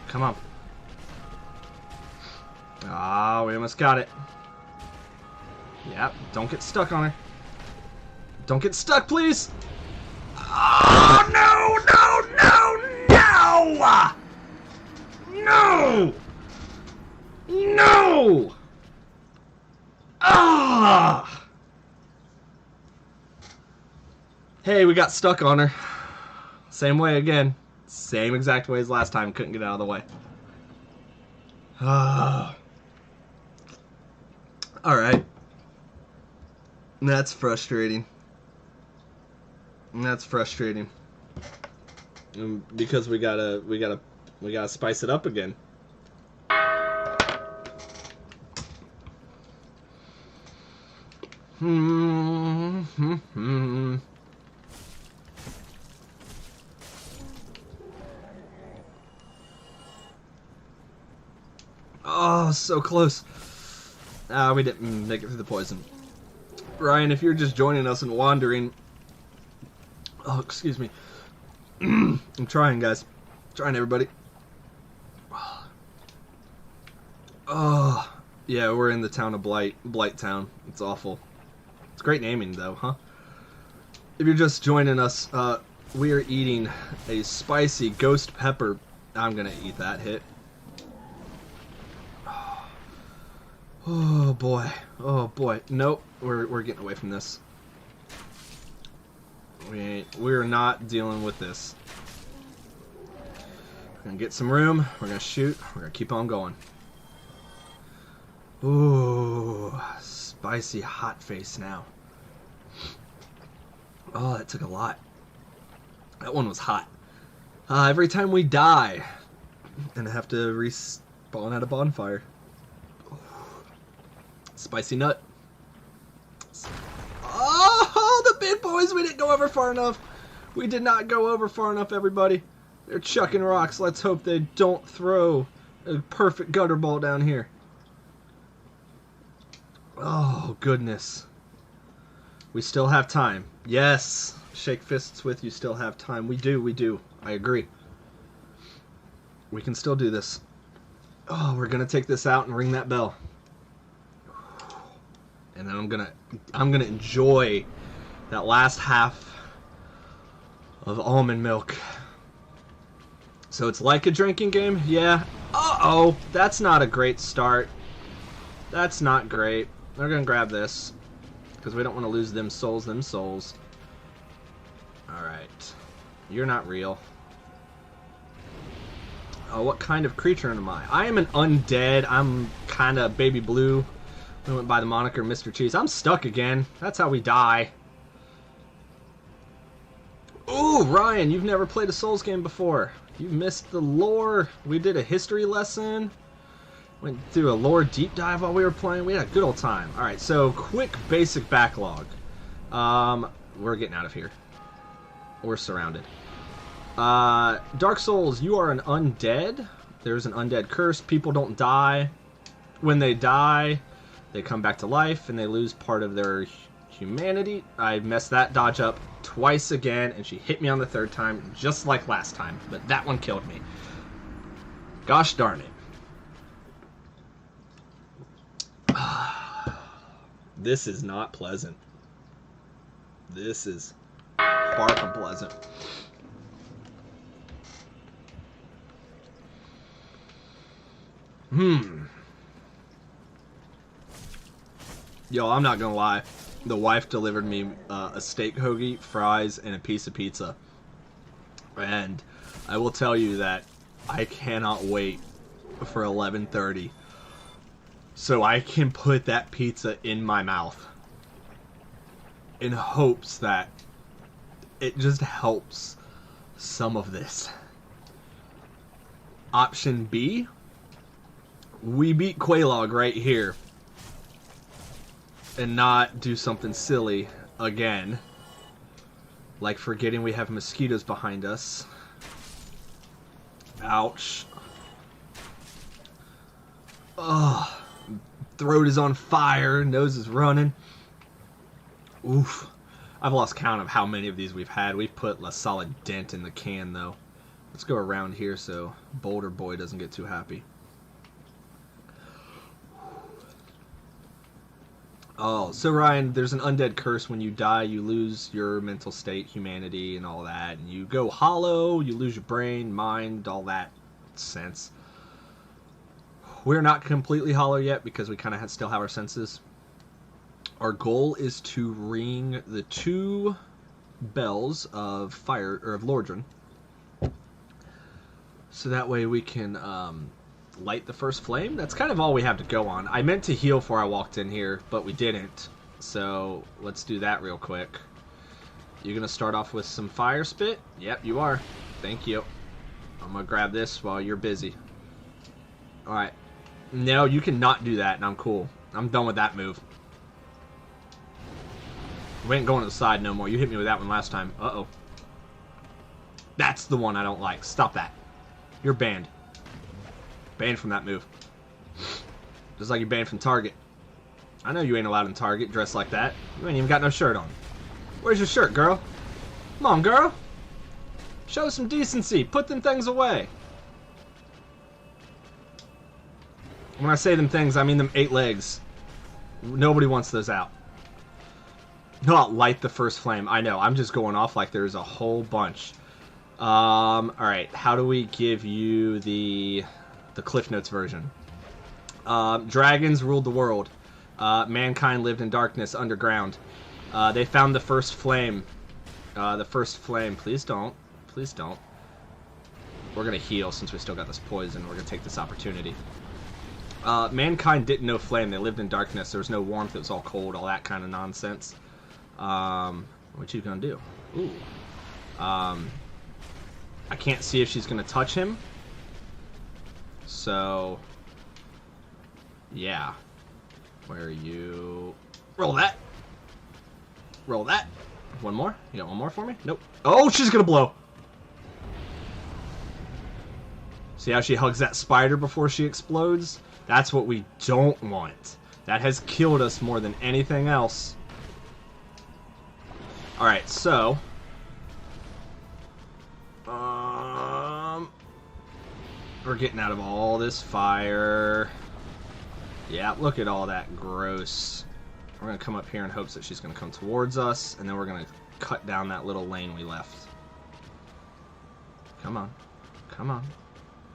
Come on. Ah, we almost got it. Yep, don't get stuck on her. Don't get stuck, please! Oh, no! No! No! Ah! Hey, we got stuck on her. Same way again. Same exact way as last time. Couldn't get out of the way. Alright. That's frustrating. That's frustrating. Because we gotta spice it up again. Oh, so close. We didn't make it through the poison. Ryan, if you're just joining us and wandering... Oh, excuse me. I'm trying, guys. Trying, everybody. Oh, yeah, we're in the town of Blight. Blight Town. It's awful. It's great naming, though, huh? If you're just joining us, we are eating a spicy ghost pepper. I'm gonna eat that hit. Oh boy. Oh boy. Nope. We're getting away from this. We're not dealing with this. We're gonna get some room. We're gonna shoot. We're gonna keep on going. Ooh, spicy hot face now. Oh, that took a lot. That one was hot. Every time we die, and have to respawn at a bonfire. Spicy nut. Oh, the big boys! We didn't go over far enough. We did not go over far enough, everybody. They're chucking rocks. Let's hope they don't throw a perfect gutter ball down here. Oh, goodness. We still have time. Yes. Shake fists with you still have time. We do. I agree. We can still do this. Oh, we're going to take this out and ring that bell. And then I'm gonna enjoy that last half of almond milk. So it's like a drinking game? Yeah. Uh-oh. That's not a great start. That's not great. We're gonna grab this. Because we don't want to lose them souls. Alright. You're not real. Oh, what kind of creature am I? I am an undead. I'm kind of baby blue. We went by the moniker Mr. Cheese. I'm stuck again. That's how we die. Ooh, Ryan, you've never played a Souls game before. You missed the lore. We did a history lesson. Went through a lore deep dive while we were playing. We had a good old time. Alright, so quick basic backlog. We're getting out of here. We're surrounded. Dark Souls, you are an undead. There's an undead curse. People don't die. When they die, they come back to life and they lose part of their humanity. I messed that dodge up twice again, and she hit me on the third time, just like last time. But that one killed me. Gosh darn it. This is not pleasant. This is far from pleasant. Yo, I'm not gonna lie. The wife delivered me a steak hoagie, fries, and a piece of pizza. And I will tell you that I cannot wait for 11:30 so I can put that pizza in my mouth in hopes that it just helps some of this. Option B, we beat Quelaag right here and not do something silly again, like forgetting we have mosquitoes behind us. Ouch. Ugh. Throat is on fire, nose is running. Oof. I've lost count of how many of these we've had. We've put a solid dent in the can, though. Let's go around here so Boulder Boy doesn't get too happy. Oh, so Ryan, there's an undead curse. When you die, you lose your mental state, humanity, and all that. And you go hollow, you lose your brain, mind, all that sense. We're not completely hollow yet because we kind of still have our senses. Our goal is to ring the 2 bells of fire, or of Lordran. So that way we can light the first flame. That's kind of all we have to go on. I meant to heal before I walked in here, but we didn't. So let's do that real quick. You're going to start off with some fire spit? Yep, you are. Thank you. I'm going to grab this while you're busy. Alright. No, you cannot do that, and I'm cool. I'm done with that move. We ain't going to the side no more. You hit me with that one last time. Uh-oh. That's the one I don't like. Stop that. You're banned. Banned from that move. Just like you're banned from Target. I know you ain't allowed in Target dressed like that. You ain't even got no shirt on. Where's your shirt, girl? Come on, girl. Show some decency. Put them things away. When I say them things, I mean them 8 legs. Nobody wants those out. Not light the first flame. I know. I'm just going off like there's a whole bunch. Alright. How do we give you the Cliff Notes version? Dragons ruled the world. Mankind lived in darkness underground. They found the first flame. The first flame. Please don't. Please don't. We're going to heal since we still got this poison. We're going to take this opportunity. Mankind didn't know flame. They lived in darkness. There was no warmth. It was all cold. All that kind of nonsense. What you going to do? Ooh. I can't see if she's going to touch him. So... yeah. Where are you? Roll that. Roll that. One more? You got one more for me? Nope. Oh, she's gonna blow. See how she hugs that spider before she explodes? That's what we don't want. That has killed us more than anything else. Alright, so... we're getting out of all this fire. Yeah, look at all that gross. We're going to come up here in hopes that she's going to come towards us, and then we're going to cut down that little lane we left. Come on. Come on.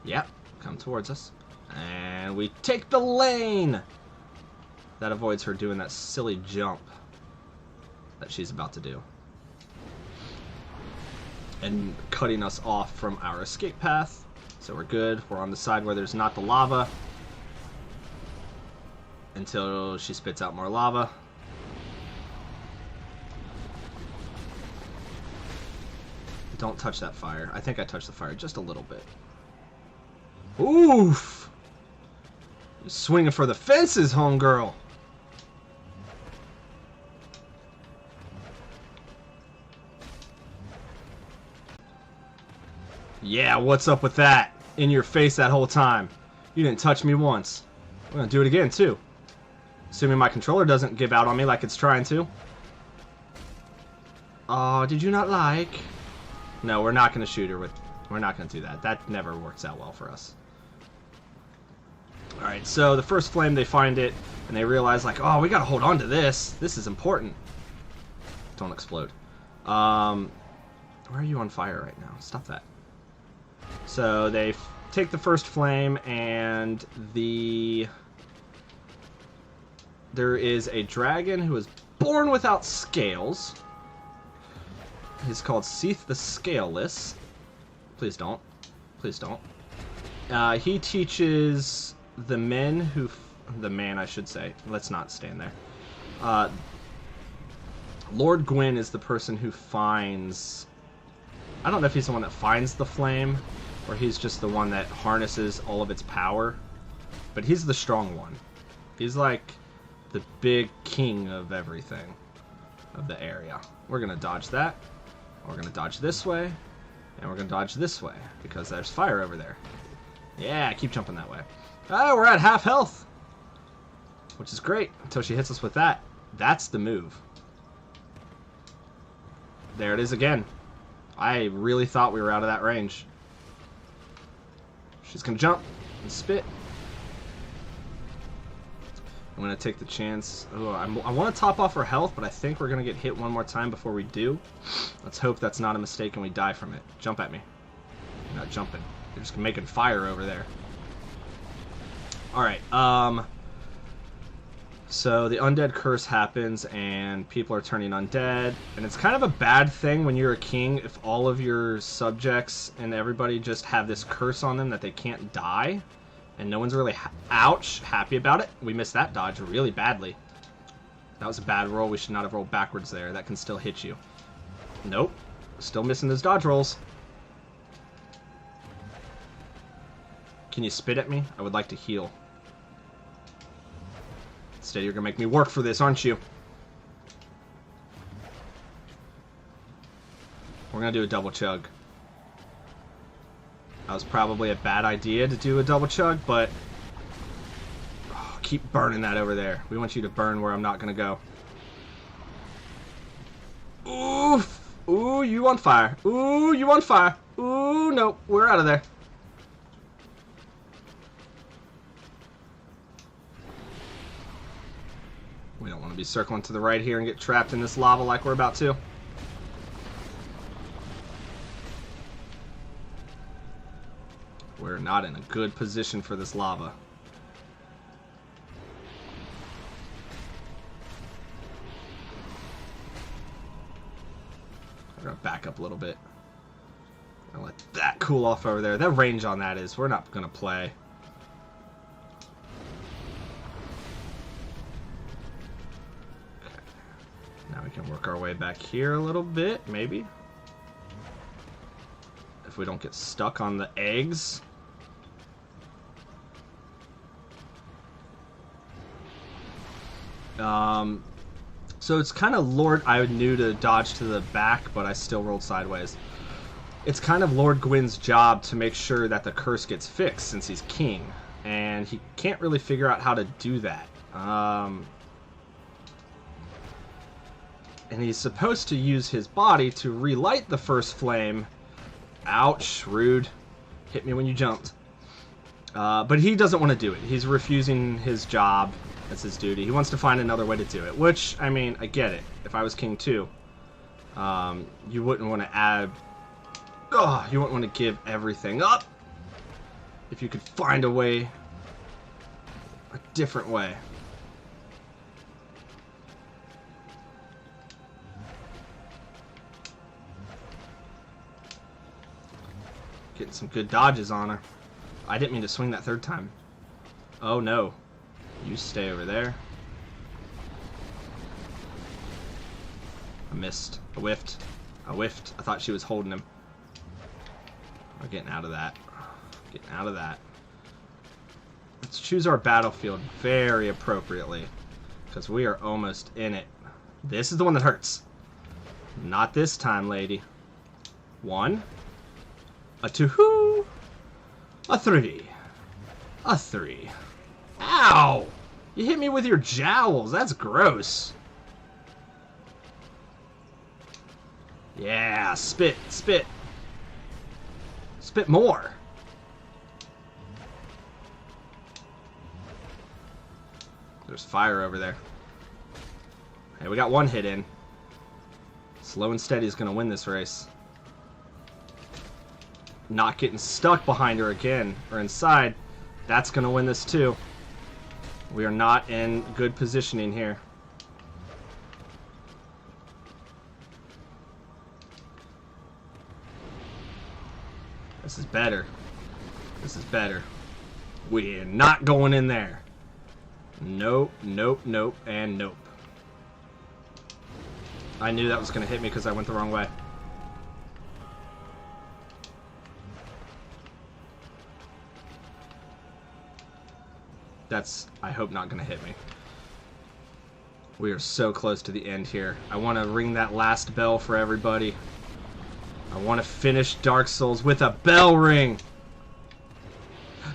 Yep, come towards us. And we take the lane! That avoids her doing that silly jump that she's about to do. And cutting us off from our escape path. So we're good. We're on the side where there's not the lava. Until she spits out more lava. Don't touch that fire. I think I touched the fire just a little bit. Oof! You're swinging for the fences, homegirl. Yeah, what's up with that? In your face that whole time. You didn't touch me once. We're gonna do it again, too. Assuming my controller doesn't give out on me like it's trying to. Oh, did you not like? No, we're not going to shoot her with... we're not going to do that. That never works out well for us. Alright, so the first flame, they find it, and they realize, like, oh, we got to hold on to this. This is important. Don't explode. Where are you on fire right now? Stop that. So they take the first flame, and there is a dragon who is born without scales. He's called Seath the Scaleless. Please don't. Please don't. He teaches the men who... the man, I should say. Let's not stand there. Lord Gwyn is the person who finds... I don't know if he's the one that finds the flame, or he's just the one that harnesses all of its power. But he's the strong one. He's like the big king of everything, of the area. We're going to dodge that. We're going to dodge this way. And we're going to dodge this way, because there's fire over there. Yeah, keep jumping that way. Oh, we're at half health. Which is great, until she hits us with that. That's the move. There it is again. I really thought we were out of that range. She's going to jump and spit. I'm going to take the chance. Oh, I want to top off her health, but I think we're going to get hit one more time before we do. Let's hope that's not a mistake and we die from it. Jump at me. You're not jumping. You're just making fire over there. Alright, so the Undead Curse happens and people are turning undead. And it's kind of a bad thing when you're a king if all of your subjects and everybody just have this curse on them that they can't die. And no one's really, happy about it. We missed that dodge really badly. That was a bad roll. We should not have rolled backwards there. That can still hit you. Nope. Still missing those dodge rolls. Can you spit at me? I would like to heal. Instead, you're going to make me work for this, aren't you? We're going to do a double chug. That was probably a bad idea to do a double chug, but... oh, keep burning that over there. We want you to burn where I'm not going to go. Oof. Ooh, you on fire. Ooh, you on fire. Ooh, nope. We're out of there. We don't want to be circling to the right here and get trapped in this lava like we're about to. We're not in a good position for this lava. I'm going to back up a little bit. I'll let that cool off over there. That range on that is, we're not going to play. Okay. Now we can work our way back here a little bit, maybe. If we don't get stuck on the eggs. So it's kind of Lord... I knew to dodge to the back, but I still rolled sideways. It's kind of Lord Gwyn's job to make sure that the curse gets fixed since he's king. And he can't really figure out how to do that. And he's supposed to use his body to relight the first flame. Ouch, rude. Hit me when you jumped. But he doesn't want to do it. He's refusing his job. That's his duty. He wants to find another way to do it, which, I mean, I get it. If I was king too, you wouldn't want to add... Oh, you wouldn't want to give everything up. If you could find a way, a different way. Getting some good dodges on her. I didn't mean to swing that third time. Oh no. You stay over there. I missed. I whiffed. I whiffed. I thought she was holding him. We're getting out of that. Getting out of that. Let's choose our battlefield very appropriately, because we are almost in it. This is the one that hurts. Not this time, lady. 1. A 2. A 3. A 3. Ow! You hit me with your jowls. That's gross. Yeah, spit, spit. Spit more. There's fire over there. Hey, we got one hit in. Slow and steady is going to win this race. Not getting stuck behind her again, or inside. That's going to win this too. We are not in good positioning here. This is better. This is better. We're not going in there. Nope, nope, nope, and nope. I knew that was going to hit me because I went the wrong way. That's, I hope, not going to hit me. We are so close to the end here. I want to ring that last bell for everybody. I want to finish Dark Souls with a bell ring.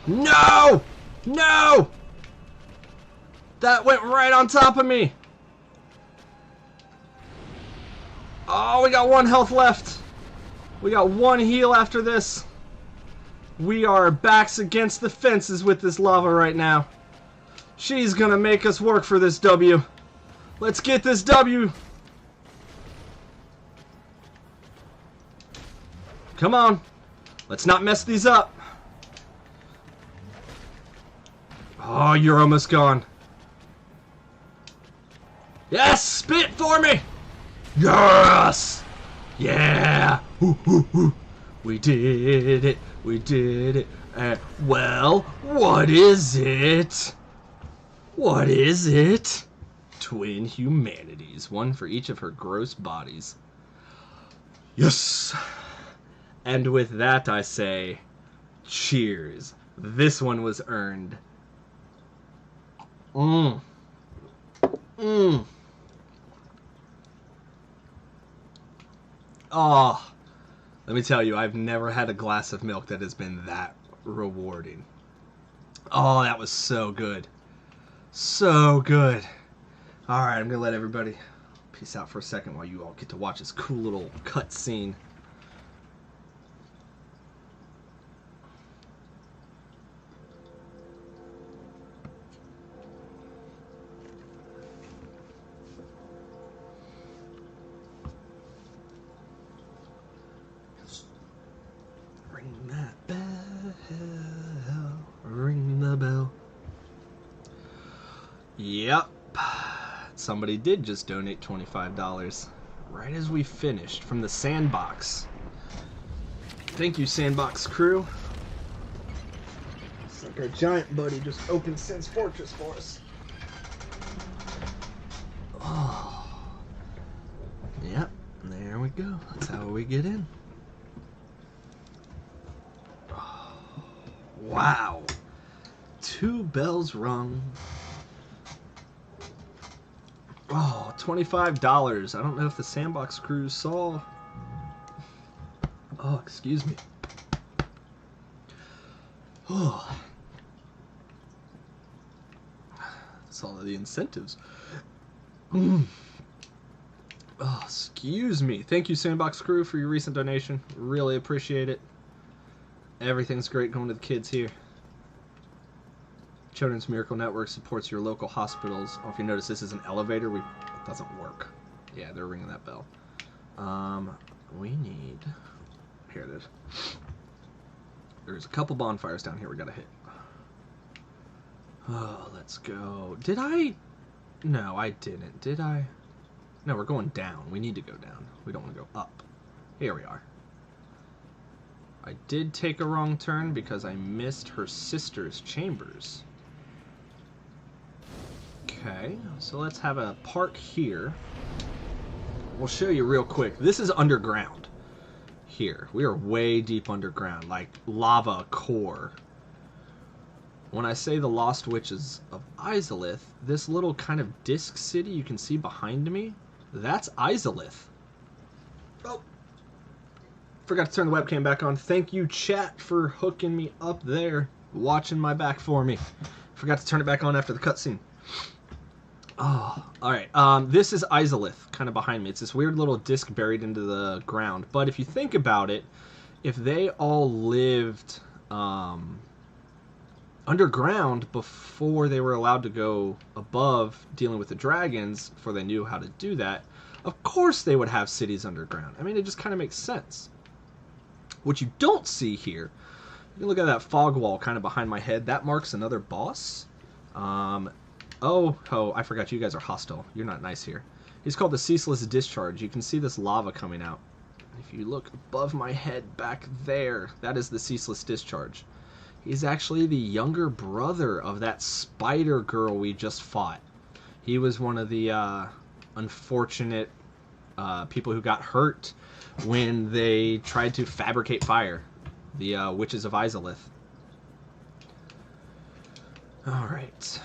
No! No! That went right on top of me. Oh, we got 1 health left. We got 1 heal after this. We are backs against the fences with this lava right now. She's gonna make us work for this W. Let's get this W. Come on. Let's not mess these up. Oh, you're almost gone. Yes! Spit for me! Yes! Yeah! Ooh, ooh, ooh. We did it. We did it. Well, what is it? What is it? Twin humanities, 1 for each of her gross bodies. Yes! And with that I say, cheers. This one was earned. Mmm. Mmm. Oh, let me tell you, I've never had a glass of milk that has been that rewarding. Oh, that was so good. So good. Alright, I'm going to let everybody peace out for a second while you all get to watch this cool little cutscene. Ring that bell. Ring the bell. Yep. Somebody did just donate $25 right as we finished from the Sandbox. Thank you, Sandbox crew. It's like our giant buddy just opened Sin's Fortress for us. Oh. Yep, there we go. That's how we get in. Oh. Wow. 2 bells rung. Oh, $25. I don't know if the Sandbox crew saw. Oh, excuse me. Oh. That's all of the incentives. Oh, excuse me. Thank you, Sandbox crew, for your recent donation. Really appreciate it. Everything's great going to the kids here. Children's Miracle Network supports your local hospitals. Oh, if you notice, this is an elevator. It doesn't work. Yeah, they're ringing that bell. We need... Here it is. There's a couple bonfires down here we gotta hit. Oh, let's go. Did I... No, I didn't. Did I? No, we're going down. We need to go down. We don't want to go up. Here we are. I did take a wrong turn because I missed her sister's chambers. Okay, so let's have a park here. We'll show you real quick. This is underground. Here, we are way deep underground, like lava core. When I say the Lost Witches of Izalith, this little kind of disc city you can see behind me, that's Izalith. Oh, forgot to turn the webcam back on. Thank you, chat, for hooking me up there, watching my back for me. Forgot to turn it back on after the cutscene. Oh, alright. This is Izalith, kind of behind me. It's this weird little disc buried into the ground. But if you think about it, if they all lived underground before they were allowed to go above dealing with the dragons, before they knew how to do that, of course they would have cities underground. I mean, it just kind of makes sense. What you don't see here, you can look at that fog wall kind of behind my head. That marks another boss. Oh, I forgot you guys are hostile. You're not nice here. He's called the Ceaseless Discharge. You can see this lava coming out. If you look above my head back there, that is the Ceaseless Discharge. He's actually the younger brother of that spider girl we just fought. He was one of the unfortunate people who got hurt when they tried to fabricate fire. The Witches of Izalith. Alright.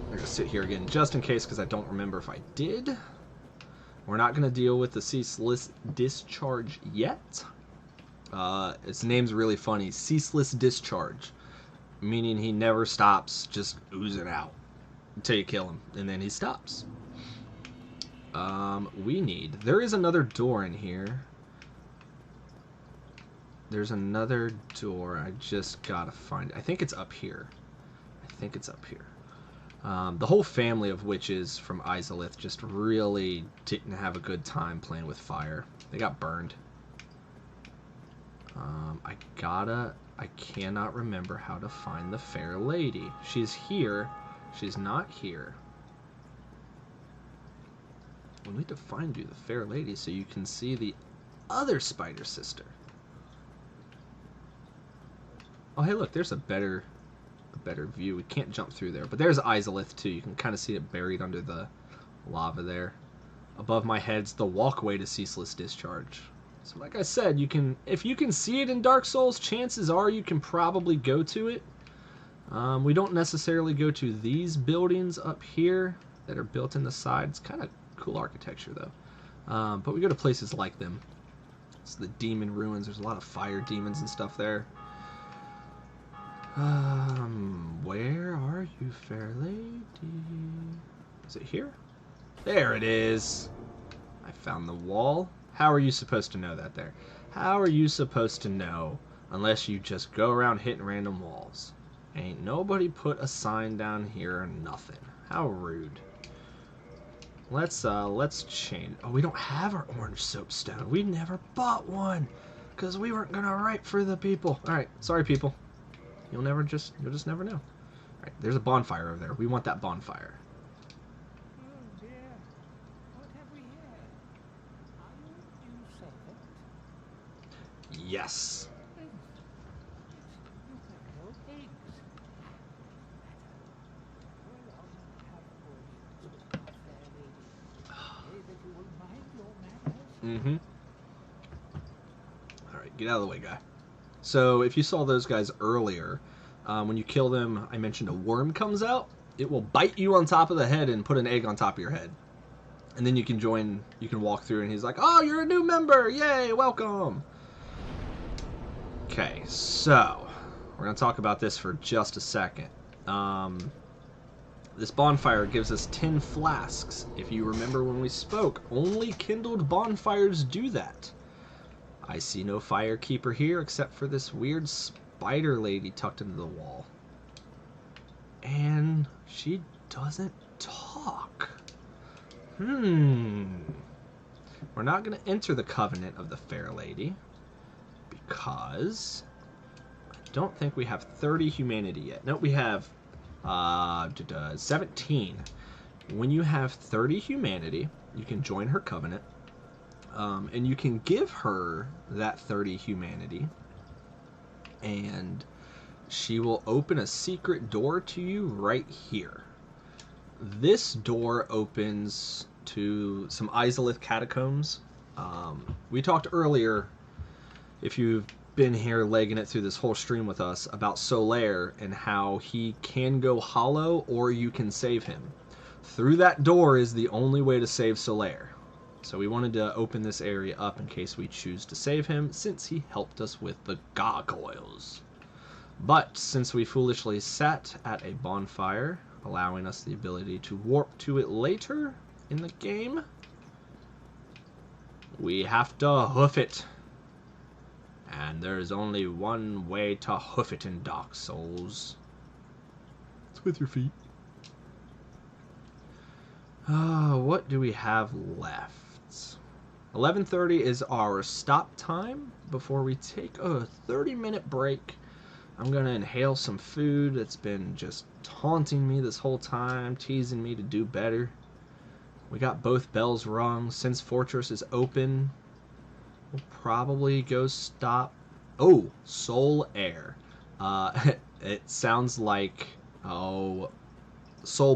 I'm going to sit here again just in case because I don't remember if I did. We're not going to deal with the Ceaseless Discharge yet. Its name's really funny. Ceaseless Discharge. Meaning he never stops just oozing out until you kill him. And then he stops. There is another door in here. There's another door. I just got to find it. I think it's up here. The whole family of witches from Izalith just really didn't have a good time playing with fire. They got burned. I cannot remember how to find the fair lady. She's here. She's not here. We need to find you, the fair lady, so you can see the other spider sister. Oh, hey, look, there's a better view. We can't jump through there, but there's Izalith too. You can kind of see it buried under the lava there. Above my head's the walkway to Ceaseless Discharge. So like I said, if you can see it in Dark Souls, chances are you can probably go to it. We don't necessarily go to these buildings up here that are built in the side. It's kind of cool architecture though. But we go to places like them. It's the demon ruins. There's a lot of fire demons and stuff there. Where are you, fair lady? Is it here? There it is. I found the wall. How are you supposed to know that there? How are you supposed to know unless you just go around hitting random walls? Ain't nobody put a sign down here or nothing. How rude. Let's change. Oh, we don't have our orange soapstone. We never bought one because we weren't gonna write for the people. All right, sorry people. You'll just never know. All right, there's a bonfire over there. We want that bonfire. Oh dear, what have we here? Are you servant? Yes. You have no eggs. Go along and have a word with our fair lady. Say that you will mind your manners. All right, get out of the way, guy. So if you saw those guys earlier, when you kill them, I mentioned a worm comes out. It will bite you on top of the head and put an egg on top of your head. And then you can join, you can walk through and he's like, oh, you're a new member. Yay, welcome. Okay, so we're going to talk about this for just a second. This bonfire gives us 10 flasks. If you remember when we spoke, only kindled bonfires do that. I see no firekeeper here except for this weird spider lady tucked into the wall. And she doesn't talk. We're not going to enter the covenant of the fair lady because I don't think we have 30 humanity yet. No, we have 17. When you have 30 humanity, you can join her covenant. And you can give her that 30 humanity, and she will open a secret door to you right here. This door opens to some Izalith catacombs. We talked earlier, if you've been here legging it through this whole stream with us, about Solaire and how he can go hollow or you can save him. Through that door is the only way to save Solaire. So we wanted to open this area up in case we choose to save him, since he helped us with the gargoyles. But since we foolishly sat at a bonfire, allowing us the ability to warp to it later in the game, we have to hoof it. And there's only one way to hoof it in Dark Souls. It's with your feet. What do we have left? 11:30 is our stop time before we take a 30-minute break. I'm going to inhale some food that's been just taunting me this whole time, teasing me to do better. We got both bells rung. Since Fortress is open, we'll probably go stop. Oh, Solaire. It sounds like, Soul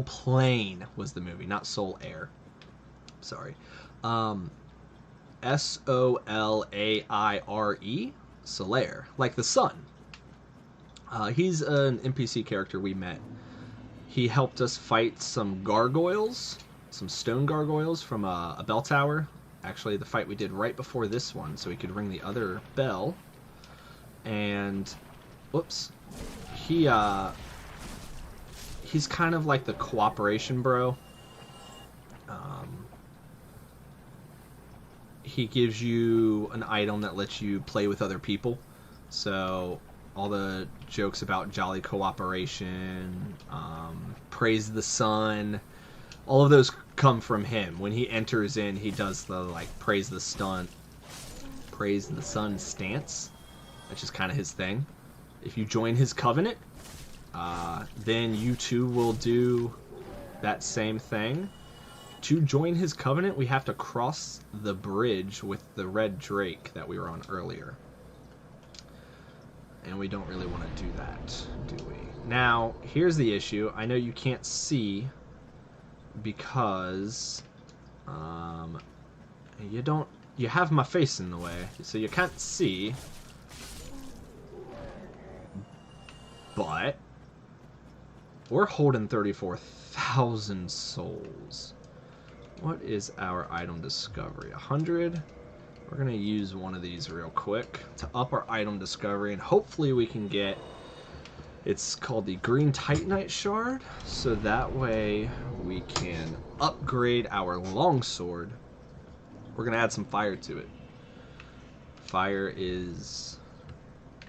Plane was the movie, not Solaire. Sorry. Solaire, Solaire, like the sun. He's an NPC character we met. He helped us fight some gargoyles, some stone gargoyles from a bell tower. Actually, the fight we did right before this one, so we could ring the other bell. And, whoops, he's kind of like the cooperation bro. He gives you an item that lets you play with other people. So all the jokes about jolly cooperation, praise the sun, all of those come from him. When he enters in, he does the like praise the sun stance. That's just kind of his thing. If you join his covenant, then you too will do that same thing. To join his covenant, we have to cross the bridge with the red drake that we were on earlier. And we don't really want to do that, do we? Now, here's the issue. I know you can't see because you have my face in the way, so you can't see. But we're holding 34,000 souls. What is our item discovery? 100. We're going to use one of these real quick to up our item discovery, and hopefully we can get It's called the Green Titanite Shard, so that way we can upgrade our longsword. We're going to add some fire to it. Fire is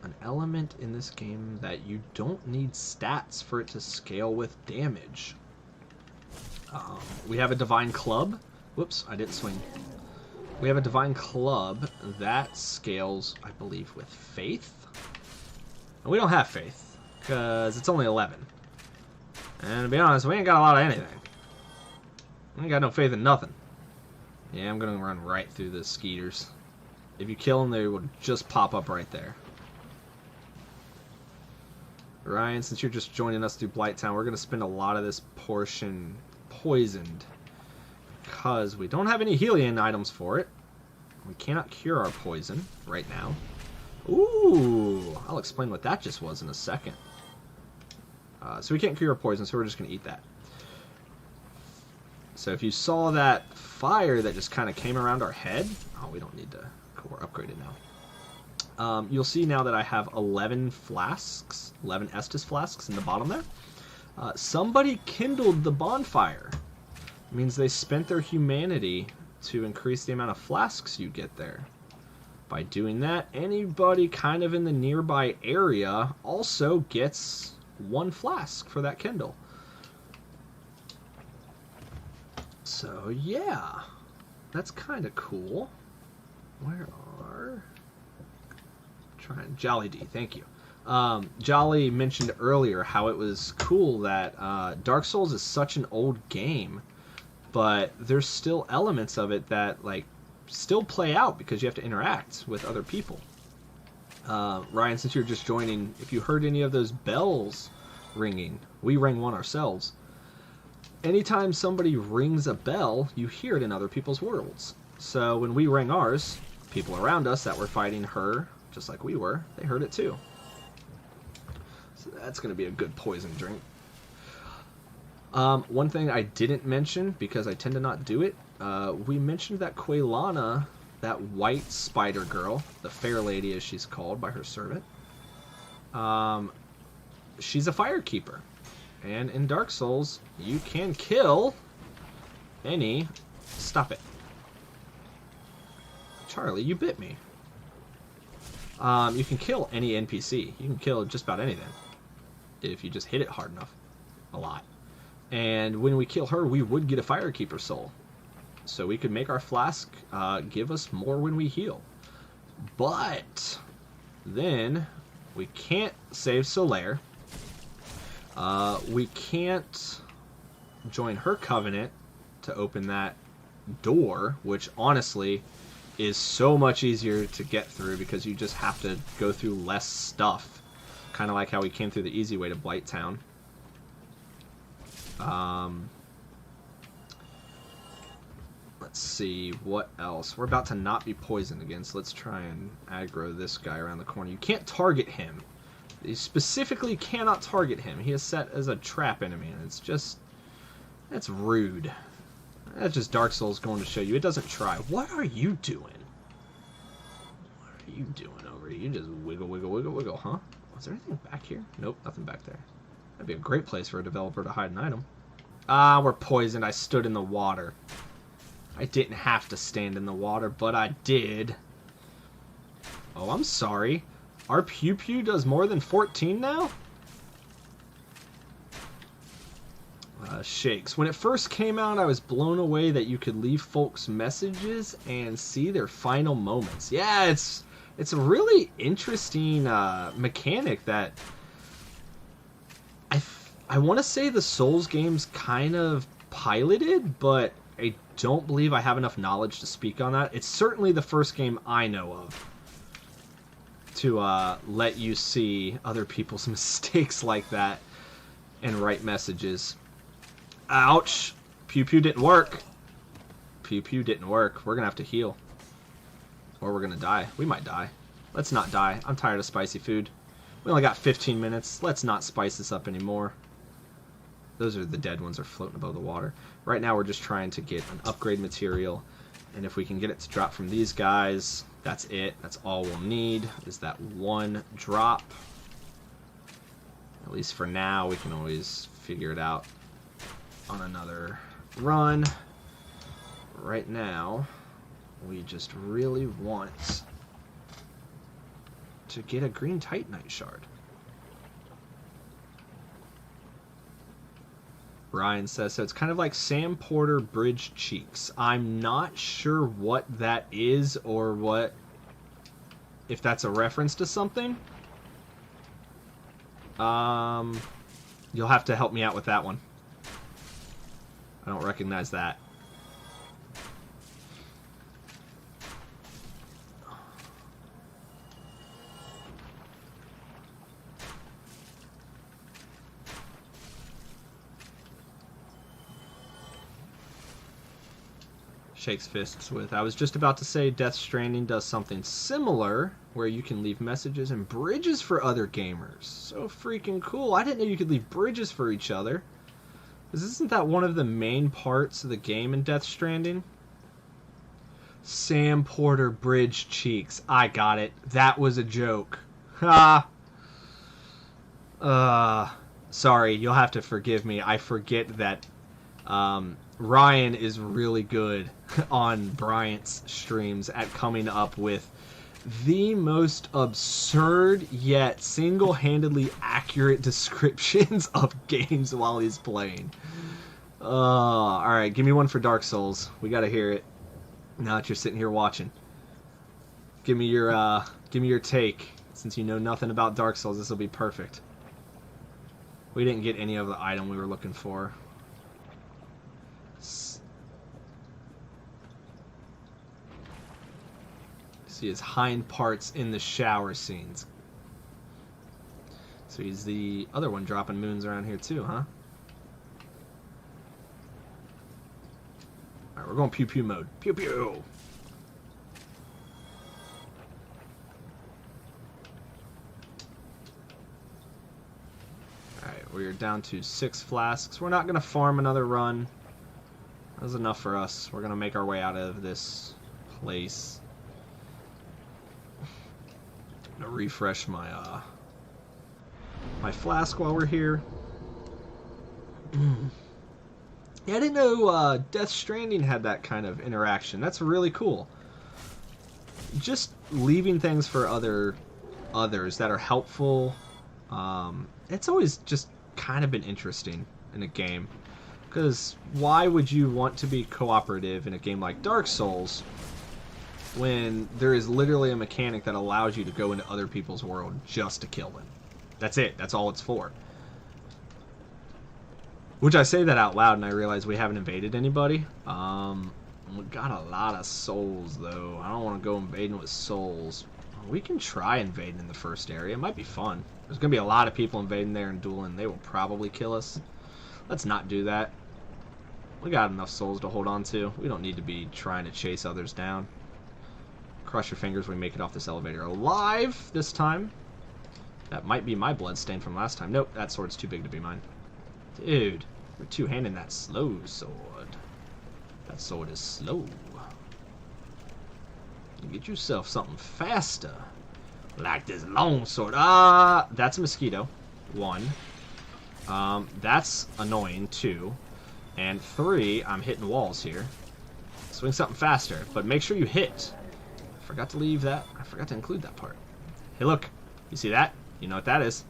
an element in this game that you don't need stats for it to scale with damage. We have a Divine Club. Whoops, I didn't swing. We have a Divine Club that scales, I believe, with Faith. And we don't have Faith, because it's only 11. And to be honest, we ain't got a lot of anything. We ain't got no faith in nothing. Yeah, I'm going to run right through the skeeters. If you kill them, they will just pop up right there. Ryan, since you're just joining us through Blighttown, we're going to spend a lot of this portion poisoned. Because we don't have any healing items for it. We cannot cure our poison right now. Ooh, I'll explain what that just was in a second. So we can't cure our poison, so we're just going to eat that. So if you saw that fire that just kind of came around our head... Oh, we don't need to core upgrade it now. You'll see now that I have 11 flasks, 11 Estus flasks in the bottom there. Somebody kindled the bonfire. It means they spent their humanity to increase the amount of flasks you get there. By doing that, anybody kind of in the nearby area also gets 1 flask for that kindle. So yeah, that's kind of cool. Where are... Trying Jolly D, thank you. Jolly mentioned earlier how it was cool that Dark Souls is such an old game, but there's still elements of it that like still play out because you have to interact with other people. Ryan, since you're just joining, if you heard any of those bells ringing, we rang one ourselves. Anytime somebody rings a bell, you hear it in other people's worlds. So when we rang ours, people around us that were fighting her, just like we were, they heard it too. So that's going to be a good poison drink. One thing I didn't mention, because I tend to not do it, we mentioned that Quaylana, that white spider girl, the fair lady as she's called by her servant, she's a firekeeper. And in Dark Souls, you can kill any... Stop it. Charlie, you bit me. You can kill any NPC. You can kill just about anything. If you just hit it hard enough. A lot. And when we kill her, we would get a Firekeeper soul. So we could make our flask give us more when we heal. But then we can't save Solaire. We can't join her covenant to open that door, which honestly is so much easier to get through because you just have to go through less stuff. Kind of like how we came through the easy way to Blighttown. Let's see, what else? We're about to not be poisoned again, so let's try and aggro this guy around the corner. You can't target him. You specifically cannot target him. He is set as a trap enemy, and it's just... That's rude. That's just Dark Souls going to show you. It doesn't try. What are you doing? What are you doing over here? You just wiggle, wiggle, wiggle, wiggle, huh? Was there anything back here? Nope, nothing back there. That'd be a great place for a developer to hide an item. Ah, we're poisoned. I stood in the water. I didn't have to stand in the water, but I did. Oh, I'm sorry. Our Pew Pew does more than 14 now? Shakes. When it first came out, I was blown away that you could leave folks messages and see their final moments. Yeah, it's a really interesting mechanic that I want to say the Souls games kind of piloted, but I don't believe I have enough knowledge to speak on that. It's certainly the first game I know of to let you see other people's mistakes like that and write messages. Ouch! Pew Pew didn't work. Pew Pew didn't work. We're gonna have to heal. Or we're gonna die. We might die. Let's not die. I'm tired of spicy food. We only got 15 minutes. Let's not spice this up anymore. Those are the dead ones that are floating above the water. Right now we're just trying to get an upgrade material. And if we can get it to drop from these guys, that's it. That's all we'll need, is that one drop. At least for now, we can always figure it out on another run. Right now, we just really want to get a green Titanite shard. Ryan says, so it's kind of like Sam Porter Bridge Cheeks. I'm not sure what that is or what, if that's a reference to something. You'll have to help me out with that one. I don't recognize that. Shakes fists with, I was just about to say Death Stranding does something similar where you can leave messages and bridges for other gamers. So freaking cool. I didn't know you could leave bridges for each other. Isn't that one of the main parts of the game in Death Stranding? Sam Porter Bridge Cheeks. I got it. That was a joke. Ha! Sorry, you'll have to forgive me. I forget that Ryan is really good on Bryant's streams at coming up with the most absurd yet single-handedly accurate descriptions of games while he's playing. Alright, give me one for Dark Souls. We gotta hear it. Now that you're sitting here watching. Give me your take. Since you know nothing about Dark Souls, this will be perfect. We didn't get any of the item we were looking for. See his hind parts in the shower scenes. So he's the other one dropping moons around here too, huh? Alright, we're going pew pew mode. Pew pew! Alright, we're down to 6 flasks. We're not going to farm another run. That was enough for us. We're going to make our way out of this place. I'm gonna refresh my my flask while we're here. Yeah, I didn't know Death Stranding had that kind of interaction. That's really cool. Just leaving things for others that are helpful. It's always just kind of been interesting in a game. Because why would you want to be cooperative in a game like Dark Souls when there is literally a mechanic that allows you to go into other people's world just to kill them? That's it. That's all it's for. Which I say that out loud and I realize we haven't invaded anybody. We got a lot of souls though. I don't want to go invading with souls. We can try invading in the first area. It might be fun. There's going to be a lot of people invading there and dueling. They will probably kill us. Let's not do that. We got enough souls to hold on to. We don't need to be trying to chase others down. Cross your fingers we make it off this elevator alive this time. That might be my bloodstain from last time. Nope, that sword's too big to be mine. Dude, you're two-handing that slow sword. That sword is slow. Get yourself something faster. Like this long sword. That's a mosquito. 1. That's annoying, 2. And 3, I'm hitting walls here. Swing something faster, but make sure you hit. I forgot to leave that. I forgot to include that part. Hey, look. You see that? You know what that is.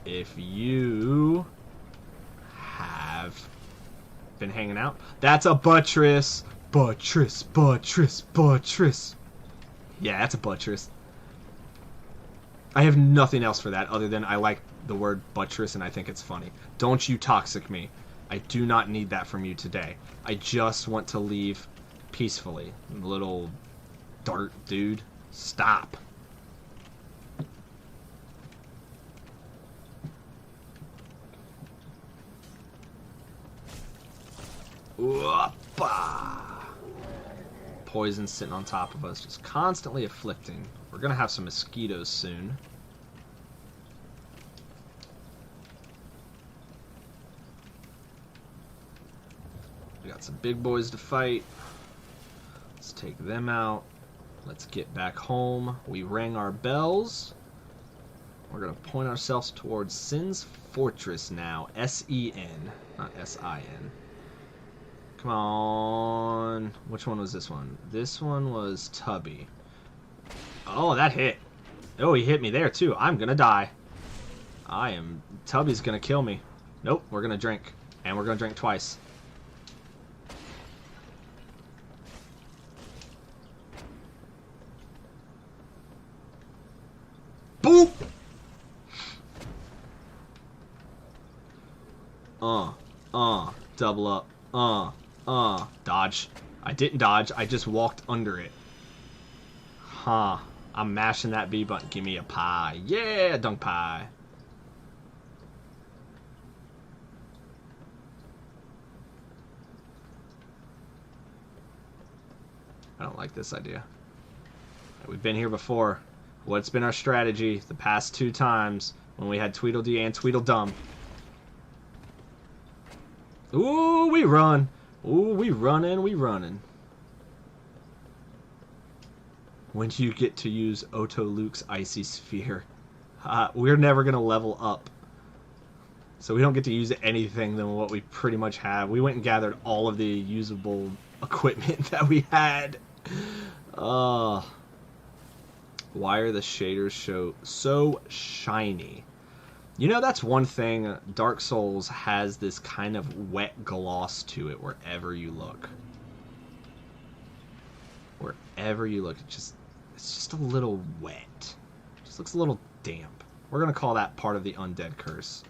If you have been hanging out, that's a buttress. Buttress, buttress, buttress. Yeah, that's a buttress. I have nothing else for that other than I like the word buttress and I think it's funny. Don't you toxic me. I do not need that from you today. I just want to leave peacefully. Little dart dude. Stop. Whoppa! Poison sitting on top of us, just constantly afflicting. We're gonna have some mosquitoes soon. We got some big boys to fight. Let's take them out. Let's get back home. We rang our bells. We're going to point ourselves towards Sin's Fortress now. S-E-N, not S-I-N. Come on. Which one was this one? This one was Tubby. Oh, that hit. Oh, he hit me there, too. I'm going to die. Tubby's going to kill me. Nope, we're going to drink. And we're going to drink twice. Boop! Double up. Dodge. I didn't dodge, I just walked under it. Huh. I'm mashing that B button. Give me a pie. Yeah, dunk pie. I don't like this idea. We've been here before. What's been our strategy the past 2 times when we had Tweedledee and Tweedledum? Ooh, we run. Ooh, we running. When do you get to use Otto Luke's Icy Sphere? We're never going to level up. So we don't get to use anything than what we pretty much have. We went and gathered all of the usable equipment that we had. Why are the shaders so shiny? You know, that's one thing. Dark Souls has this kind of wet gloss to it wherever you look. Wherever you look, it's just a little wet. It just looks a little damp. We're going to call that part of the Undead Curse.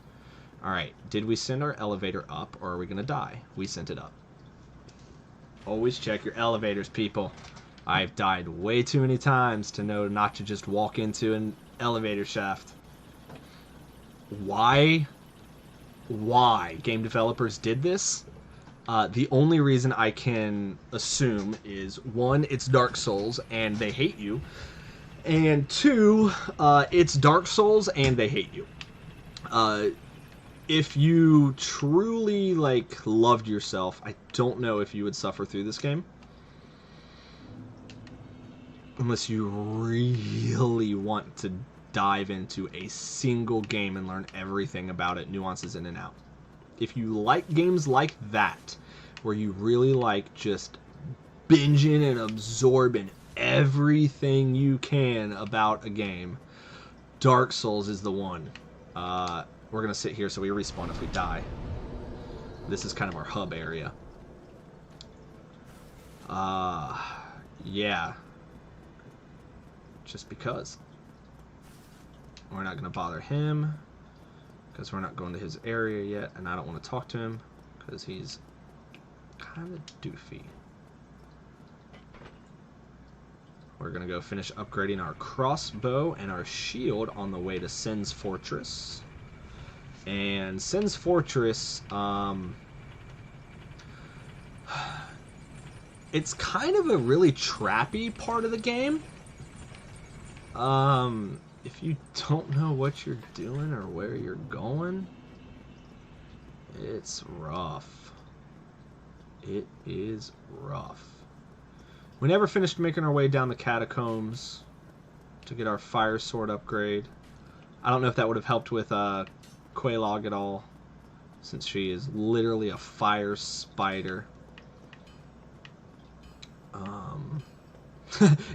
Alright, did we send our elevator up, or are we going to die? We sent it up. Always check your elevators, people. I've died way too many times to know not to just walk into an elevator shaft. Why game developers did this? The only reason I can assume is, 1, it's Dark Souls and they hate you, and 2, it's Dark Souls and they hate you. If you truly loved yourself, I don't know if you would suffer through this game. Unless you really want to dive into a single game and learn everything about it, nuances in and out. If you like games like that, where you really like just binging and absorbing everything you can about a game, Dark Souls is the one. We're going to sit here so we respawn if we die. This is kind of our hub area. Yeah. Just because. We're not going to bother him, because we're not going to his area yet, and I don't want to talk to him, because he's kind of doofy. We're going to go finish upgrading our crossbow and our shield on the way to Sin's Fortress. And Sin's Fortress, it's kind of a really trappy part of the game. If you don't know what you're doing or where you're going, it's rough. It is rough. We never finished making our way down the catacombs to get our fire sword upgrade. I don't know if that would have helped with Quelaag at all, since she is literally a fire spider.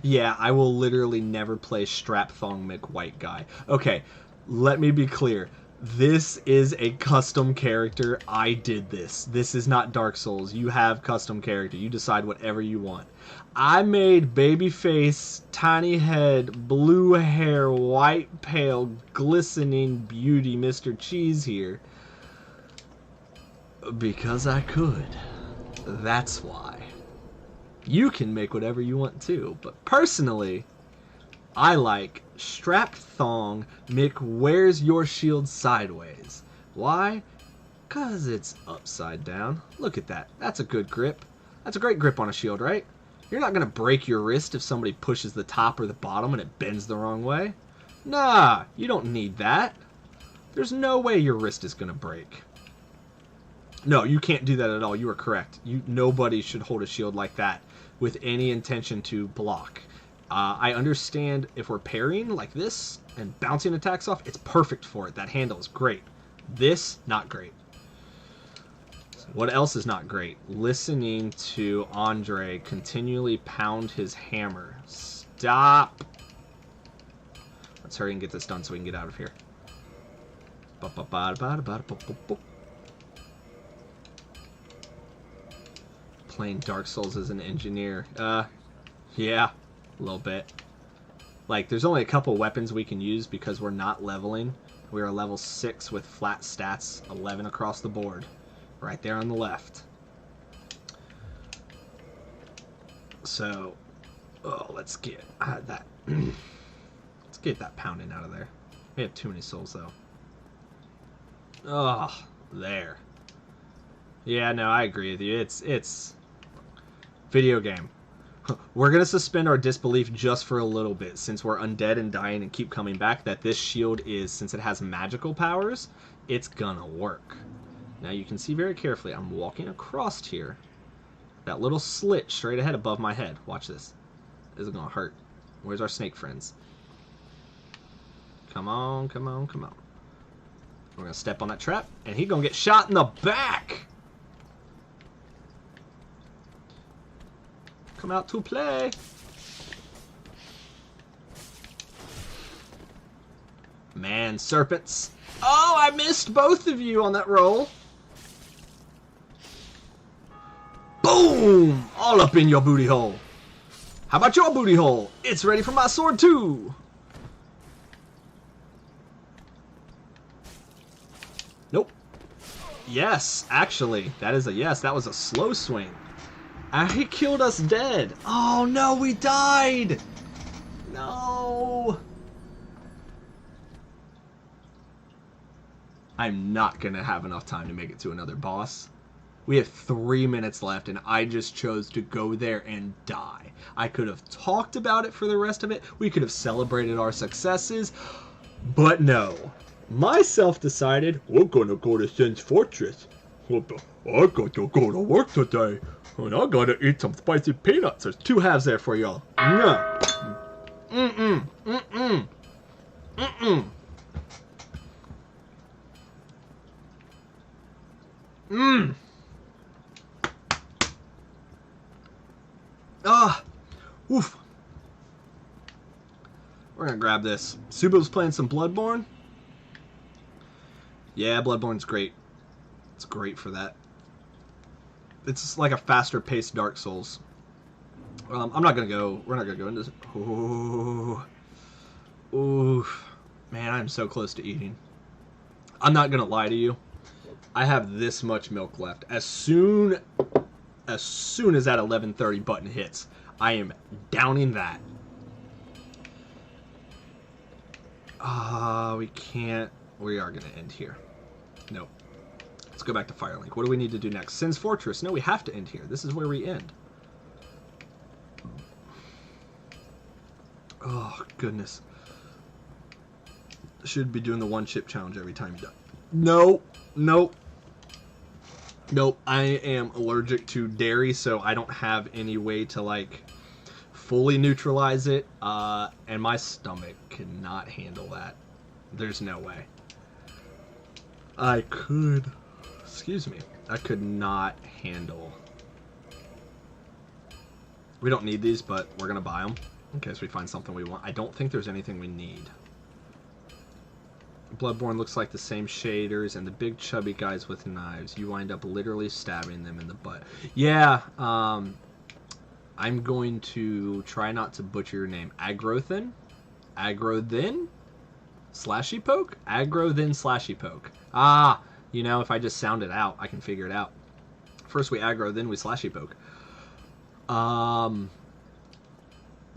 Yeah, I will literally never play Strap Thong Mick White Guy. Okay, let me be clear. This is a custom character. I did this. This is not Dark Souls. You have custom character. You decide whatever you want. I made baby face, tiny head, blue hair, white pale, glistening beauty Mr. Cheese here. Because I could. That's why. You can make whatever you want too, but personally, I like Strap Thong Mick wears your shield sideways. Why? Because it's upside down. Look at that. That's a good grip. That's a great grip on a shield, right? You're not going to break your wrist if somebody pushes the top or the bottom and it bends the wrong way. Nah, you don't need that. There's no way your wrist is going to break. No, you can't do that at all. You are correct. Nobody should hold a shield like that with any intention to block. I understand if we're parrying like this and bouncing attacks off, it's perfect for it. That handle is great. This, not great. What else is not great? Listening to Andre continually pound his hammer. Stop! Let's hurry and get this done so we can get out of here. Playing Dark Souls as an engineer. Yeah, a little bit. Like, there's only a couple weapons we can use because we're not leveling. We are level 6 with flat stats, 11 across the board. Right there on the left. So, let's get that. Let's get that pounding out of there. We have too many souls, though. Oh, there. Yeah, no, I agree with you. It's video game. We're gonna suspend our disbelief just for a little bit, since we're undead and dying and keep coming back. That this shield is, since it has magical powers, it's gonna work. Now you can see very carefully, I'm walking across here. That little slit straight ahead above my head. Watch this. This is gonna hurt. Where's our snake friends? Come on, come on, come on. We're gonna step on that trap, and he's gonna get shot in the back! Come out to play! Man, serpents. Oh, I missed both of you on that roll. Boom! All up in your booty hole. How about your booty hole? It's ready for my sword too. Nope. Yes, actually, that is a yes. That was a slow swing. He killed us dead. Oh no, we died. No. I'm not gonna have enough time to make it to another boss. We have 3 minutes left, and I just chose to go there and die. I could have talked about it for the rest of it. We could have celebrated our successes, but no. Myself decided, we're gonna go to Sin's Fortress. I got to go to work today, and I gotta eat some spicy peanuts. There's 2 halves there for y'all. Mm-mm, mm-mm, mm-mm. Mmm. Ah, oof. We're gonna grab this. Subo's playing some Bloodborne. Yeah, Bloodborne's great. It's great for that. It's like a faster paced Dark Souls. I'm not gonna go. We're not gonna go into this. Ooh, oof, man, I'm so close to eating. I'm not gonna lie to you. I have this much milk left. As soon as that 11:30 button hits, I am downing that. We can't. We are going to end here. Nope. Let's go back to Firelink. What do we need to do next? Sin's Fortress. No, we have to end here. This is where we end. Oh, goodness. Should be doing the 1 chip challenge every time you die. No. Nope. Nope, I am allergic to dairy, so I don't have any way to, like, fully neutralize it, and my stomach cannot handle that. There's no way. I could not handle. We don't need these, but we're gonna buy them in case we find something we want. I don't think there's anything we need. Bloodborne looks like the same shaders and the big chubby guys with knives. You wind up literally stabbing them in the butt. Yeah, I'm going to try not to butcher your name. Agrothin? Agrothin? Slashy poke? Agrothin slashy poke. Ah, you know, if I just sound it out, I can figure it out. First we aggro, then we slashy poke.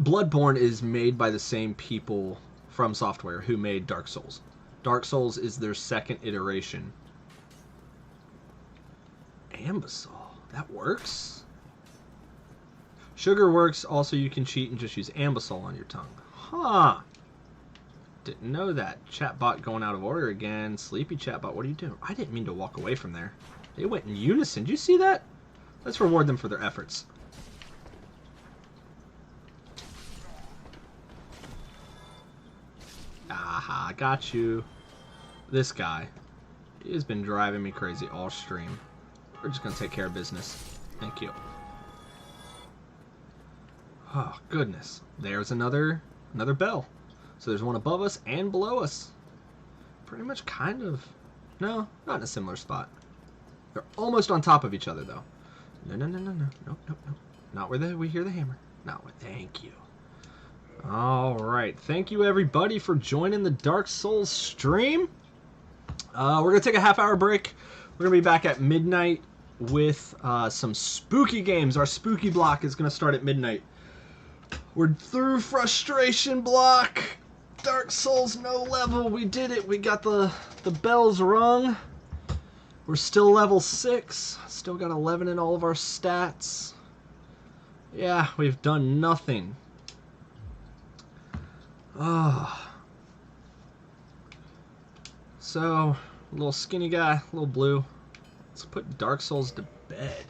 Bloodborne is made by the same people from Software who made Dark Souls. Dark Souls is their second iteration. Ambisol. That works? Sugar works. Also, you can cheat and just use Ambisol on your tongue. Huh. Didn't know that. Chatbot going out of order again. Sleepy chatbot, what are you doing? I didn't mean to walk away from there. They went in unison. Did you see that? Let's reward them for their efforts. I got you. This guy, he has been driving me crazy all stream. We're just gonna take care of business. Thank you. Oh goodness, there's another bell. So there's one above us and below us. Pretty much, kind of. No, not in a similar spot. They're almost on top of each other though. No, no, no, no, no, no, no, no. Not where we hear the hammer. Not where. Thank you. All right, thank you everybody for joining the Dark Souls stream. We're gonna take a half-hour break. We're gonna be back at midnight with some spooky games. Our spooky block is gonna start at midnight. We're through frustration block. Dark Souls no level. We did it. We got the bells rung. We're still level 6. Still got 11 in all of our stats. Yeah, we've done nothing. So, little skinny guy, little blue. Let's put Dark Souls to bed.